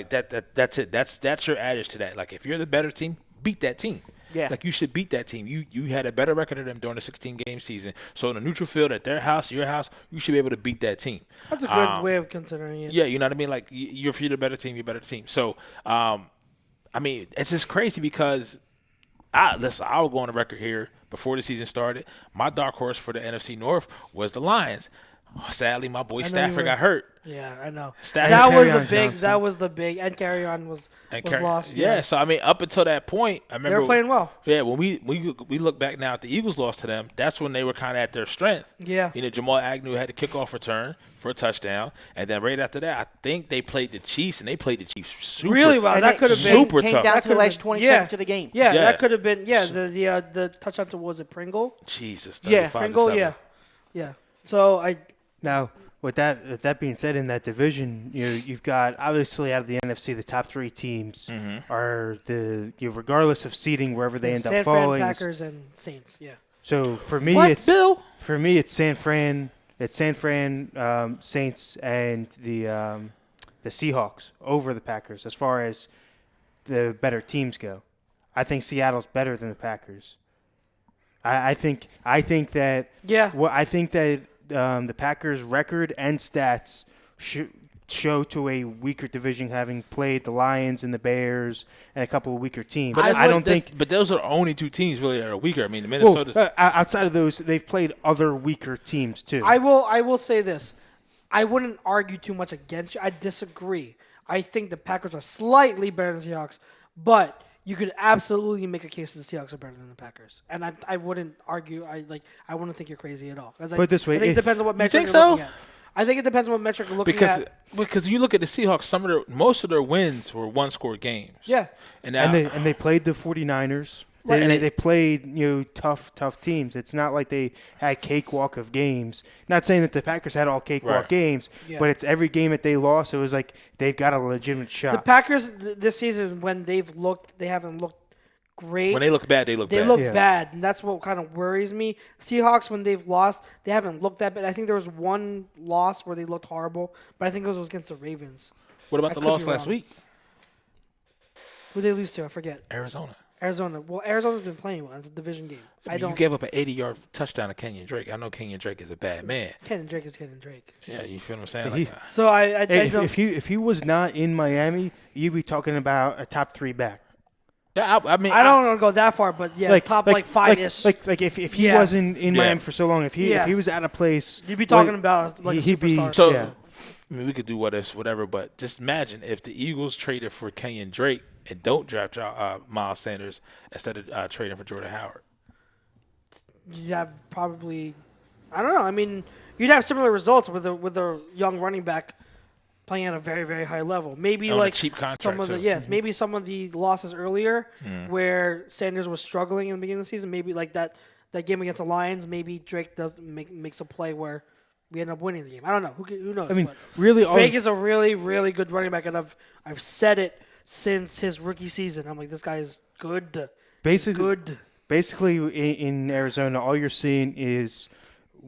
that's it. That's your adage to that. Like if you're the better team, beat that team. Yeah. Like you should beat that team. You had a better record of them during the 16-game season. So in a neutral field at their house, your house, you should be able to beat that team. That's a good way of considering it. Yeah, you know what I mean? Like if you're the better team, you're the better team. So I mean, it's just crazy because I will go on the record here before the season started. My dark horse for the NFC North was the Lions. Sadly, my boy Stafford got hurt. Yeah, I know. Stafford- That was Kerryon the big. Johnson. That was the big. And Carry-On was lost. Yeah, so I mean, up until that point, I remember They were playing well. Yeah, when we look back now at the Eagles lost to them, that's when they were kind of at their strength. Yeah. You know, Jamal Agnew had a kickoff return for a touchdown, and then right after that, I think they played the Chiefs, and they played the Chiefs super Really well. And That it could have been super came tough. down That to the could've last been- 20 yeah. seconds of the game. Yeah, Yeah. that could have been. Yeah, the touchdown to was it Pringle? Jesus, Yeah, 35 Pringle. to 7. Yeah. So Now, with that being said, in that division, you've got obviously out of the NFC, the top 3 teams are regardless of seeding wherever they end San up Fran, falling. Packers, and Saints. Yeah. So for me, it's San Fran. It's San Fran, Saints, and the the Seahawks over the Packers as far as the better teams go. I think Seattle's better than the Packers. I think that the Packers' record and stats show to a weaker division, having played the Lions and the Bears and a couple of weaker teams. But I don't think. But those are the only two teams really that are weaker. I mean, the Minnesota. Outside of those, they've played other weaker teams too. I will say this. I wouldn't argue too much against you. I disagree. I think the Packers are slightly better than the Seahawks, but you could absolutely make a case that the Seahawks are better than the Packers. And I wouldn't argue. I wouldn't think you're crazy at all. Put it this way. I think it depends on what metric think you're so? looking at. I think it depends on what metric you're looking at. Because you look at the Seahawks, most of their wins were one-score games. Yeah. And they played the 49ers. Right. They played tough teams. It's not like they had cakewalk of games. Not saying that the Packers had all cakewalk games, but it's every game that they lost. It was like they've got a legitimate shot. The Packers this season, when they haven't looked great. When they look bad, they look bad. They look bad, and that's what kind of worries me. Seahawks, when they've lost, they haven't looked that bad. I think there was one loss where they looked horrible, but I think it was against the Ravens. What about the loss last week? Who did they lose to? I forget. Arizona. Well, Arizona's been playing well. It's a division game. You gave up an 80-yard touchdown to Kenyon Drake. I know Kenyon Drake is a bad man. Kenyon Drake is Kenyon Drake. Yeah, you feel what I'm saying? So I don't. If he was not in Miami, you'd be talking about a top 3 back. Yeah, I mean, I don't want to go that far, but yeah, top 5-ish. Like if he wasn't in Miami for so long, if he was out of place, you'd be talking about like he'd be. superstar. So, yeah. I mean, we could do what ifs, whatever, but just imagine if the Eagles traded for Kenyon Drake and don't draft Miles Sanders instead of trading for Jordan Howard. You'd have probably, I don't know. I mean, you'd have similar results with a young running back playing at a very, very high level. Maybe on like a cheap contract some of the too. maybe some of the losses earlier where Sanders was struggling in the beginning of the season. Maybe like that game against the Lions. Maybe Drake makes a play where we end up winning the game. I don't know. Who knows? I mean, But really, Drake is a really, really good running back, and I've said it since his rookie season. I'm like, this guy is good. Basically, in Arizona, all you're seeing is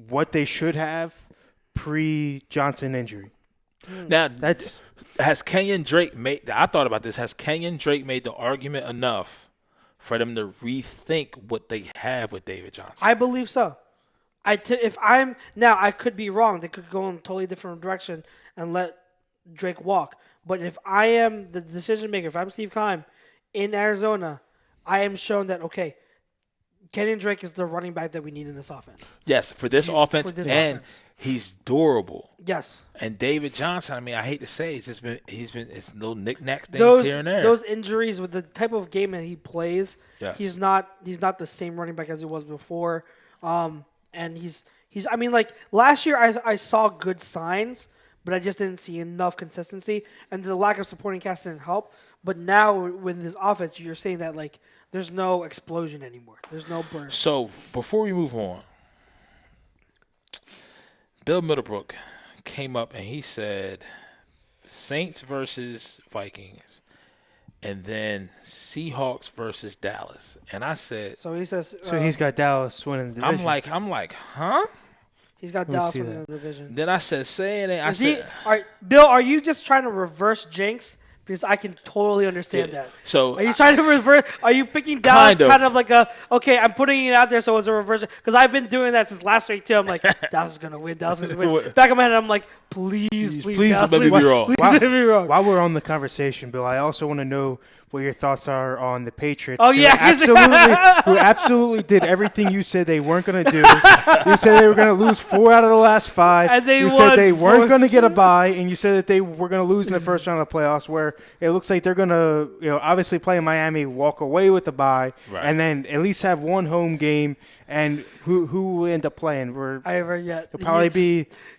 what they should have pre-Johnson injury. Now, has Kenyon Drake made – I thought about this. Has Kenyon Drake made the argument enough for them to rethink what they have with David Johnson? I believe so. I could be wrong. They could go in a totally different direction and let Drake walk. But if I am the decision maker, if I'm Steve Keim in Arizona, I am shown that, okay, Kenyon Drake is the running back that we need in this offense. Yes, for this offense, he's durable. Yes. And David Johnson, I mean, I hate to say it's little knick-knack things here and there. Those injuries with the type of game that he plays, yes. he's not the same running back as he was before. And he's I mean, like last year I saw good signs, but I just didn't see enough consistency, and the lack of supporting cast didn't help. But now with this offense, you're saying that like there's no explosion anymore. There's no burst. So before we move on, Bill Middlebrook came up and he said Saints versus Vikings, and then Seahawks versus Dallas. And I said, so he says. So he's got Dallas winning the division. I'm like, huh? He's got Dallas winning the division. Then I said, say it. All right, Bill, are you just trying to reverse jinx? Because I can totally understand that. So are you trying to reverse? Are you picking Dallas kind of like okay, I'm putting it out there so it's a reverse? Because I've been doing that since last week too. I'm like, Dallas is gonna win. Dallas is gonna win. Back of my head, I'm like, please, Dallas, let me be wrong. Please let me be wrong. While we're on the conversation, Bill, I also want to know what your thoughts are on the Patriots. Oh yeah, who absolutely did everything you said they weren't going to do. You said they were going to lose 4 out of the last 5. And you said they weren't going to get a bye, and you said that they were going to lose in the first round of the playoffs. Where it looks like they're going to, obviously play in Miami, walk away with the bye, and then at least have one home game. And who will end up playing?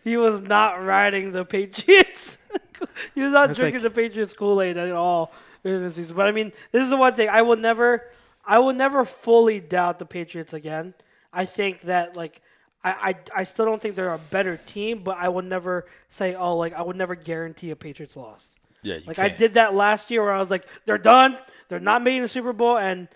He was not riding the Patriots. He was not drinking the Patriots Kool-Aid at all in the season. But I mean, this is the one thing I will never fully doubt the Patriots again. I think that like I still don't think they're a better team, but I would never say I would never guarantee a Patriots loss. Yeah, I did that last year where I was like, they're done, they're not making the Super Bowl, and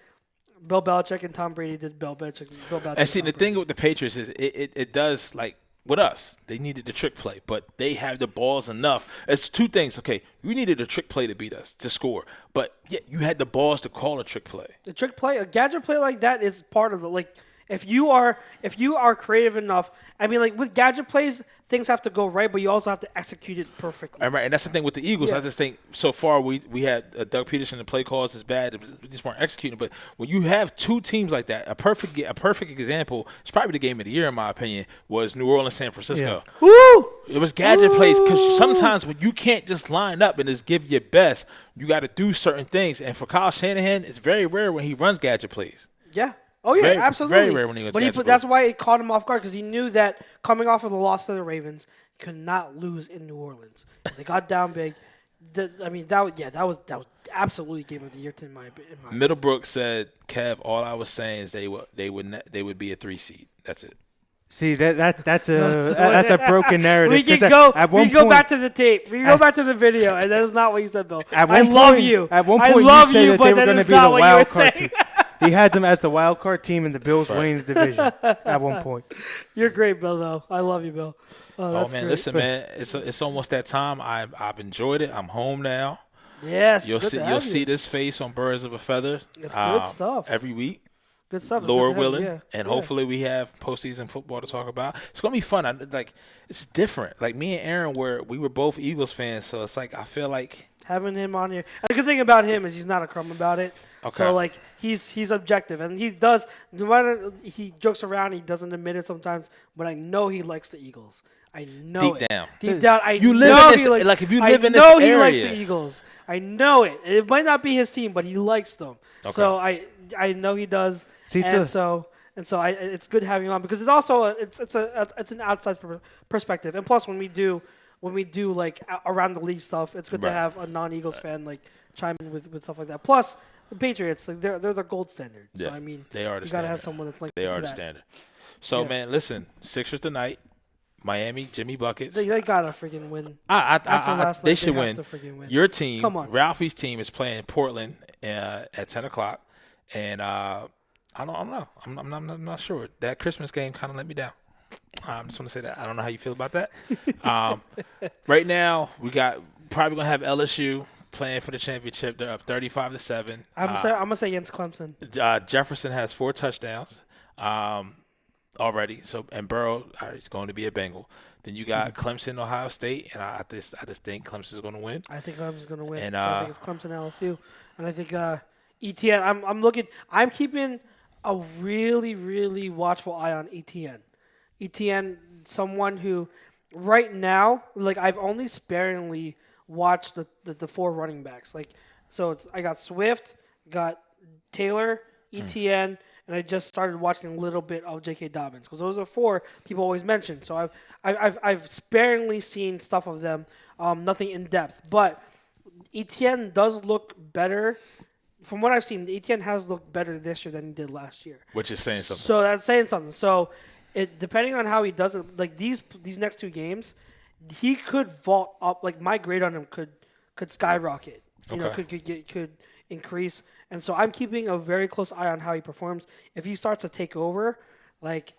Bill Belichick and Tom Brady did Bill Belichick. And see, the thing with the Patriots is it does like with us. They needed the trick play, but they have the balls enough. It's two things. Okay, you needed a trick play to beat us, to score. But, yeah, you had the balls to call a trick play. The trick play, a gadget play like that is part of it. Like, if you are creative enough, I mean, like, with gadget plays, things have to go right, but you also have to execute it perfectly. And that's the thing with the Eagles. Yeah. I just think so far we had Doug Peterson, the play calls is bad. We just weren't executing. But when you have two teams like that, a perfect example, it's probably the game of the year in my opinion, was New Orleans, San Francisco. Yeah. Woo! It was gadget plays because sometimes when you can't just line up and just give your best, you got to do certain things. And for Kyle Shanahan, it's very rare when he runs gadget plays. Yeah. Oh, yeah, absolutely. Very rare when he was gadget plays. That's why it caught him off guard, because he knew that coming off of the loss to the Ravens, he could not lose in New Orleans. They got down big. That was absolutely game of the year in my opinion. Middlebrook said, "Kev, all I was saying is they would be a 3 seed. That's it." See that's a broken narrative. We can go back to the tape. We can go back to the video, and that is not what you said, Bill. I love you. At one point, you said that they were going to be the wild card team. saying. He had them as the wild card team, and the Bills winning the division at one point. You're great, Bill. Though I love you, Bill. Oh man, great. listen, man, it's almost that time. I've enjoyed it. I'm home now. Yes, You'll see this face on Birds of a Feather. It's good stuff every week. Good stuff. Lord willing, and hopefully we have postseason football to talk about. It's gonna be fun. It's different. Like me and Aaron we were both Eagles fans, so it's like I feel like having him on here. And the good thing about him is he's not a crumb about it. Okay. So like he's objective, and he does. No matter he jokes around, he doesn't admit it sometimes, but I know he likes the Eagles. I know deep down. Deep down, I you know live in this, he likes, like if you live in this know area. he likes the Eagles. I know it. It might not be his team, but he likes them. Okay. So I know he does. See, it's good having him on, because it's also it's an outside perspective, and plus when we do like around the league stuff, it's good to have a non-Eagles fan like chime in with stuff like that. Plus the Patriots, like they're the gold standard. Yeah, so I mean, they are the you standard. gotta have someone that's like they are the standard. So man, listen, Sixers tonight, Miami, Jimmy buckets. They gotta freaking win. They should win. Win. Your team, come on. Ralphie's team is playing Portland at 10:00, and I don't know. I'm not sure. That Christmas game kind of let me down. I just want to say that. I don't know how you feel about that. Right now, we got probably gonna have LSU playing for the championship. They're up 35-7. I'm gonna say against Clemson. Jefferson has 4 touchdowns already. So and Burrow is going to be a Bengal. Then you got Clemson, Ohio State, and I just think Clemson's going to win. I think Clemson's going to win. And, so I think it's Clemson, LSU, and I think ETN. I'm keeping a really, really watchful eye on ETN. ETN, someone who right now, like I've only sparingly watched the 4 running backs. Like, so I got Swift, got Taylor, ETN, and I just started watching a little bit of J.K. Dobbins, because those are 4 people always mention. So I've sparingly seen stuff of them, nothing in depth. But ETN does look better. From what I've seen, ETN has looked better this year than he did last year. Which is saying something. So that's saying something. So depending on how he does it, like these next 2 games, he could vault up. Like my grade on him could skyrocket. You know, could increase. And so I'm keeping a very close eye on how he performs. If he starts to take over, like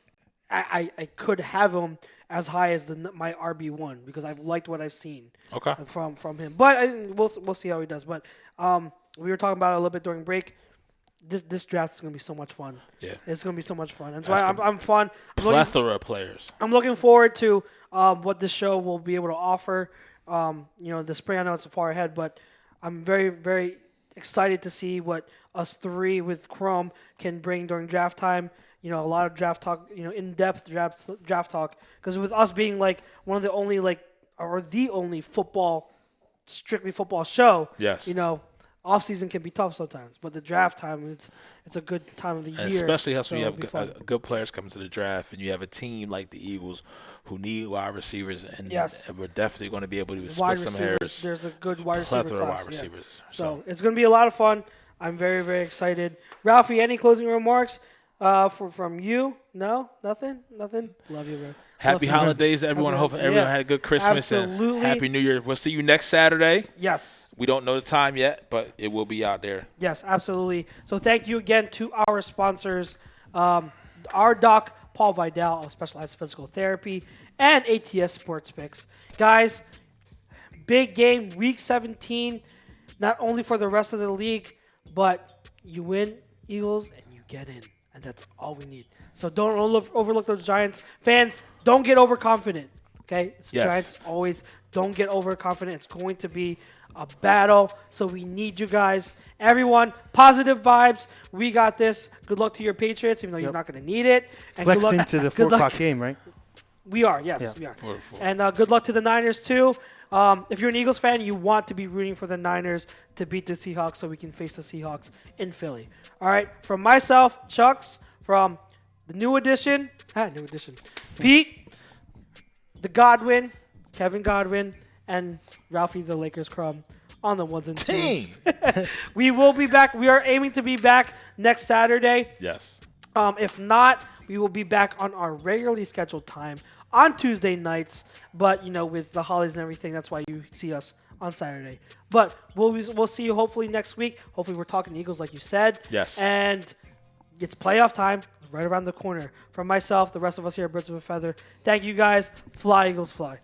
I could have him as high as my RB1, because I've liked what I've seen from him. But we'll see how he does. But we were talking about it a little bit during break. This draft is going to be so much fun. Yeah, it's going to be so much fun. And so I'm fun. Plethora of players. I'm looking forward to what this show will be able to offer. The spring, I know it's far ahead, but I'm very, very excited to see what us 3 with Chrome can bring during draft time. A lot of draft talk, in-depth draft talk. Because with us being like one of the only or the only strictly football show. Yes. Off season can be tough sometimes, but the draft time it's a good time of the year. Especially when you have good players coming to the draft, and you have a team like the Eagles who need wide receivers, and we're definitely going to be able to split some hairs. There's a good wide receiver class. Wide receivers. Yeah. So it's going to be a lot of fun. I'm very, very excited. Ralphie, any closing remarks from you? No, nothing. Love you, bro. Happy holidays to everyone. Hope everyone had a good Christmas. Absolutely. And Happy New Year. We'll see you next Saturday. Yes. We don't know the time yet, but it will be out there. Yes, absolutely. So thank you again to our sponsors, our Doc Paul Vidal of Specialized Physical Therapy, and ATS Sports Picks. Guys, big game, Week 17, not only for the rest of the league, but you win, Eagles, and you get in. And that's all we need. So don't overlook those Giants. Fans, don't get overconfident. Okay? It's Yes. Giants always. Don't get overconfident. It's going to be a battle. So we need you guys. Everyone, positive vibes. We got this. Good luck to your Patriots, even though you're not going to need it. And Flexed good luck, into the good 4 luck- o'clock game, right? We are, yes, Yeah. we are. Four. And good luck to the Niners, too. If you're an Eagles fan, you want to be rooting for the Niners to beat the Seahawks so we can face the Seahawks in Philly. All right, from myself, Chucks, from the new edition, Pete, the Godwin, Kevin Godwin, and Ralphie the Lakers Crumb on the ones and twos. We will be back. We are aiming to be back next Saturday. Yes. If not, we will be back on our regularly scheduled time on Tuesday nights. But, with the holidays and everything, that's why you see us on Saturday. But we'll see you hopefully next week. Hopefully we're talking Eagles like you said. Yes. And it's playoff time right around the corner. From myself, the rest of us here at Birds of a Feather, thank you guys. Fly, Eagles, fly.